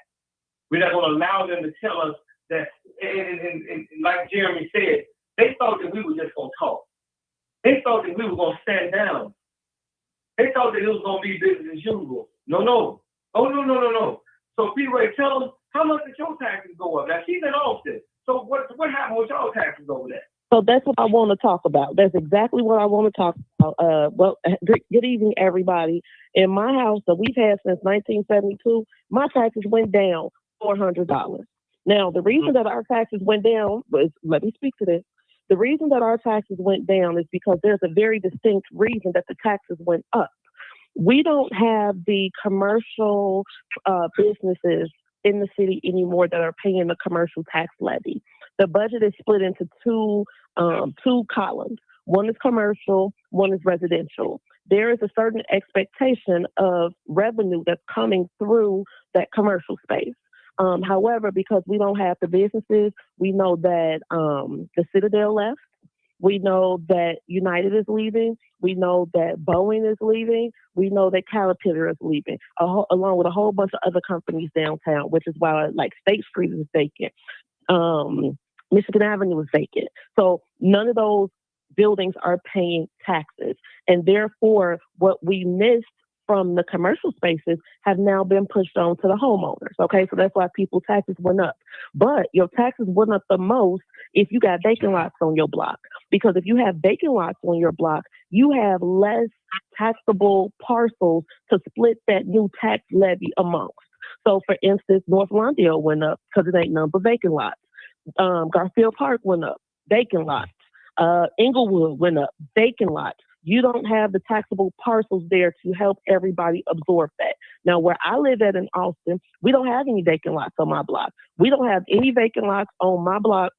We're not going to allow them to tell us that, and like Jeremy said, they thought that we were just going to talk. They thought that we were going to stand down. They thought that it was going to be business as usual. No. Oh, no. So, P. Ray, tell them, how much did your taxes go up? Now, she's in Austin. So what happened with your taxes over there? So that's what I want to talk about. That's exactly what I want to talk about. Good evening, everybody. In my house that we've had since 1972, my taxes went down $400. Now, the reason that our taxes went down was, let me speak to this. The reason that our taxes went down is because there's a very distinct reason that the taxes went up. We don't have the commercial businesses in the city anymore that are paying the commercial tax levy. The budget is split into two columns. One is commercial, one is residential. There is a certain expectation of revenue that's coming through that commercial space. However, because we don't have the businesses, we know that the Citadel left. We know that United is leaving. We know that Boeing is leaving. We know that Caterpillar is leaving, along with a whole bunch of other companies downtown, which is why like State Street is vacant. Michigan Avenue is vacant. So none of those buildings are paying taxes. And therefore, what we missed from the commercial spaces have now been pushed on to the homeowners. Okay, so that's why people's taxes went up. But your taxes went up the most if you got vacant lots on your block. Because if you have vacant lots on your block, you have less taxable parcels to split that new tax levy amongst. So for instance, North Lawndale went up because it ain't none but vacant lots. Garfield Park went up, vacant lots. Inglewood went up, vacant lots. You don't have the taxable parcels there to help everybody absorb that. Now, where I live at in Austin, we don't have any vacant lots on my block. We don't have any vacant lots on my block,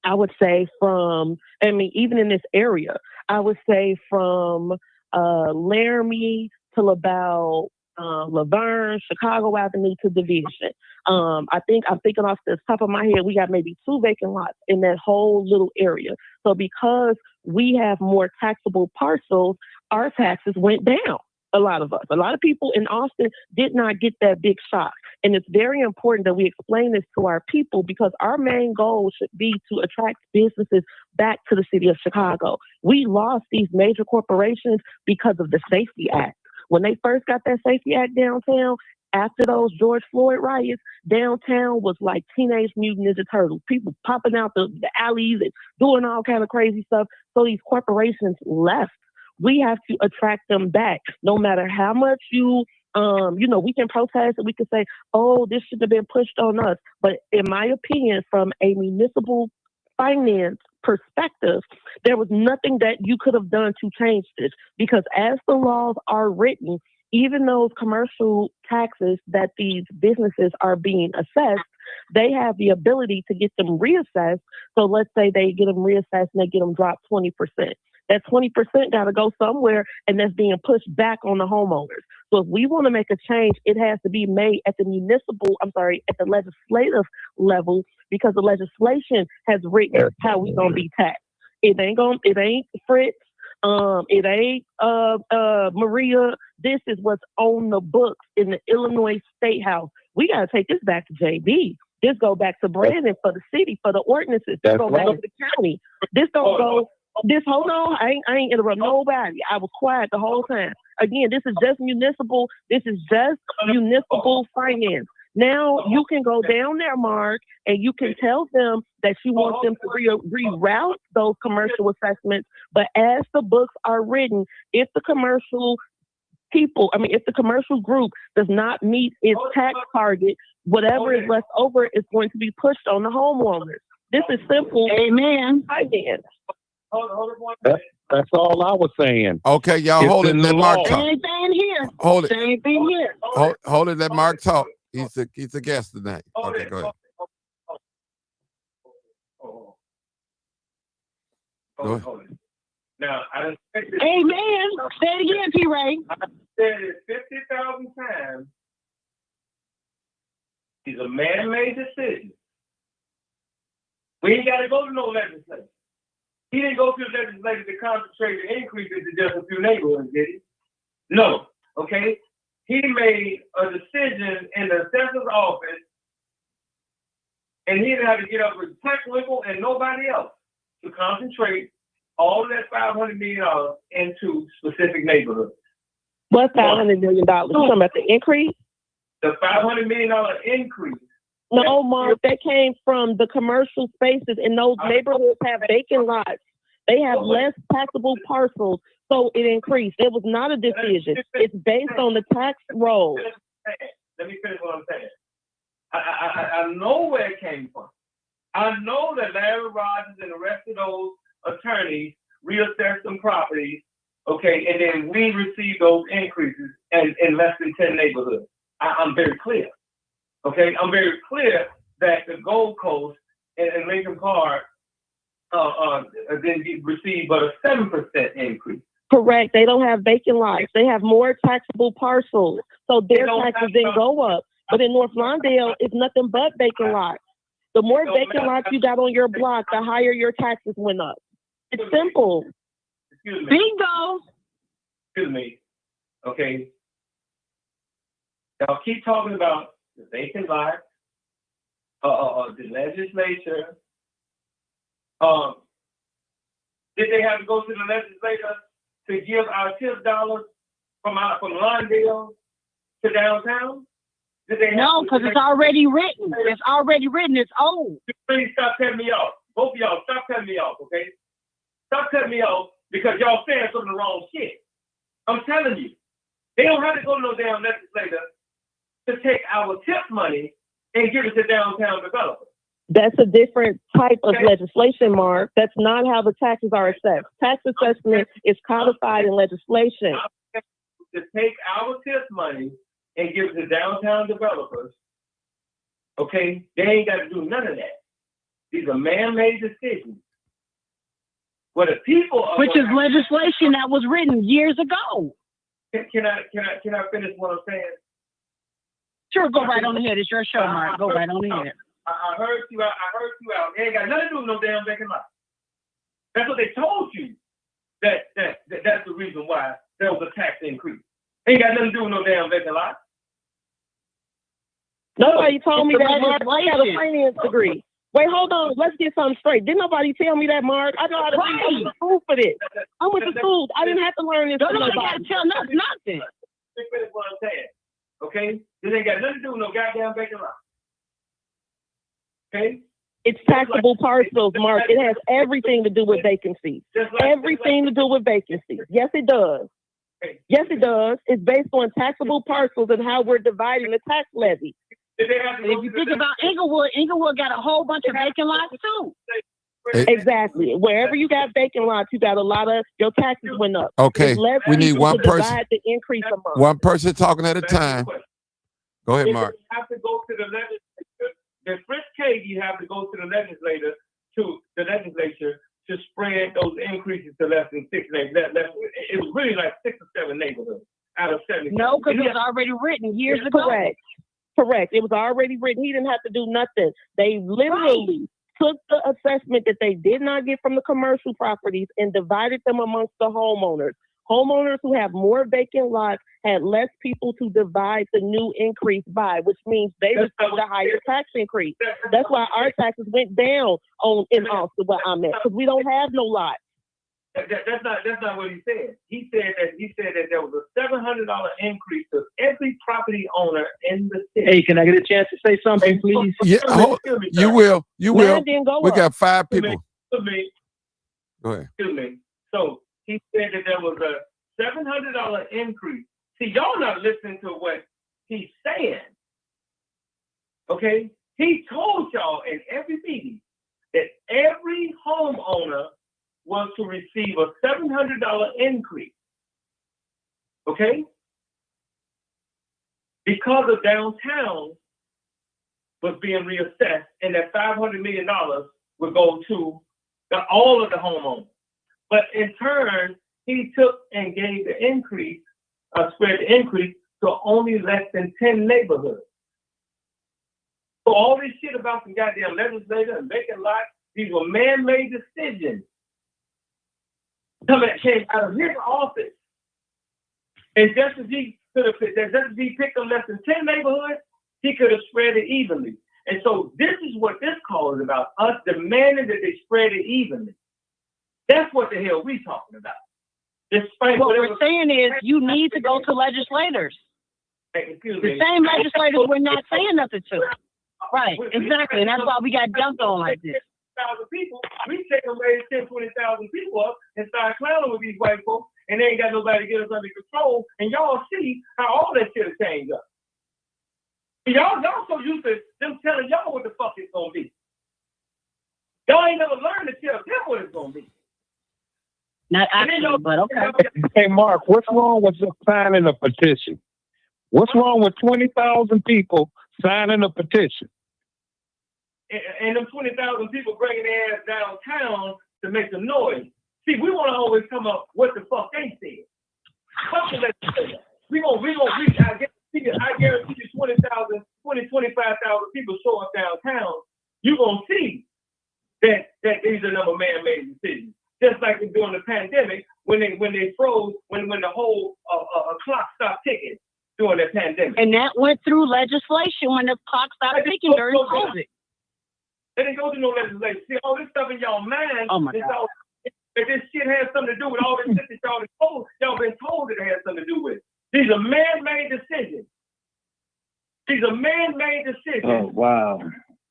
I would say even in this area, I would say from Laramie till about Laverne, Chicago Avenue to Division. I think I'm thinking off the top of my head, we got maybe 2 vacant lots in that whole little area. So because we have more taxable parcels, our taxes went down. A lot of people in Austin did not get that big shock. And it's very important that we explain this to our people because our main goal should be to attract businesses back to the city of Chicago. We lost these major corporations because of the Safety Act. When they first got that Safety Act downtown, after those George Floyd riots, downtown was like Teenage Mutant Ninja Turtles. People popping out the alleys and doing all kind of crazy stuff. So these corporations left. We have to attract them back, no matter how much we can protest and we can say, oh, this should have been pushed on us. But in my opinion, from a municipal finance perspective, there was nothing that you could have done to change this because as the laws are written, even those commercial taxes that these businesses are being assessed, they have the ability to get them reassessed. So let's say they get them reassessed and they get them dropped 20%. That 20% got to go somewhere, and that's being pushed back on the homeowners. So if we want to make a change, it has to be made at the at the legislative level, because the legislation has written how we gonna be taxed. It ain't Fritz. It ain't Maria. This is what's on the books in the Illinois State House. We got to take this back to JB. This go back to Brandon for the city, for the ordinances. This go back to the county. This don't go. This, hold on, I ain't interrupt nobody. I was quiet the whole time. Again, this is just municipal. This is just municipal finance. Now you can go down there, Mark, and you can tell them that you want them to reroute those commercial assessments. But as the books are written, if the commercial group does not meet its tax target, whatever is left over is going to be pushed on the homeowners. This is simple. Amen. Finance. That's all I was saying. Okay, y'all hold it. Let Mark talk. Same thing here. Hold it. Same thing here. Hold it. Let Mark talk. He's a guest tonight. Okay, go ahead. Go ahead. Now, I didn't Amen. Say it again, P. Ray. I said it 50,000 times. It's a man-made decision. We ain't got to go to no legislature. He didn't go to the legislature to concentrate the increases to just a few neighborhoods, did he? No. Okay? He made a decision in the assessor's office, and he didn't have to get up with Technical and nobody else to concentrate all of that $500 million into specific neighborhoods. What $500 million? You talking about the increase? The $500 million increase. No, Mark, that came from the commercial spaces, and those neighborhoods have vacant lots. They have less taxable parcels, so it increased. It was not a decision. It's based on the tax roll. Let me finish what I'm saying. I know where it came from. I know that Larry Rogers and the rest of those attorneys reassessed some properties, okay, and then we received those increases in less than 10 neighborhoods. I'm very clear. Okay, I'm very clear that the Gold Coast and Lincoln Park didn't receive but a 7% increase. Correct. They don't have vacant lots. They have more taxable parcels, so their taxes didn't go up. But in North Lawndale, it's nothing but vacant lots. The more vacant lots you got on your block, the higher your taxes went up. It's simple. Excuse me. Bingo. Excuse me. Okay. Y'all keep talking about the vacant lots, the legislature. Did they have to go to the legislature to give our tip dollars from Lawndale to downtown? Did they? No, because it's already written. It's already written. It's old. Please stop cutting me off. Both of y'all, stop cutting me off, okay? Stop cutting me off because y'all saying some of the wrong shit. I'm telling you, they don't have to go to no damn legislator to take our tip money and give it to downtown developers. That's a different type of legislation, Mark. That's not how the taxes are assessed. Tax assessment is codified in legislation. To take our tip money and give it to downtown developers, okay, they ain't got to do none of that. These are man-made decisions. Well, the people are which is legislation that was written years ago. Can I finish what I'm saying? Sure, go right on ahead. It's your show, Mark. Go right on ahead. I heard you out. They ain't got nothing to do with no damn vacant lot. That's what they told you. That's the reason why there was a tax increase. Ain't got nothing to do with no damn vacant lot. Nobody told me that, Mark. I got a finance degree. Wait, hold on. Let's get something straight. Didn't nobody tell me that, Mark? I know how to be. I went to school for this. I went to school. I didn't have to learn this. Nobody got to tell nothing. That's what I'm saying. Okay? This ain't got nothing to do with no goddamn vacant lot. Okay? It's taxable parcels, Mark. It has everything to do with vacancies. Everything to do with vacancies. Yes, it does. Yes, it does. It's based on taxable parcels and how we're dividing the tax levy. If you think about Inglewood got a whole bunch of vacant lots too. Exactly. Wherever you got vacant lots, you got a lot of your taxes went up. Okay, we need one person. The increase among. One person talking at a time. Go ahead, Mark. If you have to go to the legislature the Fritz Kagi have to go to the legislature to spread those increases to less than 6 neighborhoods. It was really like 6 or 7 neighborhoods out of 70. No, because it was already written years ago. Correct. It was already written. He didn't have to do nothing. They literally took the assessment that they did not get from the commercial properties and divided them amongst the homeowners. Homeowners who have more vacant lots had less people to divide the new increase by, which means they received a higher tax increase. That's why our taxes went down in Austin, where I'm at, because we don't have no lots. That's not what he said. He said that there was a $700 increase to every property owner in the city. Hey, can I get a chance to say something, please? Yeah, you will. We got 5 people. Excuse me. Go ahead. Excuse me. So he said that there was a $700 increase. See, y'all not listening to what he's saying. Okay? He told y'all in every meeting that every homeowner was to receive a $700 increase. Okay? Because of downtown was being reassessed, and that $500 million would go to all of the homeowners. But in turn, he took and gave the increase, spread the increase to only less than 10 neighborhoods. So all this shit about some goddamn legislator and vacant lots, these were man-made decisions that came out of his office. And just as he picked on less than 10 neighborhoods, he could have spread it evenly. And so this is what this call is about, us demanding that they spread it evenly. That's what the hell we talking about. Despite what we're saying is you need to go to legislators. Excuse me. The same legislators we're not saying nothing to. Right, exactly. And that's why we got dumped on like this. 1,000 people, we take and raise 10, 20,000 people up and start clowning with these white folks, and they ain't got nobody to get us under control. And y'all see how all that shit has changed up. Y'all so used to them telling y'all what the fuck it's gonna be. Y'all ain't never learned to tell them what it's gonna be. Not actually, but okay. Hey, Mark, what's wrong with just signing a petition? What's wrong with 20,000 people signing a petition? And them 20,000 people bringing their ass downtown to make some noise. See, we want to always come up what the fuck they said. Fuck the legislature. We gonna reach. I guarantee you 25,000 people show up downtown. You gonna see that these are number man-made decisions. Just like during the pandemic, when they froze, when the whole clock stopped ticking during the pandemic. And that went through legislation when the clock stopped ticking during COVID. They didn't go to no legislation. See, all this stuff in y'all mind, that this shit has something to do with all this shit that y'all been told that it has something to do with. These are man-made decisions. Oh, wow.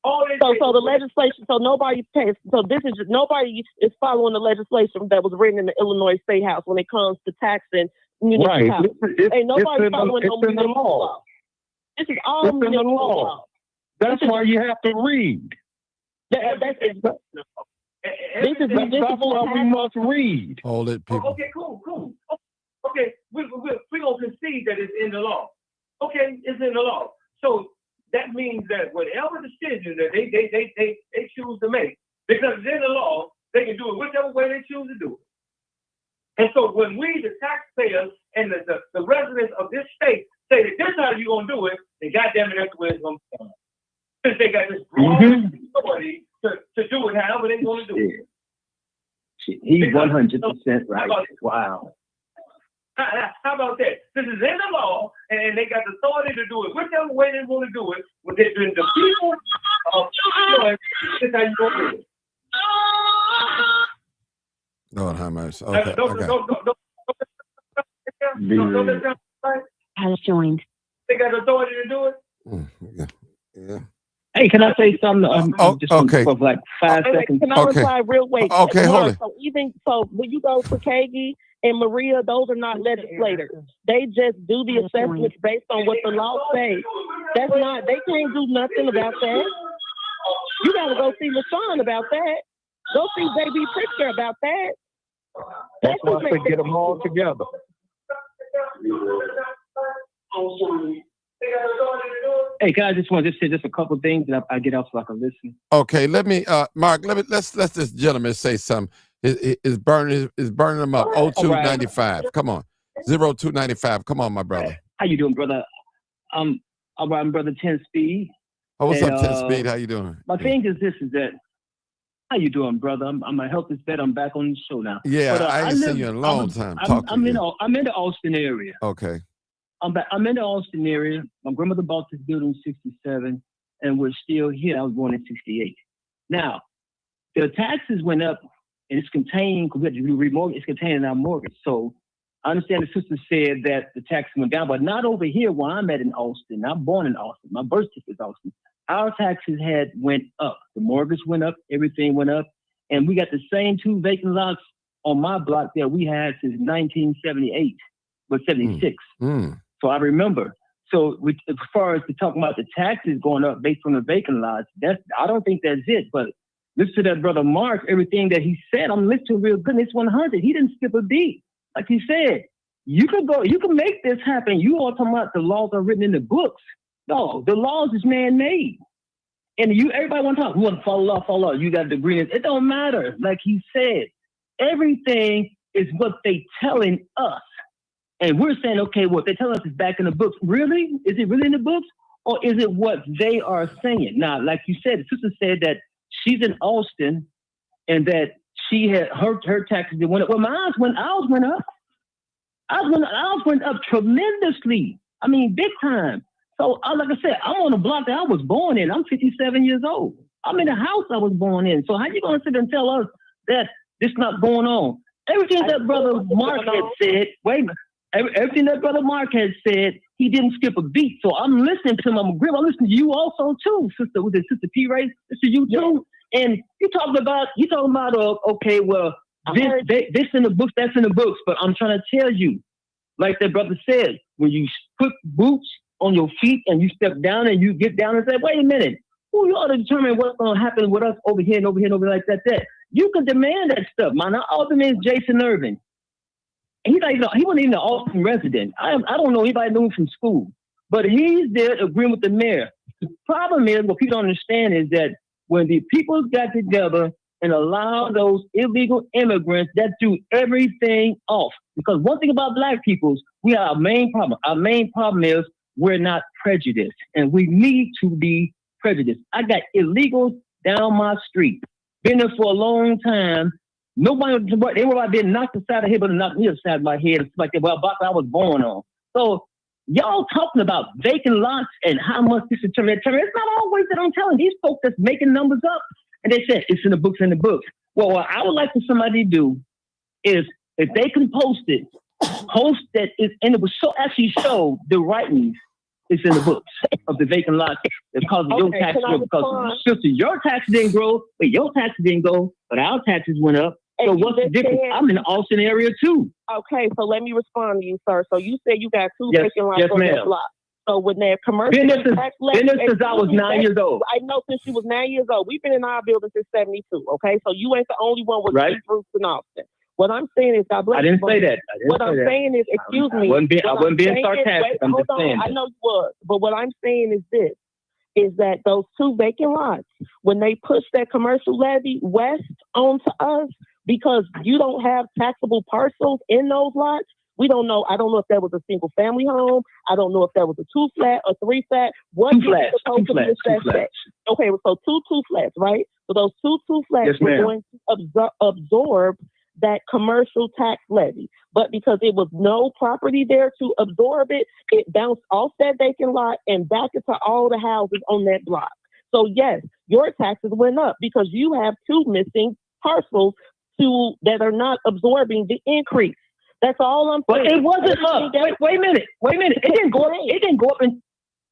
So the legislation, so nobody pays. So nobody is following the legislation that was written in the Illinois State House when it comes to taxing municipalities. Right. Ain't nobody following no municipal law. This is all municipal law. That's why you have to read. That's why we must read. Hold it, people. Okay, cool. Okay, we're gonna concede that it's in the law. Okay, it's in the law. So that means that whatever decision that they choose to make, because it's in the law, they can do it whichever way they choose to do it. And so when we, the taxpayers and the residents of this state, say that this is how you're gonna do it, then goddamn it, that's the way it's gonna be done. Since they got this broad authority to do it however they're gonna do it. He's 100% right. Wow. How about that? This is in the law, and they got the authority to do it whichever way they want to do it. When they're doing the people of choice, this is how you gonna do it. Lord have mercy. Okay. I was joined. They got the authority to do it. Yeah. Hey, can I say something? Okay. For like 5 seconds. Can I reply real quick? Okay, hold it. So when you go for Kagi and Maria, those are not legislators. They just do the assessments based on what the law says. That's not. They can't do nothing about that. You gotta go see LaShawn about that. Go see JB Pritzker about that. That's why I get them all together. Hey, can I just want to say just a couple of things that I get off so I can listen? Okay, let me, Mark. Let's this gentleman say something. Is burning them up. 0295. Come on, 0295. Come on, my brother. How you doing, brother? All right, I'm brother 10 Speed. Oh, what's And, up, 10 Speed? How you doing? My thing is this: is that how you doing, brother? I'm a health vet. I'm back on the show now. Yeah, But, I ain't seen you in a long time. I'm in the Austin area. Okay. I'm in the Austin area. My grandmother bought this building in '67, and we're still here. I was born in '68. Now, the taxes went up, and it's contained because we had to remortgage. It's contained in our mortgage. So I understand the sister said that the taxes went down, but not over here where I'm at in Austin. I'm born in Austin. My birth certificate is Austin. Our taxes went up. The mortgage went up. Everything went up, and we got the same 2 vacant lots on my block that we had since 1978, but 76. So I remember. So as far as talking about the taxes going up based on the vacant lots, I don't think that's it. But listen to that brother Mark, everything that he said, I'm listening real good. And it's 100. He didn't skip a beat. Like he said, you can make this happen. You all talking about the laws are written in the books. No, the laws is man-made. And everybody want to talk, we want to follow law. You got the green. It don't matter. Like he said, everything is what they telling us. And we're saying, okay, what they tell us is back in the books. Really? Is it really in the books? Or is it what they are saying? Now, like you said, the sister said that she's in Austin and that she had her taxes went up. Well, ours went up. Ours went up tremendously. I mean, big time. So, like I said, I'm on a block that I was born in. I'm 57 years old. I'm in the house I was born in. So how you going to sit and tell us that this not going on? Everything that brother Mark had said, wait a minute. Everything that brother Mark had said, he didn't skip a beat. So I'm listening to him. I'm listening to you also too, sister. Was it Sister P. Ray? Sister, you too. Yeah. And you talking about okay, well, this in the books, that's in the books. But I'm trying to tell you, like that brother said, when you put boots on your feet and you step down and you get down and say, wait a minute, who you ought to determine what's going to happen with us over here and over here and over like that. You can demand that stuff. My alderman is Jason Irvin. He wasn't even an Austin resident. I don't know anybody knew him from school, but he's there agreeing with the mayor. The problem is, what people don't understand is that when the people got together and allowed those illegal immigrants, that threw everything off. Because one thing about Black people, we have a main problem. Our main problem is we're not prejudiced, and we need to be prejudiced. I got illegals down my street, been there for a long time. Nobody, they were about being knocked aside of head, but knocked me aside of my head. It's like that. Well, block I was born on. So y'all talking about vacant lots and how much this is determined. It's not always that I'm telling these folks that's making numbers up, and they said it's in the books. Well, what I would like for somebody to do is if they can post that is, and it was actually show the writings. It's in the books of the vacant lots that causes your taxes to grow. Because sister, your taxes didn't grow, but your taxes didn't go, but our taxes went up. So what's the difference? I'm in the Austin area too. Okay, so let me respond to you, sir. So you said you got 2 vacant lots on that block. So when that commercial tax levy, since I was 9 years old. I know since you was 9 years old. We've been in our building since 72. Okay, so you ain't the only one with deep roots in Austin. What I'm saying is, God bless I didn't say that. What I'm saying is, excuse me. I wasn't being sarcastic. I'm just saying. I know you was, but what I'm saying is this: is that those 2 vacant lots, when they push that commercial levy west onto us, because you don't have taxable parcels in those lots. We don't know. I don't know if that was a single family home. I don't know if that was a 2-flat or 3-flat. What two flats. Okay, so 2 flats, right? So those 2 flats were going to absorb that commercial tax levy. But because there was no property there to absorb it, it bounced off that vacant lot and back into all the houses on that block. So yes, your taxes went up because you have 2 missing parcels that are not absorbing the increase. That's all I'm saying. But it wasn't up. Wait a minute. It didn't go up. It didn't go up in.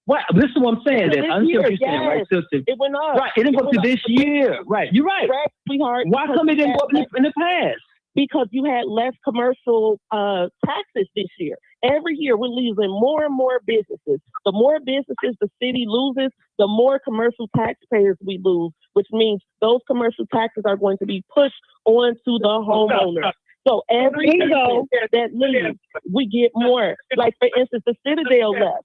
What? Listen to what I'm saying. That I'm still saying, right, sister? It went up. Right. It didn't go up to this year. Right. You're right. Correct, sweetheart. Why come it didn't go up in the past? Because you had less commercial taxes this year. Every year we're losing more and more businesses. The more businesses the city loses, the more commercial taxpayers we lose, which means those commercial taxes are going to be pushed onto the homeowners. So every year that leaves, we get more. Like, for instance, the Citadel left.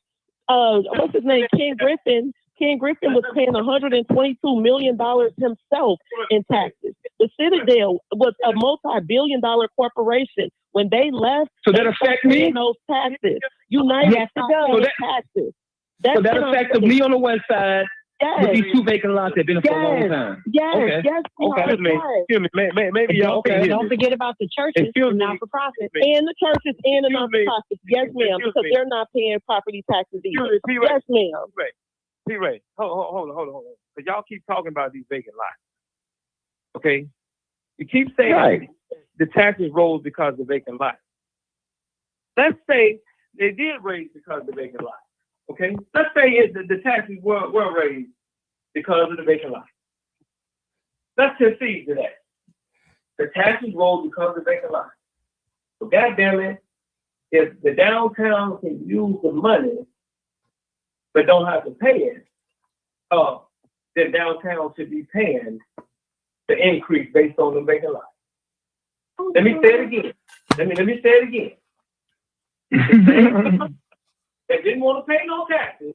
what's his name? Ken Griffin. Ken Griffin was paying $122 million himself in taxes. The Citadel was a multi-billion-dollar corporation. When they left, So that affect me? Those taxes. United Yes, it does. So that- taxes. So that affected me on the west side with these two vacant lots that have been for a long time. Yes, Okay. yes, Okay. yes. Excuse me, maybe y'all Okay. can hear Don't me. forget about the churches, Excuse me. not for profit. And the churches and the Excuse me. non-profits. Yes, ma'am, Excuse because me. they're not paying property taxes either. Excuse me, P. Ray. Yes, ma'am. T-Ray, hold on. Because y'all keep talking about these vacant lots. Okay? You keep saying Right. the taxes rose because of the vacant lots. Let's say they did raise because of the vacant lots. Okay? Let's say the taxes were raised because of the vacant lots. Let's concede to that. The taxes rose because of the vacant lots. So goddamn it, if the downtown can use the money but don't have to pay it, then downtown should be paying the increase based on the vacant lot. Let me say it again. Let me say it again. They didn't want to pay no taxes.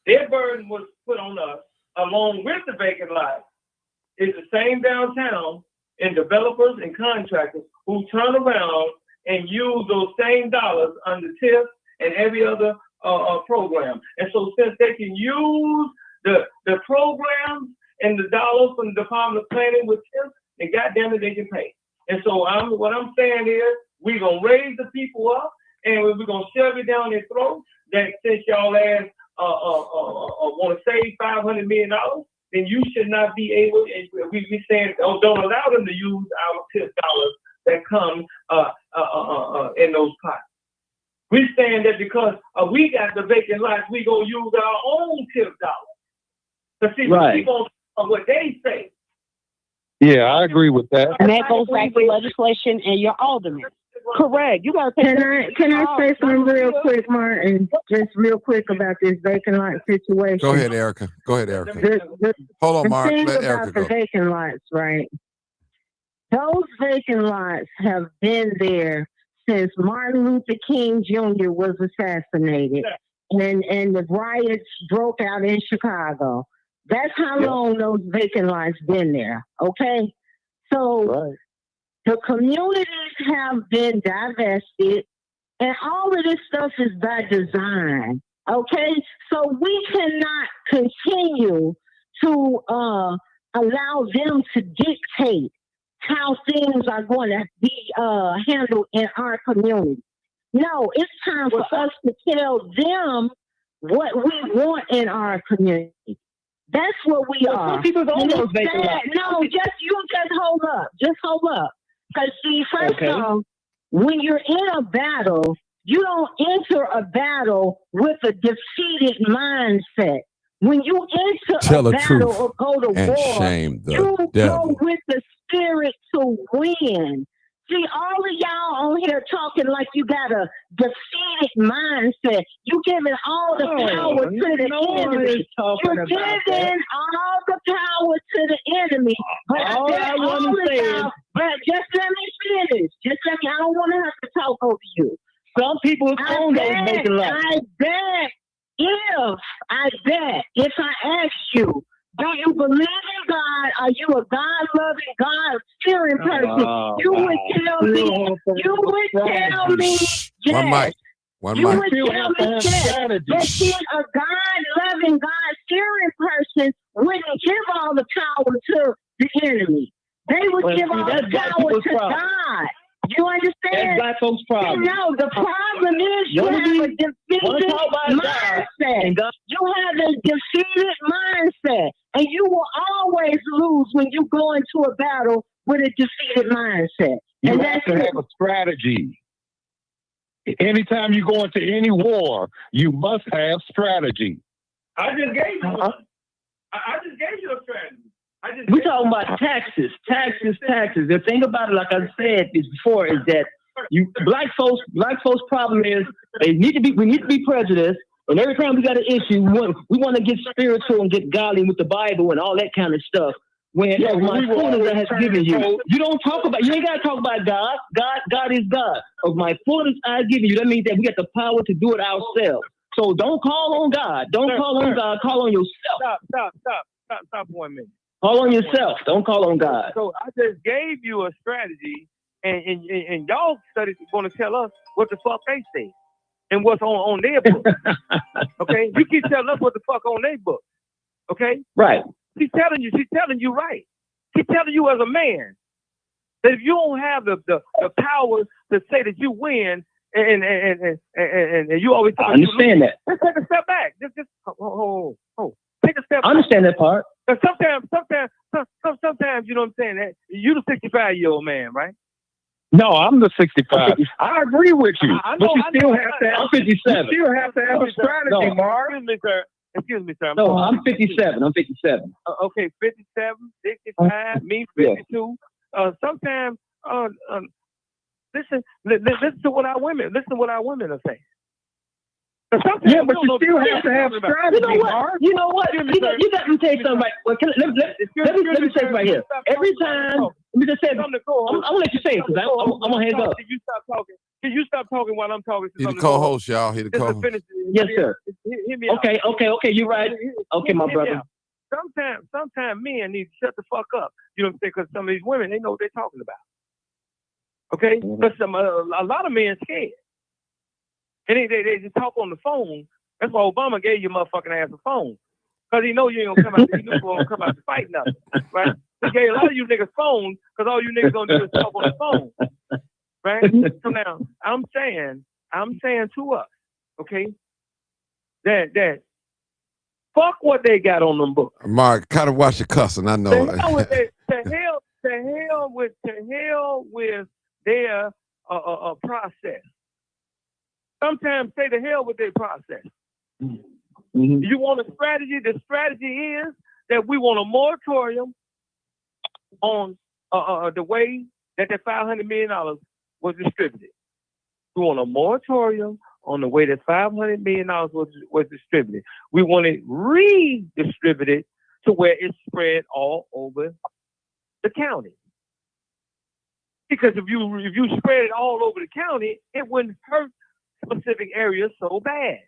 Their burden was put on us, along with the vacant lot. It's the same downtown and developers and contractors who turn around and use those same dollars under TIF and every other program. And so since they can use the programs and the dollars from the Department of Planning with TIF, and goddamn it, they can pay. And so what I'm saying is, we're going to raise the people up, and we're going to shove it down their throat that since y'all ass want to save $500 million, then you should not be able, we saying, don't allow them to use our TIF dollars that come in those pots. We're saying that because we got the vacant lots, we going to use our own TIF dollars. But see, Right. we going to what they say. Yeah, I agree with that. And that goes back to legislation and your aldermen. Correct. You got to pay. Can I say something real quick, Martin? Just real quick about this vacant lot situation. Go ahead, Erica. The Hold on, Mark. thing Let about Erica the go. vacant lots, right? Those vacant lots have been there since Martin Luther King Jr. was assassinated and the riots broke out in Chicago. That's how long those vacant lots been there, okay? So the communities have been divested, and all of this stuff is by design, okay? So we cannot continue to allow them to dictate how things are going to be handled in our community. No, it's time for us to tell them what we want in our community. That's what we are. Some people own those vacant lots. No, you just hold up. Just hold up. Because see, first off, when you're in a battle, you don't enter a battle with a defeated mindset. When you enter Tell a the battle truth or go to and war, shame the you devil. go with the spirit to win. See, all of y'all on here talking like you got a defeated mindset. You giving all the power to the enemy. You're giving all the power to the enemy. But All I want to say is, but just let me finish. Just let me. I don't want to have to talk over you. some people own those vacant lots. I bet if I ask you, do you believe in God? Are you a God-loving, God-fearing person? You would tell me. You would tell me. One Yes. mic. One You mic. would tell me yes. But see, a God-loving, God-fearing person wouldn't give all the power to the enemy. They would Well, give see, all that's the black power people's to problem. God. You That's understand? black folks' problem. No, the problem is you Wanna have a wanna defeated talk about God mindset. and God. You have a defeated mindset, and you will always lose when you go into a battle with a defeated mindset. You And have that's to it. have a strategy. Anytime you go into any war, you must have strategy. I just gave you one. I just gave you a strategy. We talking about taxes. The thing about it, like I said before, is that black folks' problem is we need to be prejudiced, and every time we got an issue, we want to get spiritual and get godly with the Bible and all that kind of stuff. when Yeah, my we were fullness always I has turning given you. told- You don't talk about. You ain't gotta talk about God. God is God. Of my fullness I have given you. That means that we got the power to do it ourselves. So don't call on God. Don't call on God. Call on yourself. Stop 1 minute. Call on yourself. Don't call on God. So I just gave you a strategy, and y'all studies are going to tell us what the fuck they say and what's on their book. Okay, you keep telling us what the fuck on their book. Okay, Right. she's telling you right. She's telling you as a man that if you don't have the power to say that you win, and you always I understand that. Let's take a step back. Just take a step back. I understand that part. But sometimes, you know what I'm saying? That you the 65-year-old man, right? No, I'm the 65. I agree with you. But you still have to have. I'm 57. You still have to have a strategy, No. Mark. Excuse me, sir. No, I'm 57. I'm 57. Okay, 57, 65, me 52. Sometimes, listen to what our women are saying. Yeah, but you still have to have strategy, Mark. You know what? You got me tell you something right. Well, let me say it right here. Every time, let me just say it. I'm gonna let you say it because I'm gonna hang up. Can you stop talking? Can you stop talking while I'm talking? He the co-host, y'all. He the co-host. Yes, sir. Hear me out. Okay. You're right. Okay, my brother. Sometimes men need to shut the fuck up. You know what I'm saying? Because some of these women, they know what they're talking about. Okay? Because a lot of men scared. And they just talk on the phone. That's why Obama gave you motherfucking ass a phone. Because he know you ain't gonna come out. He know you gonna come out to fight nothing, right? He gave a lot of you niggas phones because all you niggas gonna do is talk on the phone, right? So now I'm saying to us, okay, that fuck what they got on them books. Mark, kind of watch your cussing. I know. To hell with their process. Sometimes say to hell with their process. Mm-hmm. You want a strategy? The strategy is that we want a moratorium on the way that the $500 million was distributed. We want a moratorium on the way that $500 million was distributed. We want it redistributed to where it's spread all over the county. Because if you spread it all over the county, it wouldn't hurt specific areas so bad.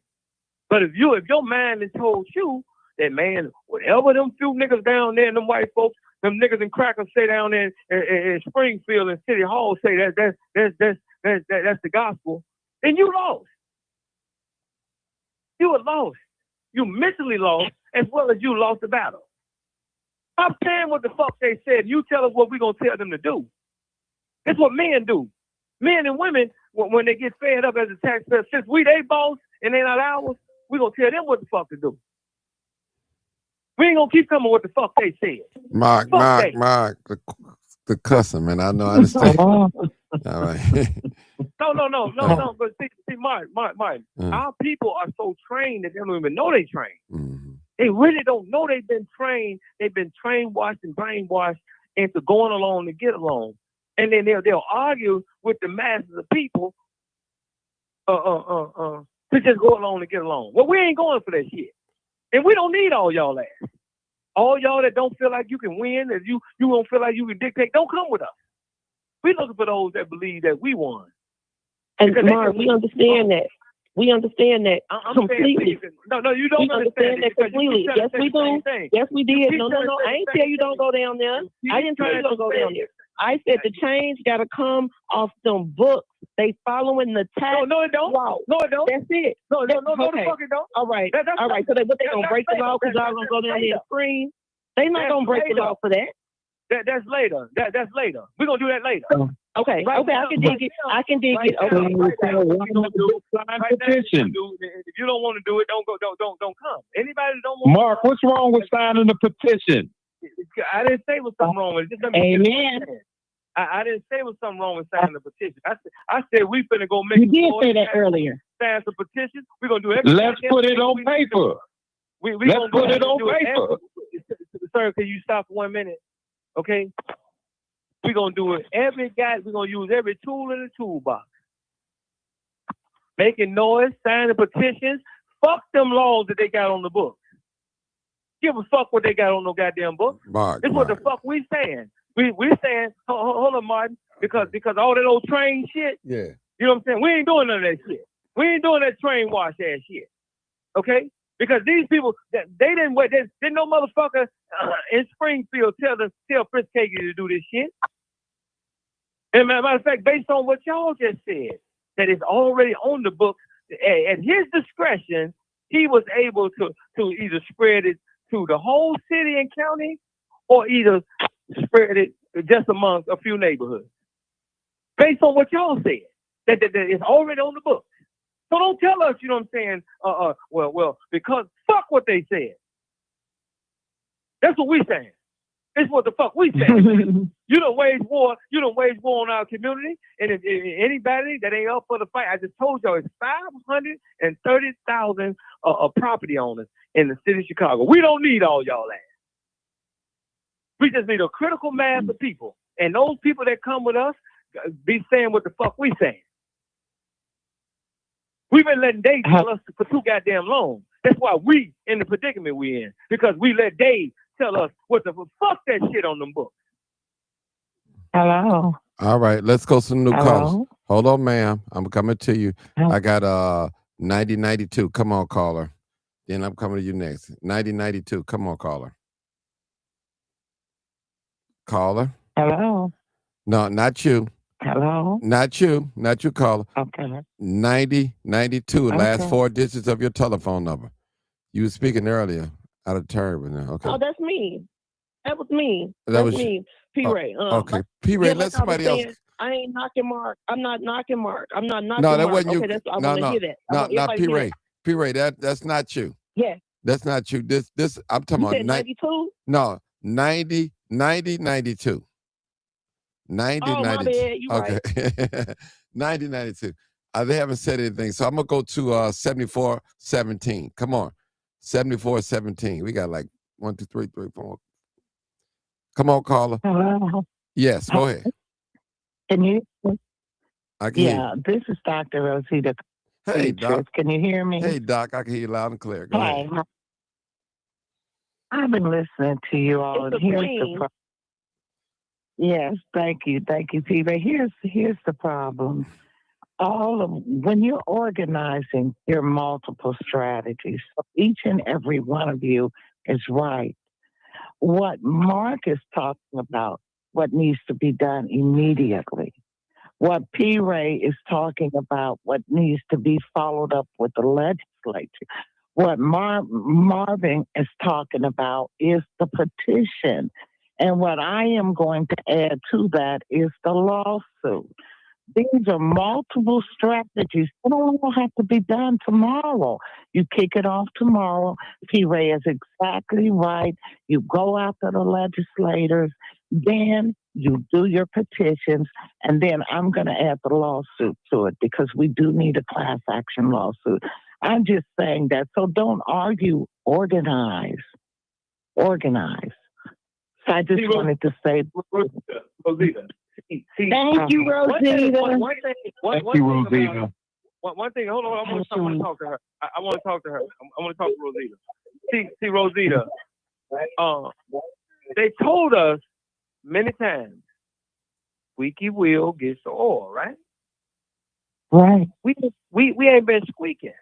But if your mind has told you that, man, whatever them few niggas down there and them white folks, them niggas and crackers say down there in Springfield and City Hall say that's the gospel, then you lost. You were lost. You mentally lost as well as you lost the battle. I'm saying what the fuck they said. You tell us what we're gonna tell them to do. That's what men do. Men and women, when they get fed up as a taxpayer, since we they boss and they not ours, we gonna tell them what the fuck to do. We ain't gonna keep coming with the fuck they said. Mark, the cussing, man. I know, I understand. All right. No. But see, Mark. Our people are so trained that they don't even know they trained. Mm-hmm. They really don't know they've been trained. They've been brainwashed into going along to get along. And then they'll argue with the masses of people to just go along to get along. Well, we ain't going for that shit. And we don't need all y'all ass. All y'all that don't feel like you can win, that you don't feel like you can dictate, don't come with us. We looking for those that believe that we won. And Mark, we understand that. We understand that completely. No, you don't understand that completely. Yes, we do. Yes, we did. No. I ain't tell you don't go down there. I didn't tell you don't go down there. I said the change got to come off them books. They following the tax. No, it don't. Law. No, it don't. That's it. No, okay. the fuck it don't. All right. All right. So they gonna break the law because y'all gonna go down there and scream? They not gonna break the law for that. That's later. That's later. We're gonna do that later. Okay. Right okay. Now, I can dig it. Okay. Petition. If you don't want to do it, don't come. Anybody that don't want. Mark, what's wrong with signing the petition? I didn't say what's something wrong with it. Amen. I didn't say what's something wrong with signing the petition. I said we finna go make. You did say that earlier. Sign some petitions. We're gonna do everything. Let's put it on paper. Let's put it on paper. Sir, can you stop for 1 minute? Okay. We're gonna do it. We're gonna use every tool in the toolbox. Making noise, signing petitions. Fuck them laws that they got on the books. give a fuck what they got on no goddamn book. Mark, It's what the fuck we saying. We saying, hold on, Martin, because all that old train shit. Yeah. You know what I'm saying? We ain't doing none of that shit. We ain't doing that train wash ass shit. Okay? Because these people, they didn't wait. Didn't no motherfucker in Springfield tell Fritz Kagan to do this shit. And matter of fact, based on what y'all just said, that is already on the books, at his discretion, he was able to either spread it to the whole city and county, or either spread it just amongst a few neighborhoods. Based on what y'all said, that it's already on the books. So don't tell us, you know what I'm saying, well, because fuck what they said. That's what we saying. It's what the fuck we saying. You don't wage war on our community. And if anybody that ain't up for the fight, I just told y'all it's 530,000 property owners in the city of Chicago. We don't need all y'all ass. We just need a critical mass of people. And those people that come with us be saying what the fuck we saying. We've been letting Dave tell us for too goddamn long. That's why we in the predicament we in. Because we let Dave tell us what the fuck that shit on them books. Hello. All right, let's go some new calls. Hold on, ma'am. I'm coming to you. I got 9092. Come on, caller. Then I'm coming to you next. 9092. Come on, caller. Caller. Hello. No, not you. Hello. Not you, caller. Okay. 9092. Okay. Last 4 digits of your telephone number. You were speaking earlier. Out of turn, but now. Okay. Oh, that's me. That was me. That was me. P. Ray. Okay. P. Ray, let somebody else. I ain't knocking Mark. I'm not knocking Mark. I'm not knocking No, that Mark. wasn't you. Okay, that's, I no, want to no, hear that. no, not P. Ray. P. Ray, that's not you. Yeah. That's not you. This I'm talking You about said 92? No, 90, 92. 90, Oh, 92. my bad. You okay. right. 90, 92. They haven't said anything. So I'm going to go to 7417. Come on. 7417. We got like 1, 2, 3, 4. Come on, caller. Hello. Yes, go ahead. Can you? I can hear you. This is Dr. Rosita. Hey, Doc. Can you hear me? Hey, Doc. I can hear you loud and clear. Go ahead. I've been listening to you all. It's a Yes, thank you, P. But here's the problem. When you're organizing your multiple strategies, each and every one of you is right. What Mark is talking about, what needs to be done immediately. What P. Ray is talking about, what needs to be followed up with the legislature. What Marvin is talking about is the petition. And what I am going to add to that is the lawsuit. These are multiple strategies. They don't all have to be done tomorrow. You kick it off tomorrow. P. Ray is exactly right. You go after the legislators, then you do your petitions, and then I'm going to add the lawsuit to it because we do need a class action lawsuit. I'm just saying that. So don't argue. Organize. So I just wanted to say, Rosita. Thank you, Rosita. One thing, hold on, I want to talk to her. I want to talk to her. I want to talk to Rosita. See, Rosita, they told us many times, squeaky wheel gets the oil, right? Right. We ain't been squeaking.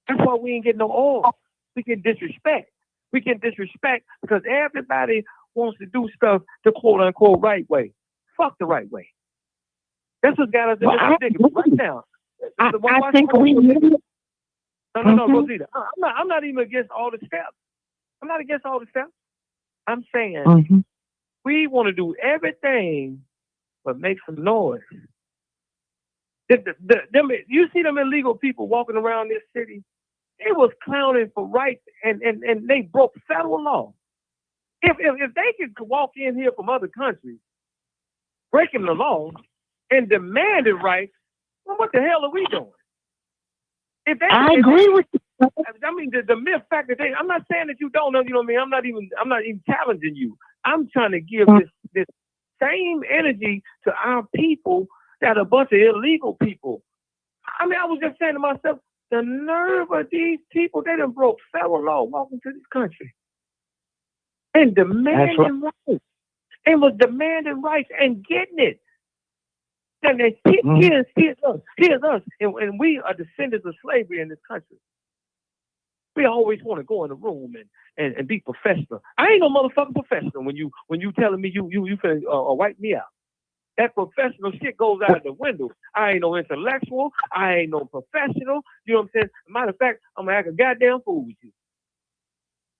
That's why we ain't getting no oil. We get disrespect. We get disrespect because everybody wants to do stuff the quote unquote right way. Fuck the right way. That's what got us in this predicament right now. I think we need. No, Rosita. I'm not even against all the steps. I'm not against all the steps. I'm saying we want to do everything but make some noise. You see them illegal people walking around this city? They was clowning for rights and they broke federal law. If they could walk in here from other countries, breaking the law and demanding rights, well, what the hell are we doing? I agree with you. I mean, the mere fact that I'm not saying that you don't know, you know what I mean? I'm not even challenging you. I'm trying to give this same energy to our people that are a bunch of illegal people. I mean, I was just saying to myself, the nerve of these people, they done broke federal law walking to this country. and demanding rights. And was demanding rights and getting it. And then here's us. And we are descendants of slavery in this country. We always want to go in the room and be professional. I ain't no motherfucking professional when you telling me you finna wipe me out. That professional shit goes out the window. I ain't no intellectual. I ain't no professional. You know what I'm saying? Matter of fact, I'm gonna act a goddamn fool with you.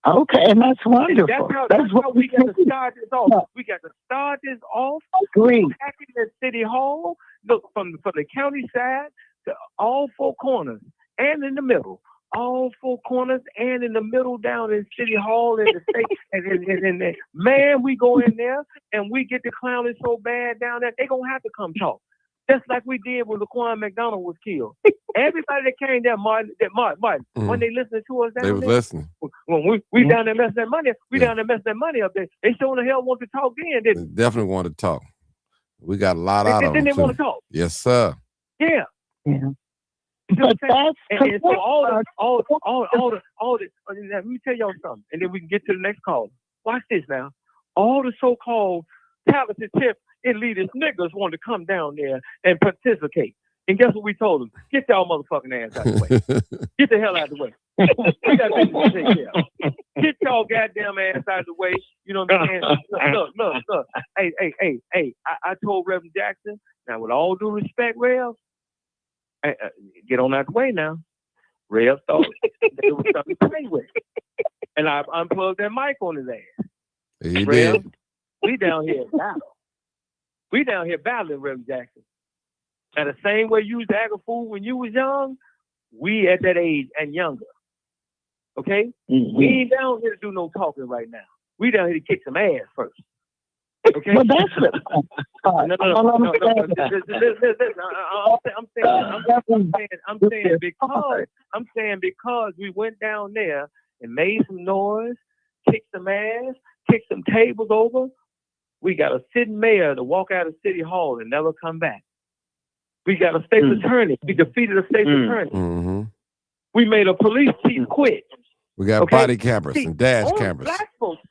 Okay, and that's wonderful. And that's how we got to start this off. We got to start this off. Agree. Packing at City Hall. Look, from the county side to all four corners and in the middle. All four corners and in the middle down in City Hall in the state. and man, we go in there and we get the clowning so bad down there, they gonna have to come talk. Just like we did when Laquan McDonald was killed. Everybody that came there, Martin, when they listening to us down they there. was listening. When we down there messing that money, down there messing that money up there. They sure the hell want to talk then, didn't They definitely want to talk. We got a lot out of them. Then they too. want to talk. Yes, sir. Yeah. But that's and so all the let me tell y'all something, and then we can get to the next call. Watch this now. All the so-called talented tip elitist niggas want to come down there and participate. And guess what we told them? Get y'all motherfucking ass out of the way. Get the hell out of the way. We got business to take care of. Get y'all goddamn ass out of the way. You know what I'm saying? Look. Hey. I told Reverend Jackson, now with all due respect, Rev, get on out the way now. Rev thought it was something to play with. And I unplugged that mic on his ass. He Rev, did. we down here battling. We down here battling, Reverend Jackson. And the same way you used to act a fool when you was young, we at that age and younger. Okay? Mm-hmm. We ain't down here to do no talking right now. We down here to kick some ass first. Okay? Well, that's it. No. I'm saying because we went down there and made some noise, kicked some ass, kicked some tables over. We got a sitting mayor to walk out of City Hall and never come back. We got a state attorney. We defeated a state attorney. Mm-hmm. We made a police chief quit. We got body cameras and dash cameras. Black folks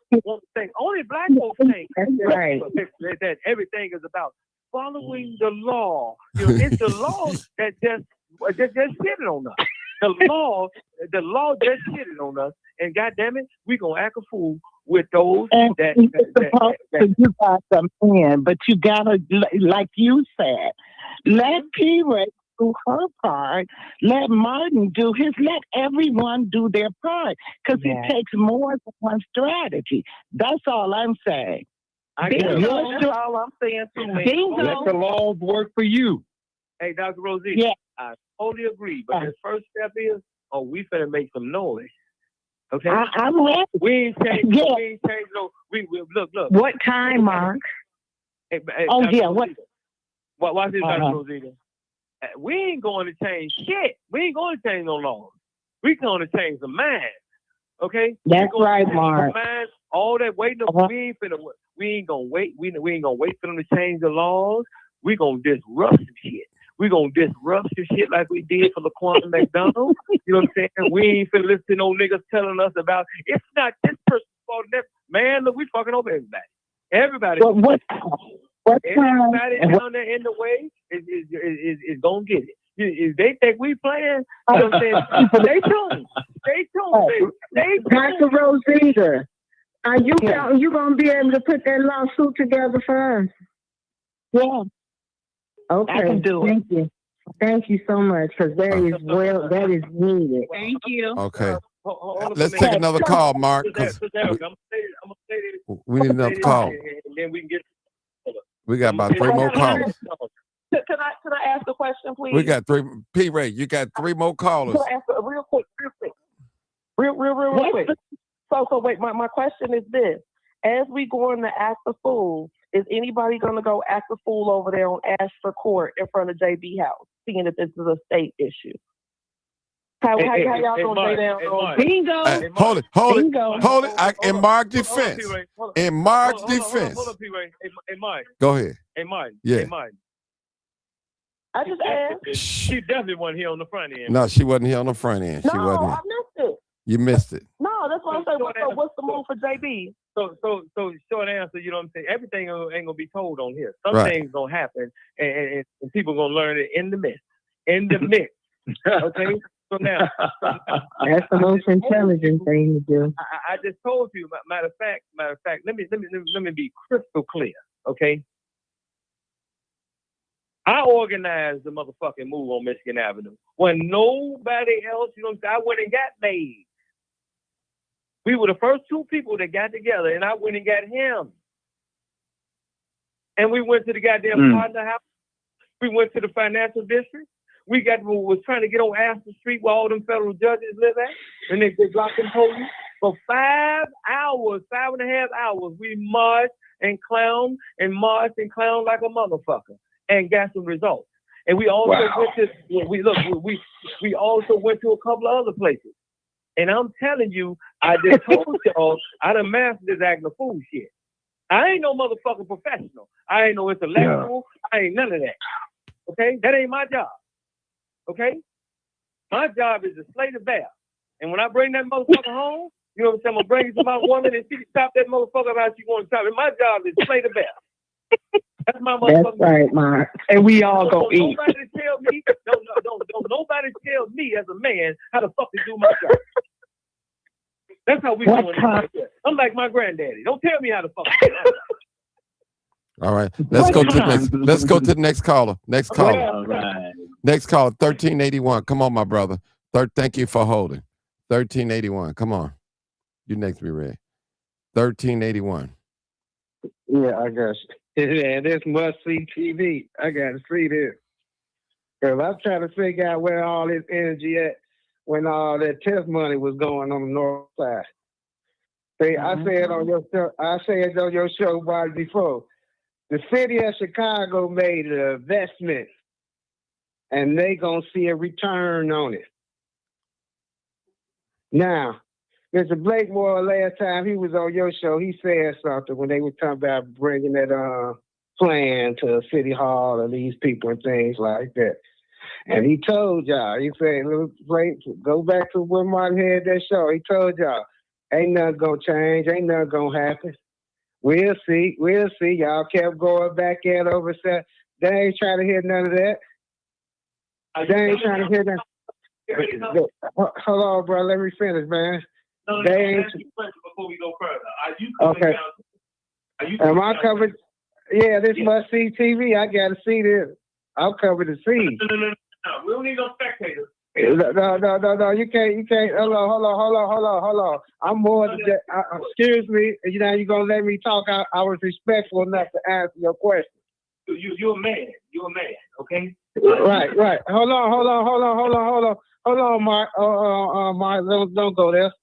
think, only black folks think that everything is about following the law. You know, it's the law that just shitted on us. The law just shitted on us, and goddamn it, we gonna act a fool with those that you got them in, but you gotta, like you said, let P-Ray do her part, let Martin do his, let everyone do their part, because it takes more than one strategy. That's all I'm saying. That's all I'm saying too, man. Let the laws work for you. Hey, Dr. Rosie, I totally agree, but the first step is, we finna make some noise. Okay, I'm ready. We ain't changed. We ain't changed. No, we look. What time, Mark? Hey, what? Watch this, Dr. Rosita. We ain't going to change shit. We ain't going to change no laws. We going to change the mind. Okay, that's right, Mark. Mind, all that waiting. We ain't gonna wait. We ain't gonna wait for them to change the laws. We gonna disrupt some shit. We gonna disrupt some shit like we did for Laquan McDonald. You know what I'm saying? We ain't finna listen to no niggas telling us about it's not this person's fault. Man, look, we fucking over everybody. Everybody. Everybody down there in the way is gonna get it. If they think we playing, you know what I'm saying? Stay tuned. Dr. Rosita, are you gonna be able to put that lawsuit together for us? Yeah. Okay. I can do it. Thank you so much, because that is needed. Thank you. Okay. Let's take another call, Mark. We need another call. And then we can get. We got about 3 more callers. Can I ask a question, please? We got 3. P-Ray, you got 3 more callers. Can I ask real quick? Real quick. So wait, my question is this. As we go in to act the fool, is anybody going to go act the fool over there on Ashford Court in front of JB House, seeing that this is a state issue? How y'all going to lay down on bingo? Hold it. In Mark's defense. In Mark's defense. Hold on, P-Ray. Hey, Mike. Go ahead. Hey, Mike. Yeah. Hey, Mike. I just asked. She definitely wasn't here on the front end. No, she wasn't here on the front end. I missed it. You missed it. No, that's what I say, what's the move for JB? So short answer, you know what I'm saying? Everything ain't gonna be told on here. Some Right. things gonna happen, and people gonna learn it in the mix. In the mix. Okay. So now, That's the most intelligent thing to do. I just told you. Matter of fact, let me be crystal clear. Okay. I organized the motherfucking move on Michigan Avenue when nobody else, you know what I'm saying? I went and got made. We were the first two people that got together, and I went and got him. And we went to the goddamn partner house. We went to the financial district. We was trying to get on Astor Street where all them federal judges live at, and they blocked and police. For 5 hours, 5.5 hours, we marched and clowned like a motherfucker, and got some results. And we also went to we also went to a couple of other places. And I'm telling you, I just told y'all, I done mastered this acting a fool shit. I ain't no motherfucking professional. I ain't no intellectual. I ain't none of that. Okay? That ain't my job. Okay? My job is to slay the bear. And when I bring that motherfucker home, you know what I'm saying? I'm gonna bring it to my woman and she can stop that motherfucker about you going to stop it. My job is to slay the bear. That's my motherfucker. That's right, Mark. And we all go eat. Nobody tell me, don't nobody tell me as a man how the fuck to do my job. That's how we doing it. I'm like my granddaddy. Don't tell me how to fuck do my job. All right. Let's go to the next caller. Next caller. All right. Next caller, 1381. Come on, my brother. Thank you for holding. 1381. Come on. You next, be ready. 1381. Yeah, I got you. Yeah, this must see TV. I got to see this. Because I'm trying to figure out where all this energy at when all that test money was going on the north side. See, I said on your show right before. The city of Chicago made an investment, and they gonna see a return on it. Now, Mr. Blakemore, last time he was on your show, he said something when they were talking about bringing that plan to City Hall and these people and things like that. And he told y'all, he said, go back to when Martin had that show. He told y'all, ain't nothing gonna change, ain't nothing gonna happen. We'll see. Y'all kept going back at over there. They ain't trying to hear none of that. They ain't trying to hear that. Hold on, bro. Let me finish, man. No, they ain't. Before we go further, are you coming down? Am I covered? Yeah, this must see TV. I got to see this. I'm covered to see. No. We don't need no spectators. No. You can't. Hold on. I'm more than that. Excuse me. You're going to let me talk. I was respectful enough to answer your question. You're a man. Okay? Right. Hold on, Mark. Mark, don't go there.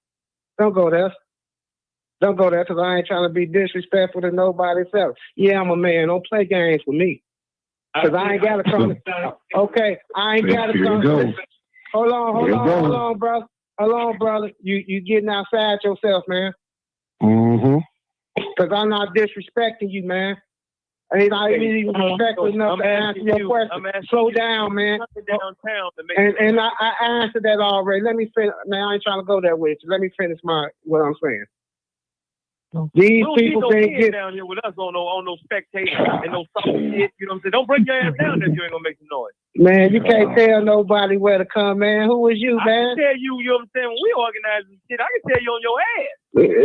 Don't go there because I ain't trying to be disrespectful to nobody else. Yeah, I'm a man. Don't play games with me. Because I ain't got to come. Okay, I ain't got to come. Hold on, brother. Hold on, brother. You getting outside yourself, man. Mm-hmm. Because I'm not disrespecting you, man. I ain't even respectful enough to answer your question. Slow down, man. And I answered that already. Let me finish. Man, I ain't trying to go there with you. Let me finish what I'm saying. These people can't get down here with us on no spectators and no soft shit. You know what I'm saying? Don't bring your ass down there if you ain't gonna make some noise. Man, you can't tell nobody where to come, man. Who is you, man? I can tell you, you know what I'm saying? When we organize this shit, I can tell you on your ass.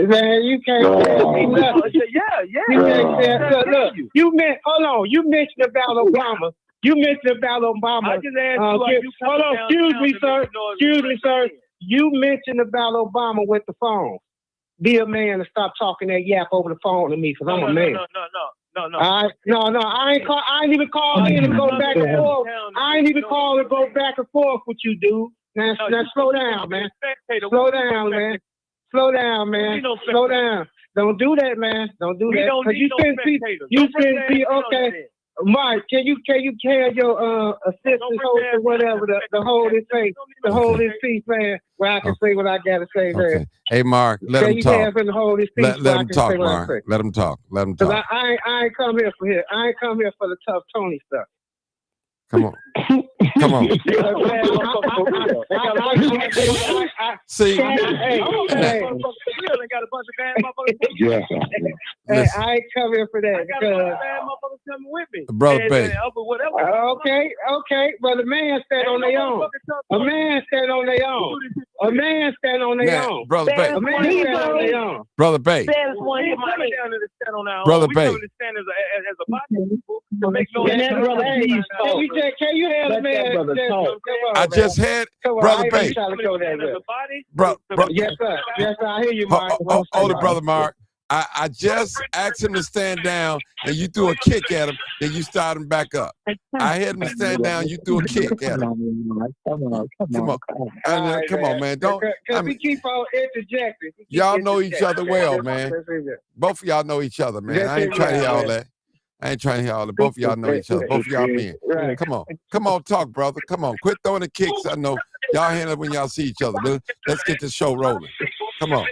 Man, you can't tell me nothing. Yeah. You can't tell. Look, you mentioned about Obama. I just asked you. Hold on, excuse me, sir. You mentioned about Obama with the phone. Be a man and stop talking that yap over the phone to me, because I'm a man. No. I ain't even call in and go back and forth. I ain't even call and go back and forth with you, dude. Now slow down, man. Slow down, man. Don't do that, man. Don't do that. Because you shouldn't be okay. Mike, can you tell your assistant host or whatever to hold his face, to hold his peace, man, where I can say what I gotta say there. Okay. Hey, Mark, let him talk. Let him talk, Mark. Let him talk. Because I ain't come here for here. I ain't come here for the tough Tony stuff. Come on. See, Hey, got a bunch of bad motherfuckers. yeah. Hey, listen, I ain't come here for that I got a bunch because. of bad motherfuckers coming with me. Brother Bay. Okay, but a man stand on their own. A man stand on their own. A man stand on their Now, own. Brother Bay. A man stand on their own. Brother Bay. We ain't coming down to the stand on our own. Brother We Bay. coming to stand as a body to make no And that brother, can you have a man? I just had Brother Bay. Yes, sir. Yes, sir. I hear you, Mark. Hold it, Brother Mark. I just asked him to stand down, and you threw a kick at him, then you started him back up. I had him to stand down, you threw a kick at him. Come on, man. Don't. I mean, we keep on interjecting. y'all know each other well, man. Both of y'all know each other, man. I ain't trying to hear all that. I ain't trying to hear all that. Both of y'all know each other. Both of y'all men. Come on, talk, brother. Come on, quit throwing the kicks. I know y'all handle it when y'all see each other. Let's get this show rolling. Come on.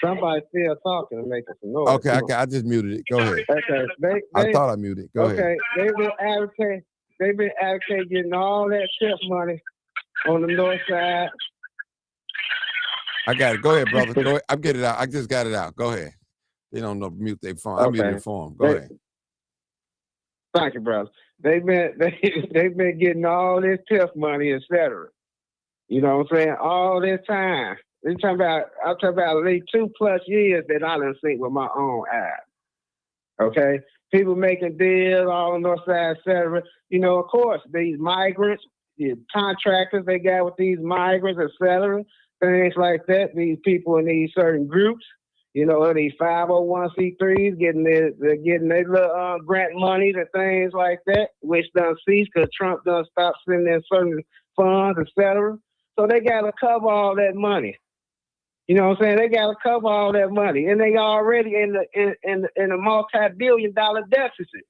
Somebody still talking and making some noise. Okay, I just muted it. Go ahead. Okay, I thought I muted it. Go ahead. They've been advocating getting all that tip money on the north side. I got it. Go ahead, brother. Go ahead. I'm getting it out. I just got it out. Go ahead. They don't know mute their phone. I muted the phone. Go ahead. Thank you, brother. They've been getting all this tip money, etc. You know what I'm saying? All this time. I'm talking about at least 2+ years that I done seen with my own eyes. Okay? People making deals all on the north side, etc. You know, of course, these migrants, the contractors they got with these migrants, etc. Things like that. These people in these certain groups, you know, these 501c3s getting their little grant monies and things like that, which done cease because Trump done stop sending certain funds, etc. So they got to cover all that money. You know what I'm saying? They got to cover all that money, and they already in a multi-billion-dollar deficit.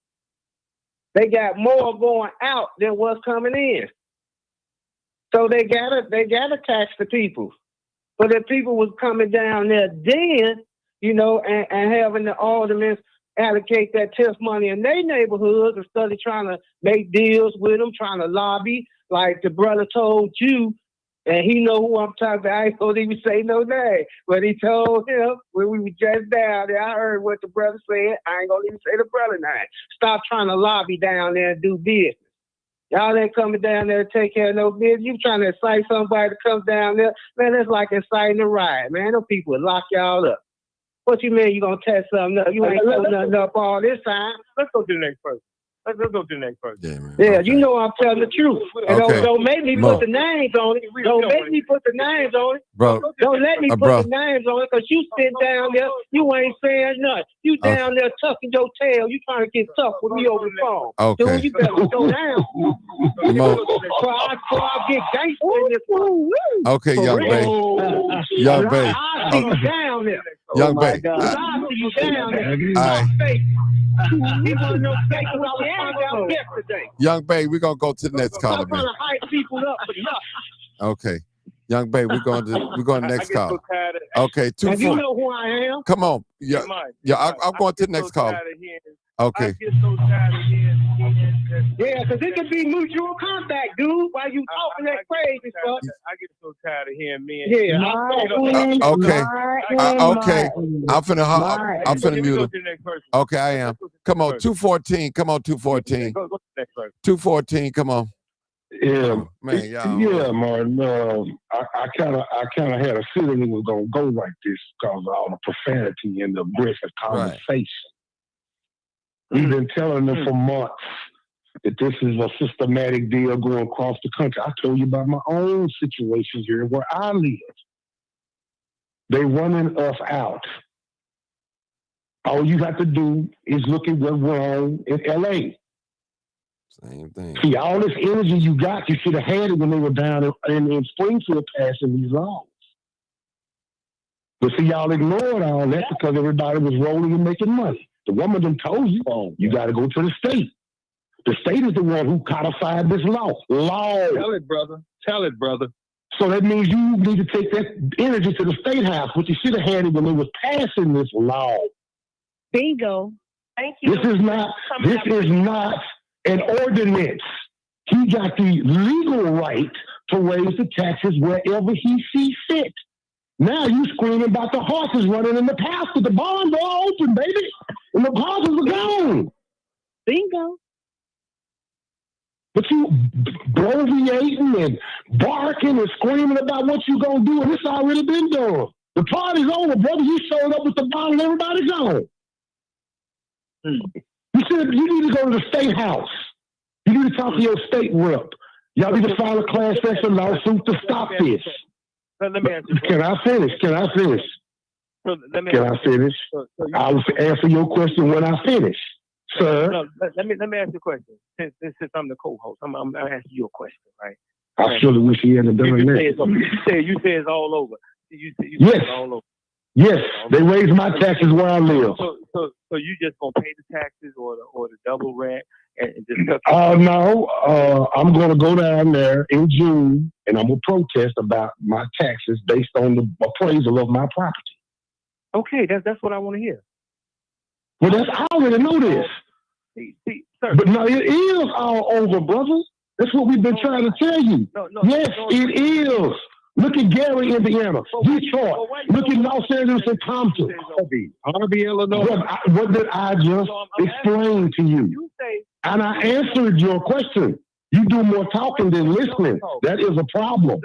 They got more going out than what's coming in. So they gotta tax the people. But if people was coming down there then, you know, and having the aldermen allocate that TIF money in their neighborhoods instead of trying to make deals with them, trying to lobby, like the brother told you. And he know who I'm talking about. I ain't gonna even say no name. But he told him when we were just down there, I heard what the brother said. I ain't gonna even say the brother name. Stop trying to lobby down there and do business. Y'all ain't coming down there to take care of no business. You trying to incite somebody to come down there. Man, that's like inciting a riot, man. Those people would lock y'all up. What you mean you gonna test something up? You ain't putting nothing up all this time. Let's go to the next person. Let's go to the next person. Yeah, man. Yeah, you know I'm telling the truth. And Okay. don't make me put the names on it. Don't make me put the names on it. Bro. Don't let me put bro. the names on it because you sit down there, you ain't saying nothing. You down there tucking your tail. You trying to get tough with me over the phone. Okay. Dude, you better go down. Before I get gangster in this one. Okay, For young real. Bay. Young Bay. I see you down there. Young Bay. I see you down there. All right. He wasn't no fake when I was found out yesterday. Young Bay, we're gonna go to the next caller, I'm trying man. to hype people up for nothing. Okay. Young Bay, we're going to next caller. Okay, And you know who I am. Come on. Yeah, I'm going to the next caller. Okay. Yeah, because it could be mutual contact, dude. While you talking that crazy stuff. I get so tired of hearing men. Yeah. Okay. Okay. I'm finna mute him. Okay, I am. Come on, 214. Come on, 214. 214. Come on. Yeah, man, y'all. Yeah, Martin. I kind of had a feeling it was gonna go like this because of all the profanity and the aggressive conversation. We've been telling them for months that this is a systematic deal going across the country. I told you about my own situation here where I live. They're running us out. All you have to do is look at what's wrong in L.A. Same thing. See, all this energy you got, you should have had it when they were down in Springfield passing these laws. But see, y'all ignored all that because everybody was rolling and making money. The woman done told you, you got to go to the state. The state is the one who codified this law. Tell it, brother. Tell it, brother. So that means you need to take that energy to the state house, which you should have had it when they was passing this law. Bingo. Thank you. This is not an ordinance. He got the legal right to raise the taxes wherever he sees fit. Now you screaming about the horses running in the pasture. The barns are open, baby, and the horses are gone. Bingo. But you bloviating and barking and screaming about what you gonna do, and it's already been done. The party's over, brother. You showed up with the bottle, and everybody's gone. You said you need to go to the state house. You need to talk to your state rep. Y'all need to file a class action lawsuit to stop this. Let me answer. Can I finish? Can I finish? So let me Can I finish? I will answer your question when I finish, sir. No, let me ask you a question. Since I'm the co-host, I'm asking you a question, right? I surely wish he hadn't done that. You say it's all over. You say Yes. it's all over. Yes, they raise my taxes where I live. So you just gonna pay the taxes or the double rent and just No, I'm going to go down there in June and I'm going to protest about my taxes based on the appraisal of my property. Okay, that's what I want to hear. Well, I already know this. See, sir. But no, it is all over, brother. That's what we've been trying to tell you. Yes, it is. Look at Gary, Indiana, Detroit. Look at Los Angeles and Compton. Harvey, Illinois. What did I just explain to you? And I answered your question. You do more talking than listening. That is a problem.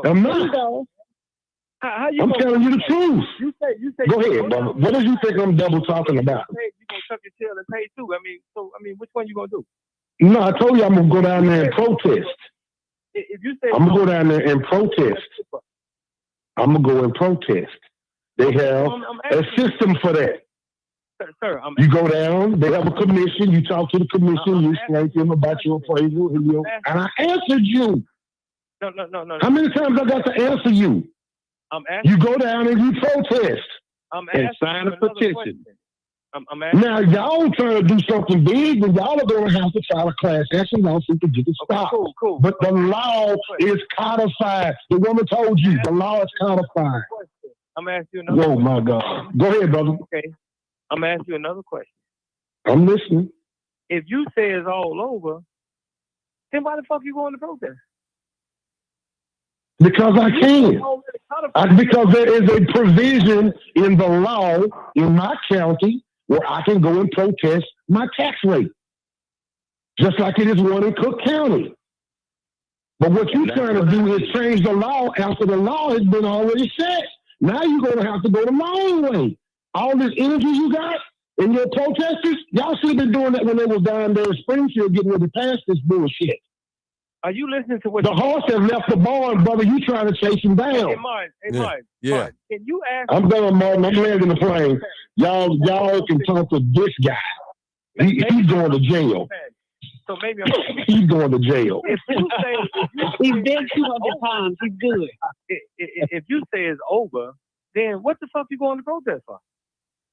I'm not. I'm telling you the truth. You say. Go ahead, brother. What do you think I'm double talking about? You gonna tuck your tail and pay too? I mean, which one you gonna do? No, I told you I'm gonna go down there and protest. If you say I'm gonna go down there and protest. I'm gonna go and protest. They have a system for that. Sir, you go down, they have a commission, you talk to the commission, you explain to them about your appraisal, and I answered you. No. How many times I got to answer you? You go down and you protest. And sign a petition. Now, y'all trying to do something big, and y'all are going to have to file a class action lawsuit to get it stopped. Cool. But the law is codified. The woman told you the law is codified. I'm asking you another question. My God. Go ahead, brother. Okay. I'm asking you another question. I'm listening. If you say it's all over, then why the fuck you going to protest? Because I can. Because there is a provision in the law in my county where I can go and protest my tax rate. Just like it is one in Cook County. But what you're trying to do is change the law after the law has been already set. Now you're going to have to go the long way. All this energy you got and your protesters, y'all should have been doing that when they was down there in Springfield getting ready to pass this bullshit. Are you listening to what the horse has left the barn, brother? You trying to chase him down? Hey, Martin. Yeah. Can you ask? I'm done, Martin. I'm landing the plane. Y'all can talk to this guy. He's going to jail. So maybe he's going to jail. If you say he's been 200 times, he's good. If you say it's over, then what the fuck you going to protest for?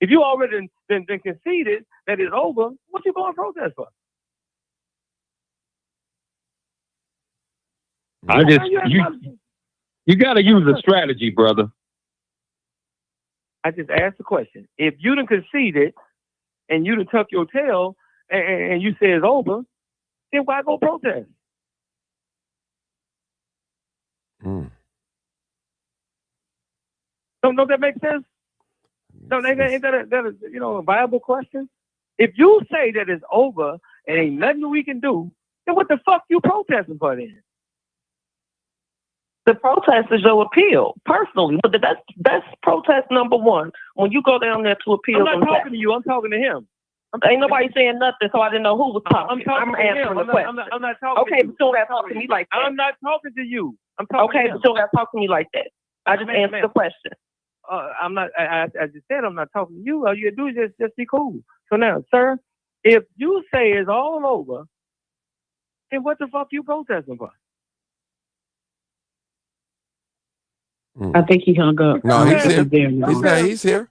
If you already been conceded that it's over, what you going to protest for? You got to use a strategy, brother. I just asked the question. If you done conceded and you done tuck your tail and you say it's over, then why go protest? Don't that make sense? Ain't that a viable question? If you say that it's over and ain't nothing we can do, then what the fuck you protesting for then? The protest is your appeal, personally. But that's protest number one. When you go down there to appeal, I'm not talking to you. I'm talking to him. Ain't nobody saying nothing, so I didn't know who was talking. I'm answering the question. I'm not talking. Okay, but you don't have to talk to me like that. I'm not talking to you. I'm talking. Okay, to but you don't have to talk to me like that. I just answered the question. I'm not. I just said I'm not talking to you. All you do is just be cool. So now, sir, if you say it's all over, then what the fuck you protesting for? I think he hung up. No, he's here. He's here.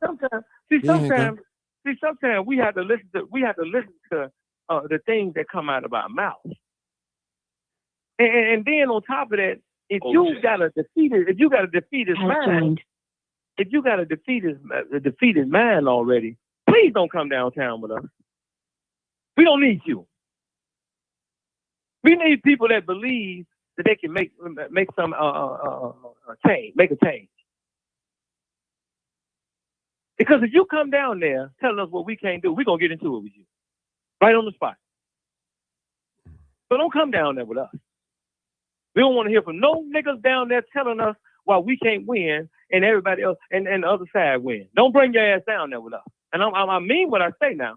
Sometimes we have to listen to the things that come out of our mouth, and then on top of that, if you got to defeat his mind already, please don't come downtown with us. We don't need you. We need people that believe that they can make some change, make a change. Because if you come down there telling us what we can't do, we're gonna get into it with you, right on the spot. So don't come down there with us. We don't want to hear from no niggas down there telling us why we can't win and everybody else and the other side win. Don't bring your ass down there with us. And I mean what I say now.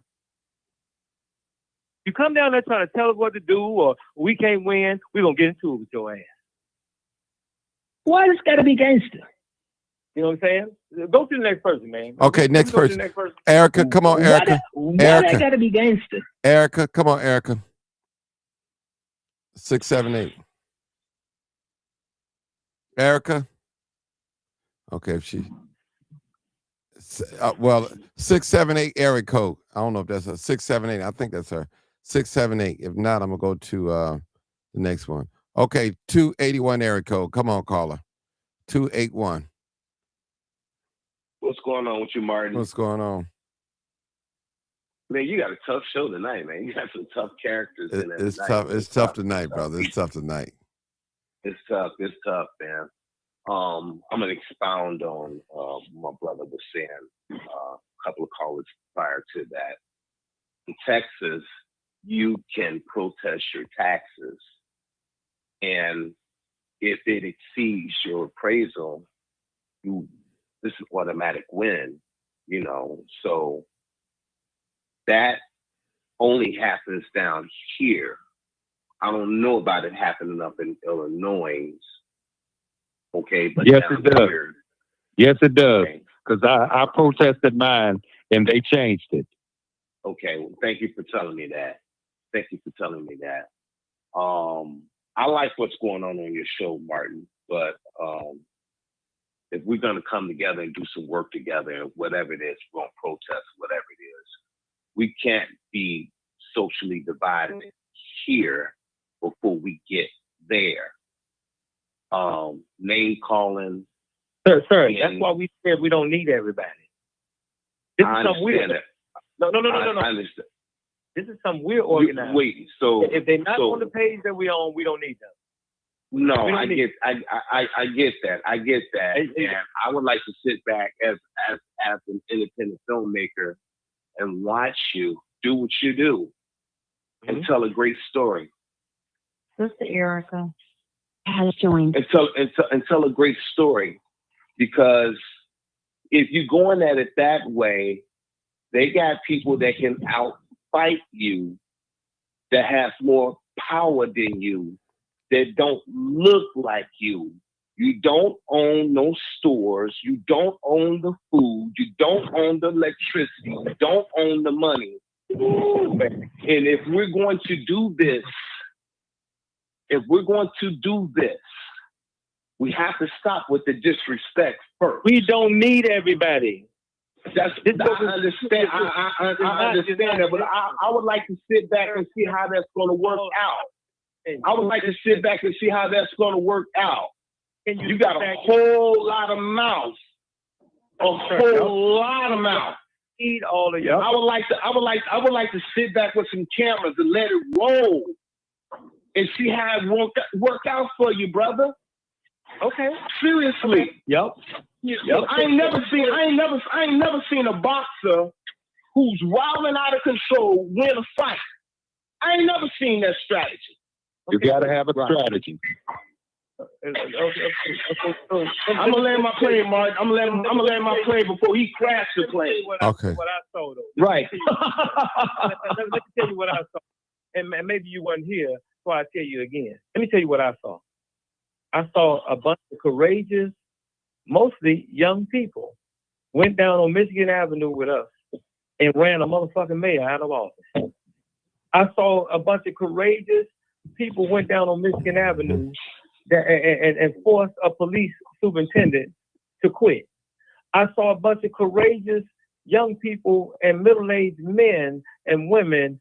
You come down there trying to tell us what to do or we can't win, we're going to get into it with your ass. Why this got to be gangster? You know what I'm saying? Go to the next person, man. Okay, next person. Erica, come on, Erica. Why that got to be gangster? Erica, come on, Erica. 678. Erica. Okay, if she. Well, 678 area code. I don't know if that's a 678. I think that's her. 678. If not, I'm gonna go to the next one. Okay, 281 area code. Come on, caller. 281. What's going on with you, Martin? What's going on? Man, you got a tough show tonight, man. You got some tough characters in it. It's tough. It's tough tonight, brother. It's tough tonight. It's tough. It's tough, man. I'm gonna expound on my brother was saying a couple of callers prior to that. In Texas, you can protest your taxes, and if it exceeds your appraisal, this is automatic win. You know, so that only happens down here. I don't know about it happening up in Illinois. Okay, but yes, it does. Here, yes, it does. Because I protested mine and they changed it. Okay, well, thank you for telling me that. Thank you for telling me that. I like what's going on your show, Martin. But if we're gonna come together and do some work together, and whatever it is, we're gonna protest whatever it is. We can't be socially divided here before we get there. Name calling. Sir, that's why we said we don't need everybody. This is something weird. No. I understand. This is something we're organized. Wait, so if they're not on the page that we're on, we don't need them. No, I get that. I get that. And I would like to sit back as an independent filmmaker and watch you do what you do and tell a great story. Sister Erica has joined. And tell a great story, because if you're going at it that way, they got people that can outfight you, that have more power than you, that don't look like you. You don't own no stores. You don't own the food. You don't own the electricity. You don't own the money. And if we're going to do this, we have to stop with the disrespect first. We don't need everybody. I understand. I understand that, but I would like to sit back and see how that's going to work out. I would like to sit back and see how that's going to work out. You got a whole lot of mouths. A whole lot of mouths. Need all of y'all. I would like to sit back with some cameras and let it roll and see how it work out for you, brother. Okay. Seriously. Yep. I ain't never seen a boxer who's wilding out of control win a fight. I ain't never seen that strategy. You gotta have a strategy. I'm gonna land my plane, Mark. I'm gonna land my plane before he crashed the plane. Okay. What I saw though. Right. Let me tell you what I saw, and maybe you weren't here, so I'll tell you again. Let me tell you what I saw. I saw a bunch of courageous, mostly young people, went down on Michigan Avenue with us and ran a motherfucking mayor out of office. I saw a bunch of courageous people went down on Michigan Avenue and forced a police superintendent to quit. I saw a bunch of courageous young people and middle-aged men and women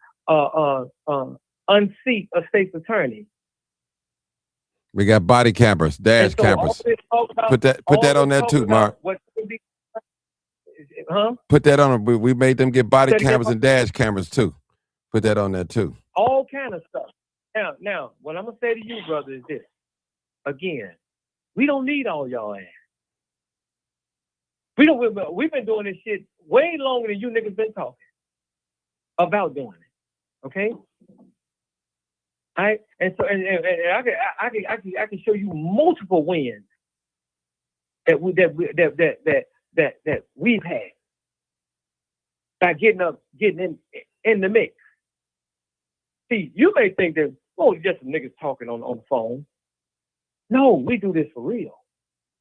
unseat a state's attorney. We got body cameras, dash cameras. Put that on there too, Mark. Put that on. We made them get body cameras and dash cameras too. Put that on there too. All kind of stuff. Now, what I'm gonna say to you, brother, is this: again, we don't need all y'all ass. We've been doing this shit way longer than you niggas been talking about doing it. Okay? I can show you multiple wins that we've had by getting in the mix. See, you may think that just some niggas talking on the phone. No, we do this for real.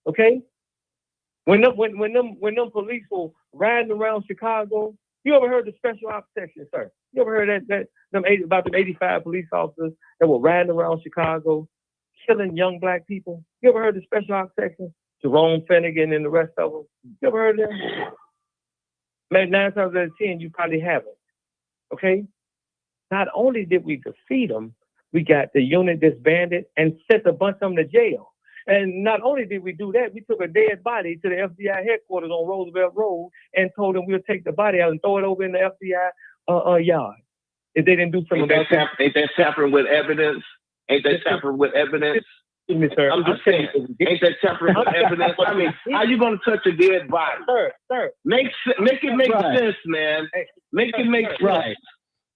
Okay? When them police were riding around Chicago, you ever heard the special ops section, sir? You ever heard about them 85 police officers that were riding around Chicago, killing young black people? You ever heard the special ops section? Jerome Finnegan and the rest of them. You ever heard of them? Maybe 9 times out of 10, you probably haven't. Okay? Not only did we defeat them, we got the unit disbanded and sent a bunch of them to jail. And not only did we do that, we took a dead body to the FBI headquarters on Roosevelt Road and told them we'll take the body out and throw it over in the FBI yard. If they didn't do something about that. Ain't that tampering with evidence? Ain't that tampering with evidence? Excuse me, sir. I'm just saying, ain't that tampering with evidence? I mean, how you gonna touch a dead body? Sir. Make it make sense, man. Make it make sense.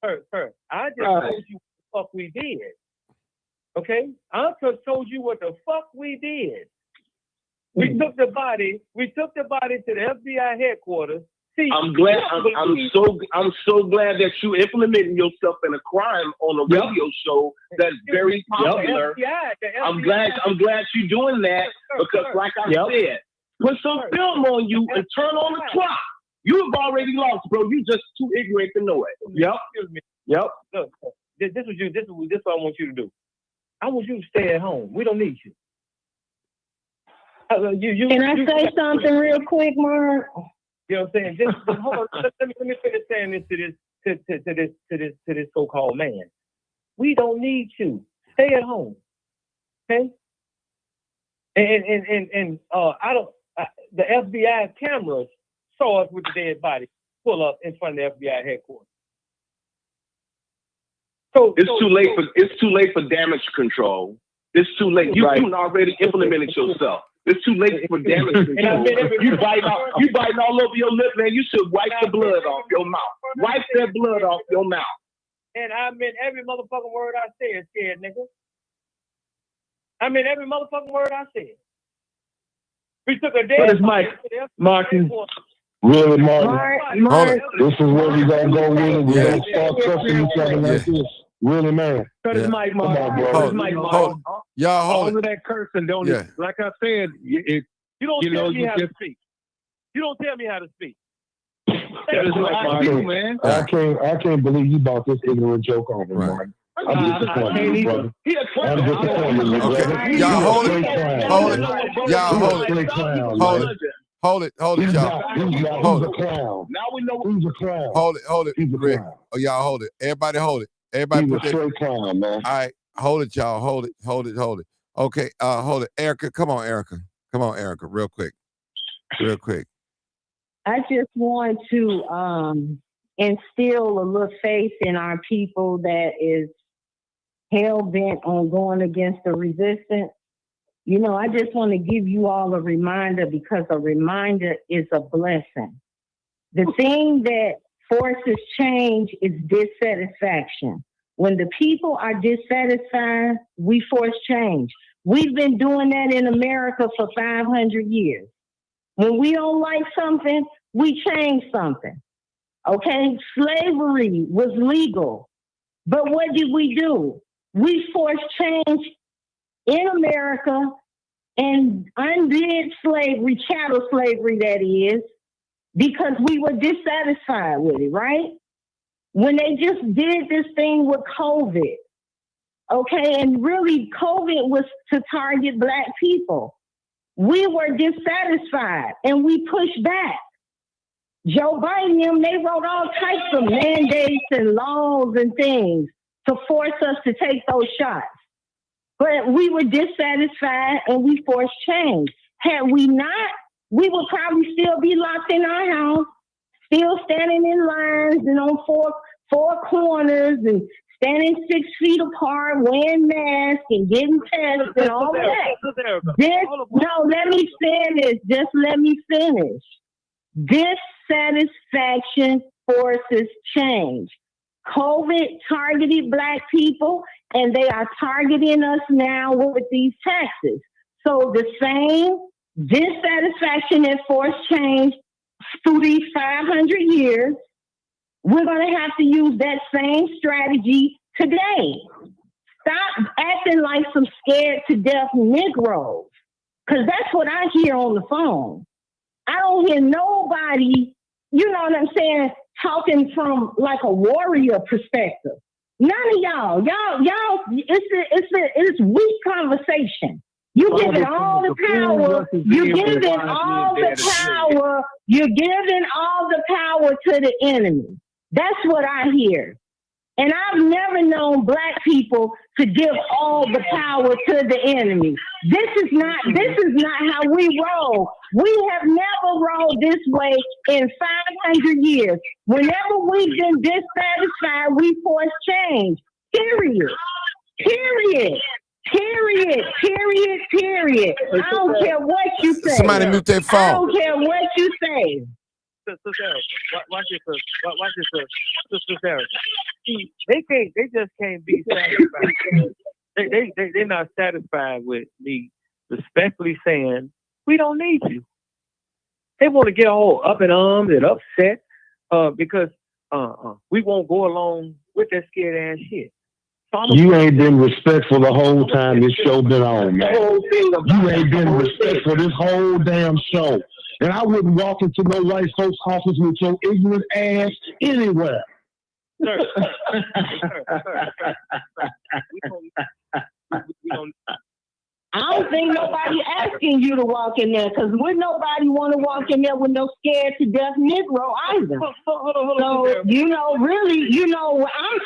Sir, I just told you what the fuck we did. Okay? I just told you what the fuck we did. We took the body to the FBI headquarters. See, I'm so glad that you implementing yourself in a crime on a radio show that's very popular. I'm glad you're doing that because, like I said, put some film on you and turn on the clock. You have already lost, bro. You just too ignorant to know it. Excuse me. Look, this is what I want you to do. I want you to stay at home. We don't need you. Can I say something real quick, Mark? You know what I'm saying? Just hold on. Let me finish saying this to this so-called man. We don't need you. Stay at home. Okay? And the FBI cameras saw us with the dead body pull up in front of the FBI headquarters. It's too late for damage control. It's too late. You already implemented yourself. It's too late for damage control. You biting all over your lip, man. You should wipe the blood off your mouth. Wipe that blood off your mouth. And I meant every motherfucking word I said, scared nigga. I mean every motherfucking word I said. We took a dead body. Martin. Really, Martin. This is where we gonna go with it. We gonna start trusting each other like this. Really, man. Cut his mic, Mark. Y'all hold all of that cursing, don't it? Like I said, you don't tell me how to speak. You don't tell me how to speak. Man. I can't believe you bought this ignorant joke on me, Martin. I'm disappointed, brother. I'm disappointed, brother. Y'all hold it. Y'all hold it. Hold it, y'all. He's a clown. Now we know he's a clown. Hold it. He's a clown. Oh, y'all hold it. Everybody hold it. Everybody he's a straight clown, man. All right, hold it, y'all. Hold it. Okay, hold it. Erica, come on, Erica, real quick. I just want to instill a little faith in our people that is hell-bent on going against the resistance. You know, I just want to give you all a reminder because a reminder is a blessing. The thing that forces change is dissatisfaction. When the people are dissatisfied, we force change. We've been doing that in America for 500 years. When we don't like something, we change something. Okay? Slavery was legal. But what did we do? We forced change in America and undid slavery, chattel slavery that is, because we were dissatisfied with it, right? When they just did this thing with COVID, okay, and really COVID was to target Black people. We were dissatisfied and we pushed back. Joe Biden, they wrote all types of mandates and laws and things to force us to take those shots. But we were dissatisfied and we forced change. Had we not, we would probably still be locked in our house, still standing in lines and on four corners and standing 6 feet apart, wearing masks and getting tested and all that. Let me finish. Just let me finish. Dissatisfaction forces change. COVID targeted Black people, and they are targeting us now with these taxes. So the same dissatisfaction that forced change through these 500 years, we're going to have to use that same strategy today. Stop acting like some scared to death Negroes, because that's what I hear on the phone. I don't hear nobody, you know what I'm saying, talking from like a warrior perspective. None of y'all, it's weak conversation. You giving all the power. You're giving all the power. You're giving all the power to the enemy. That's what I hear. And I've never known Black people to give all the power to the enemy. This is not how we roll. We have never rolled this way in 500 years. Whenever we've been dissatisfied, we force change. Period. I don't care what you say. Somebody mute their phone. I don't care what you say. Watch this, Sister Erica. See, they just can't be satisfied. They're not satisfied with me respectfully saying we don't need you. They want to get all up in arms and upset because we won't go along with that scared ass shit. You ain't been respectful the whole time this show been on, man. You ain't been respectful this whole damn show. And I wouldn't walk into no white folks' office with your ignorant ass anywhere. Sir. I don't think nobody asking you to walk in there, because would nobody want to walk in there with no scared to death Negro either. So,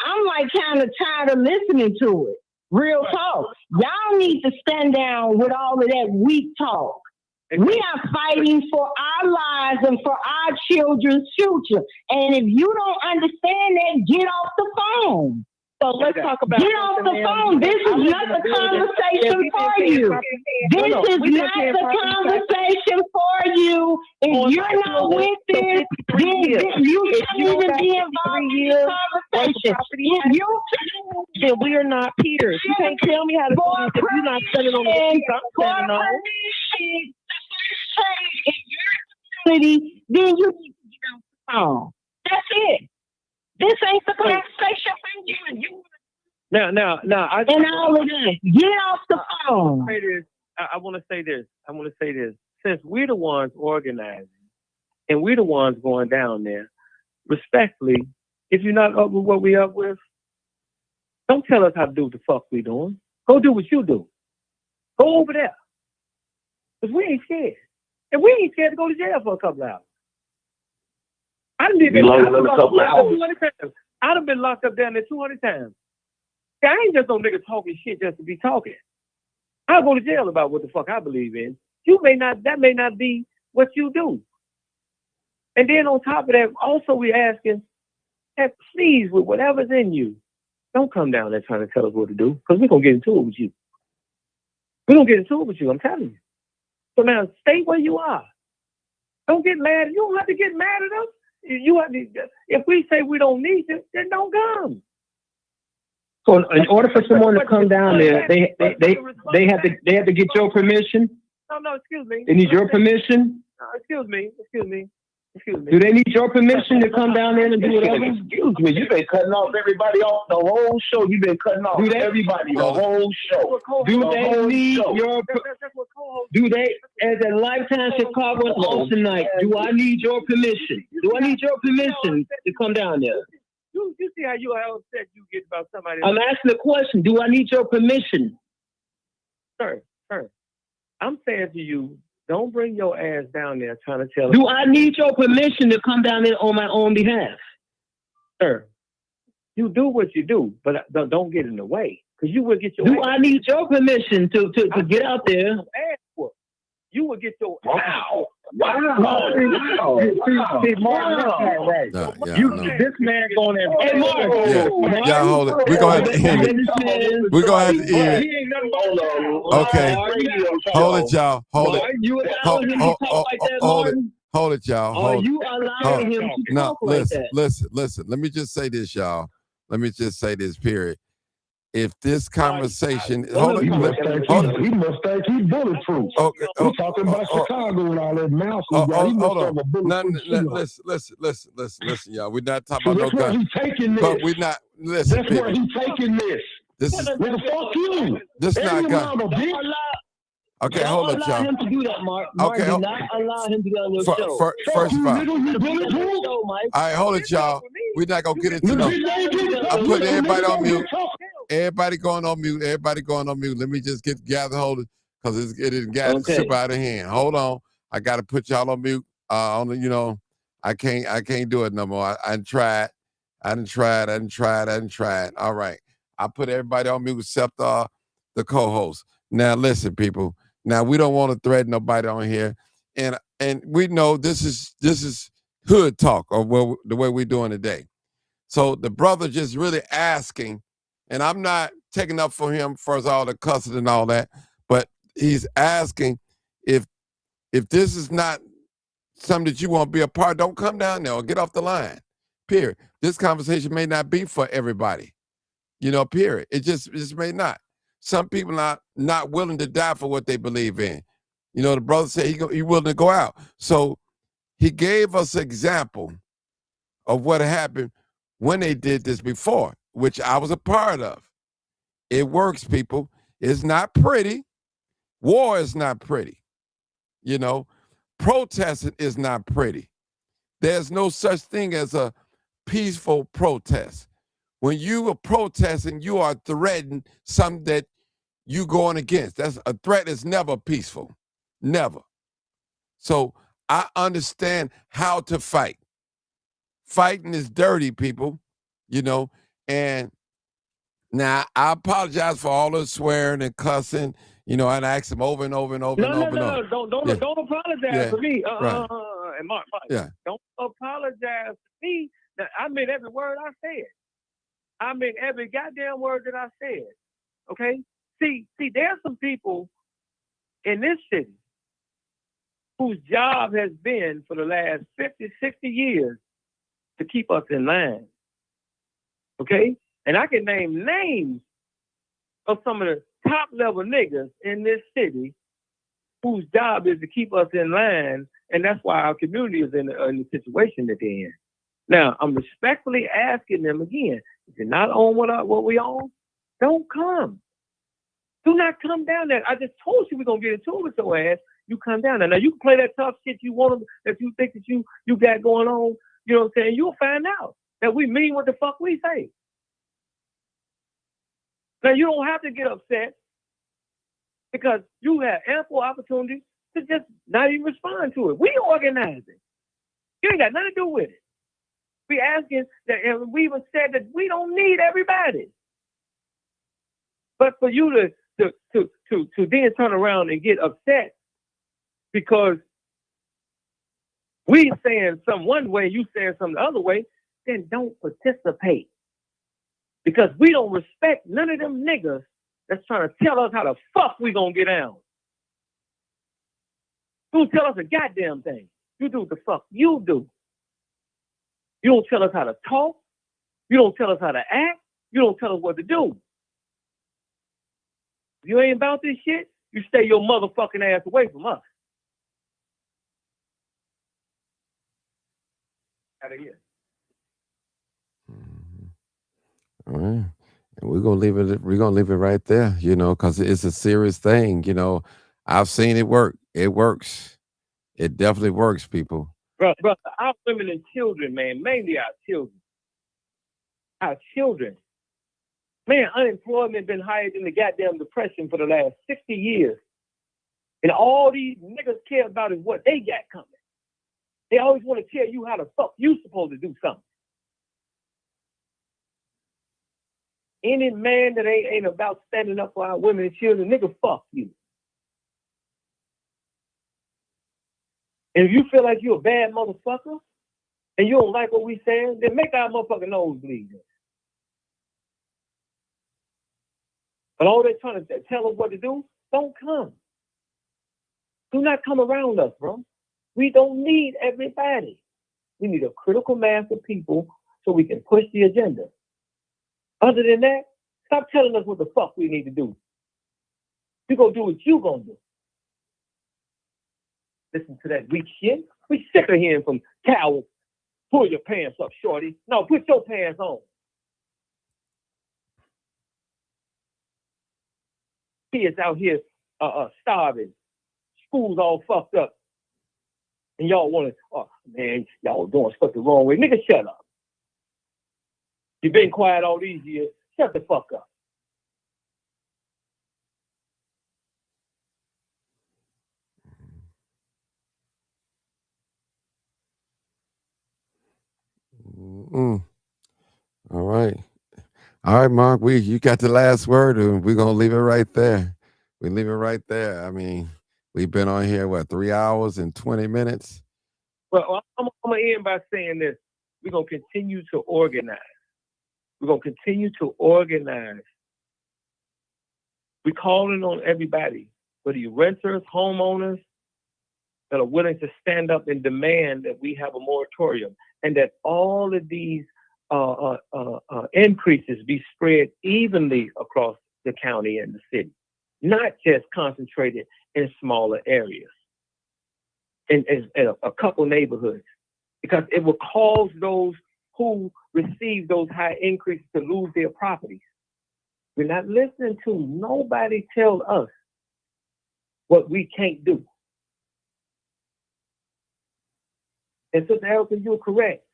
I'm like kind of tired of listening to it. Real talk. Y'all need to stand down with all of that weak talk. We are fighting for our lives and for our children's future. And if you don't understand that, get off the phone. So let's talk about. Get off the phone. This is not the conversation for you. This is not the conversation for you. If you're not with this, then you shouldn't even be involved in the conversation. Then we are not peers. You can't tell me how to do this if you're not standing on the street I'm standing on. Then you need to get off the phone. That's it. This ain't the conversation for you. Now, and all of that. Get off the phone. I want to say this. Since we're the ones organizing and we're the ones going down there, respectfully, if you're not up with what we up with, don't tell us how to do what the fuck we doing. Go do what you do. Go over there. Because we ain't scared. And we ain't scared to go to jail for a couple hours. I done been locked up down there 200 times. See, I ain't just no nigga talking shit just to be talking. I'll go to jail about what the fuck I believe in. That may not be what you do. And then on top of that, also we're asking, hey, please, with whatever's in you, don't come down there trying to tell us what to do, because we're going to get into it with you. We're going to get into it with you, I'm telling you. So now, stay where you are. Don't get mad. You don't have to get mad at us. If we say we don't need you, then don't come. So in order for someone to come down there, they have to get your permission. No, excuse me. They need your permission. Excuse me. Do they need your permission to come down there and do whatever? Excuse me, you've been cutting off everybody off the whole show. You've been cutting off everybody the whole show. Do they need your? Do they, as a Lifetime Chicago and Austin night? Do I need your permission? Do I need your permission to come down there? You see how upset you get about somebody. I'm asking the question. Do I need your permission? Sir, I'm saying to you, don't bring your ass down there trying to tell. Do I need your permission to come down there on my own behalf? Sir, you do what you do, but don't get in the way, because you will get your. Do I need your permission to get out there? You will get your. Wow. See, Mark, right. This man going in. Hey, Mark. Yeah, hold it. We're going to have to end it. We're going to have to end it. Okay. Hold it, y'all. Hold it. Hold it, y'all. Hold you allowing him to talk like that? Listen. Let me just say this, y'all. Let me just say this, period. If this conversation, he must think he's bulletproof. Okay, we're talking about Chicago and all that mouse. He must have a bulletproof. Listen, y'all. We're not talking about no guns. guns. He's taking this. But we're not. Listen, that's people. where he's taking this. This is fuck you. This not gun. Okay, hold on, allow y'all. him to do that, Mark. Okay, do not allow him to do that on your show. First of all, all right, hold it, y'all. We're not gonna get into no. I'm putting everybody on mute. Everybody going on mute. Everybody going on mute. Let me just gather hold it because it is got super out of hand. Hold on, I got to put y'all on mute. I can't do it no more. I tried. I didn't try it. All right, I put everybody on mute except the co-host. Now listen, people. Now we don't want to threaten nobody on here, and we know this is hood talk or the way we're doing today. So the brother just really asking, and I'm not taking up for him for all the cussing and all that, but he's asking if this is not something that you want to be a part, don't come down there or get off the line. Period. This conversation may not be for everybody. Period. It just may not. Some people are not willing to die for what they believe in. The brother said he willing to go out. So he gave us an example of what happened when they did this before, which I was a part of. It works, people. It's not pretty. War is not pretty. Protesting is not pretty. There's no such thing as a peaceful protest. When you are protesting, you are threatening something that you going against. That's a threat is never peaceful. Never. So I understand how to fight. Fighting is dirty, people, and now I apologize for all the swearing and cussing, and I asked him over and over and over and over. No. Don't apologize for me. Right. And Mark, don't apologize for me. Now, I meant every word I said. I meant every goddamn word that I said. Okay? See, there's some people in this city whose job has been for the last 50, 60 years to keep us in line. Okay? And I can name names of some of the top level niggas in this city whose job is to keep us in line, and that's why our community is in the situation that they're in. Now, I'm respectfully asking them again, if you're not on what we on, don't come. Do not come down there. I just told you we're going to get into it with your ass. You come down there. Now, you can play that tough shit you want, that you think that you got going on. You know what I'm saying? You'll find out that we mean what the fuck we say. Now, you don't have to get upset because you have ample opportunity to just not even respond to it. We organize it. You ain't got nothing to do with it. We asking that, and we even said that we don't need everybody. But for you to then turn around and get upset because we saying some one way, you saying some the other way, then don't participate. Because we don't respect none of them niggas that's trying to tell us how the fuck we gonna get down. You don't tell us a goddamn thing. You do what the fuck you do. You don't tell us how to talk. You don't tell us how to act. You don't tell us what to do. If you ain't about this shit, you stay your motherfucking ass away from us. Out of here. All right. And we're gonna leave it right there, because it's a serious thing. I've seen it work. It works. It definitely works, people. Bro, our women and children, man, mainly our children. Our children. Man, unemployment been higher than the goddamn depression for the last 60 years. And all these niggas care about is what they got coming. They always want to tell you how the fuck you supposed to do something. Any man that ain't about standing up for our women and children, nigga, fuck you. And if you feel like you're a bad motherfucker and you don't like what we saying, then make our motherfucking nose bleed. But all they're trying to tell us what to do, don't come. Do not come around us, bro. We don't need everybody. We need a critical mass of people so we can push the agenda. Other than that, stop telling us what the fuck we need to do. You gonna do what you gonna do. Listen to that weak shit. We sick of hearing from cowards. Pull your pants up, shorty. No, put your pants on. Kids out here starving. School's all fucked up. And y'all want to, oh man, y'all doing stuff the wrong way. Nigga, shut up. You've been quiet all these years. Shut the fuck up. All right. All right, Mark, you got the last word, and we're going to leave it right there. We leave it right there. I mean, we've been on here, 3 hours and 20 minutes? Well, I'm going to end by saying this. We're going to continue to organize. We're going to continue to organize. We're calling on everybody, whether you're renters, homeowners, that are willing to stand up and demand that we have a moratorium and that all of these increases be spread evenly across the county and the city, not just concentrated in smaller areas, in a couple neighborhoods, because it will cause those who receive those high increases to lose their properties. We're not listening to nobody tell us what we can't do. And Sister Erica, you're correct.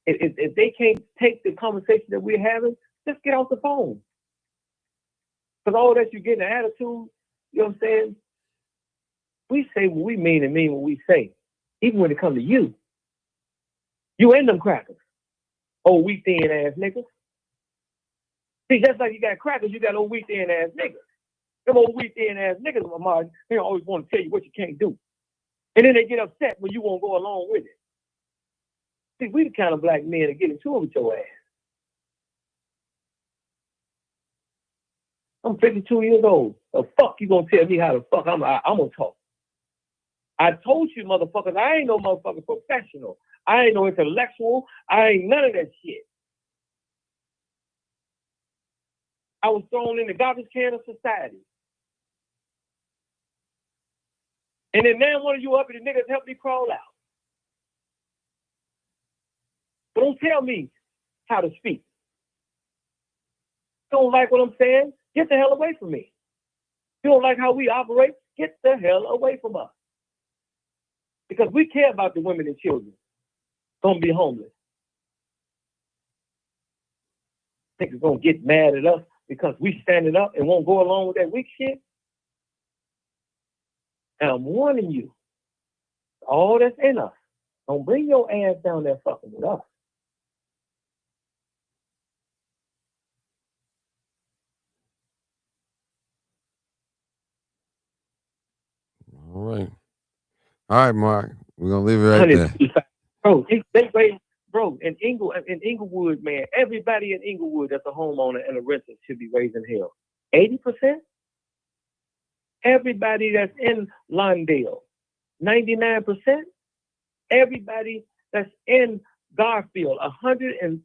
If they can't take the conversation that we're having, just get off the phone. Because all that you get an attitude, you know what I'm saying? We say what we mean and mean what we say, even when it comes to you. You and them crackers. Old wheat thin ass niggas. See, just like you got crackers, you got old wheat thin ass niggas. Them old wheat thin ass niggas, they always want to tell you what you can't do. And then they get upset when you won't go along with it. See, we the kind of black men that get into it with your ass. I'm 52 years old. The fuck you gonna tell me how the fuck I'm gonna talk? I told you, motherfuckers, I ain't no motherfucking professional. I ain't no intellectual. I ain't none of that shit. I was thrown in the garbage can of society. And then now one of you up and the niggas helped me crawl out. But don't tell me how to speak. You don't like what I'm saying? Get the hell away from me. You don't like how we operate? Get the hell away from us. Because we care about the women and children. Don't be homeless. Niggas gonna get mad at us because we standing up and won't go along with that weak shit. And I'm warning you, all that's in us, don't bring your ass down there fucking with us. All right. All right, Mark. We're going to leave it right there. Bro, bro, in Inglewood, man, everybody in Inglewood that's a homeowner and a renter should be raising hell. 80%? Everybody that's in Lawndale, 99%. Everybody that's in Garfield, 133%.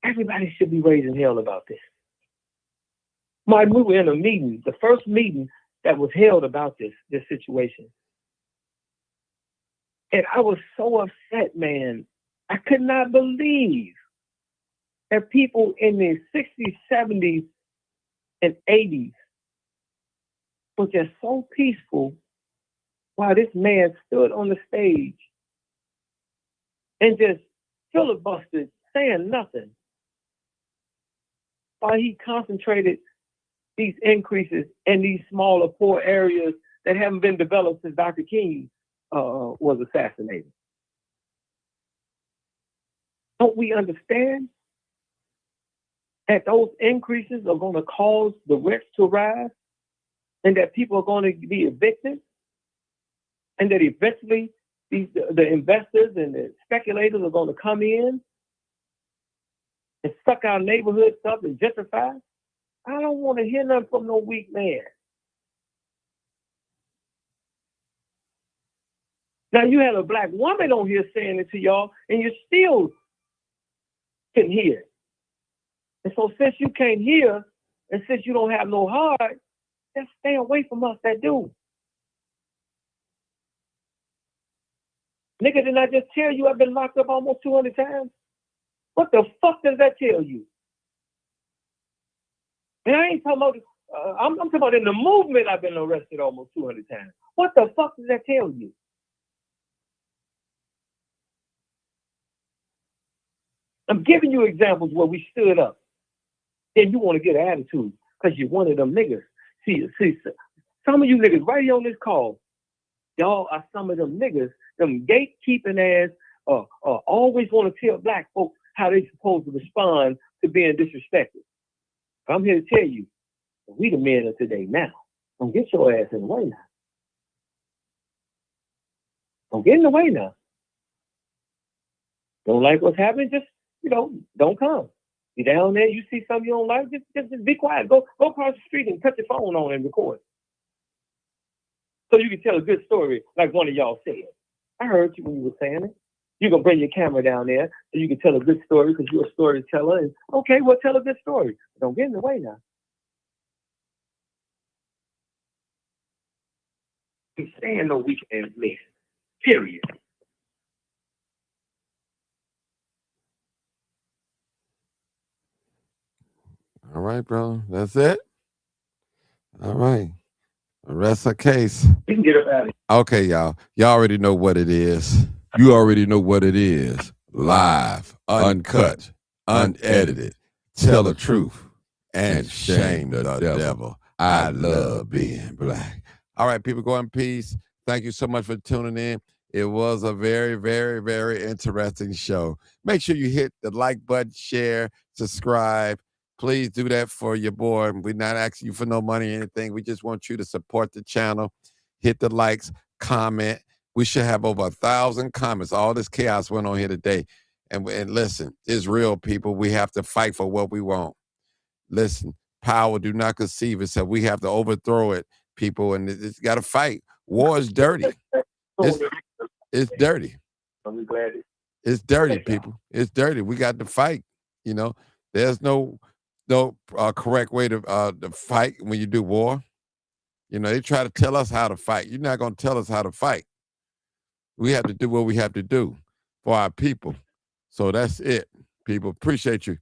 Everybody should be raising hell about this. Martin, we were in a meeting, the first meeting that was held about this situation. And I was so upset, man. I could not believe that people in the 60s, 70s, and 80s were just so peaceful while this man stood on the stage and just filibustered, saying nothing, while he concentrated these increases in these smaller, poor areas that haven't been developed since Dr. King was assassinated. Don't we understand that those increases are going to cause the rents to rise and that people are going to be evicted and that eventually the investors and the speculators are going to come in and suck our neighborhoods up and gentrify. I don't want to hear nothing from no weak man. Now you had a black woman on here saying it to y'all, and you still couldn't hear it. And so since you can't hear, and since you don't have no heart, just stay away from us that do. Nigga, didn't I just tell you I've been locked up almost 200 times? What the fuck does that tell you? And I ain't talking about, I'm talking about in the movement I've been arrested almost 200 times. What the fuck does that tell you? I'm giving you examples where we stood up. Then you want to get an attitude because you're one of them niggas. See, some of you niggas right here on this call, y'all are some of them niggas, them gatekeeping ass, always want to tell black folks how they supposed to respond to being disrespected. I'm here to tell you, we the men of today now. Don't get your ass in the way now. Don't get in the way now. Don't like what's happening, just, don't come. You down there, you see something you don't like, just be quiet. Go across the street and cut your phone on and record. So you can tell a good story like one of y'all said. I heard you when you were saying it. You're going to bring your camera down there so you can tell a good story because you're a storyteller. And okay, well, tell a good story. Don't get in the way now. He's saying no weekend men. Period. All right, bro. That's it? All right. Rest her case. You can get up out of here. Okay, y'all. Y'all already know what it is. You already know what it is. Live, uncut, unedited. Tell the truth and shame the devil. I love being black. All right, people, go in peace. Thank you so much for tuning in. It was a very, very, very interesting show. Make sure you hit the like button, share, subscribe. Please do that for your boy. We're not asking you for no money or anything. We just want you to support the channel. Hit the likes, comment. We should have over 1,000 comments. All this chaos went on here today. And listen, it's real, people. We have to fight for what we want. Listen, power do not conceive itself. We have to overthrow it, people, and it's got to fight. War is dirty. It's dirty. I'm glad it's dirty, people. It's dirty. We got to fight. There's no correct way to fight when you do war. They try to tell us how to fight. You're not going to tell us how to fight. We have to do what we have to do for our people. So that's it, people. Appreciate you.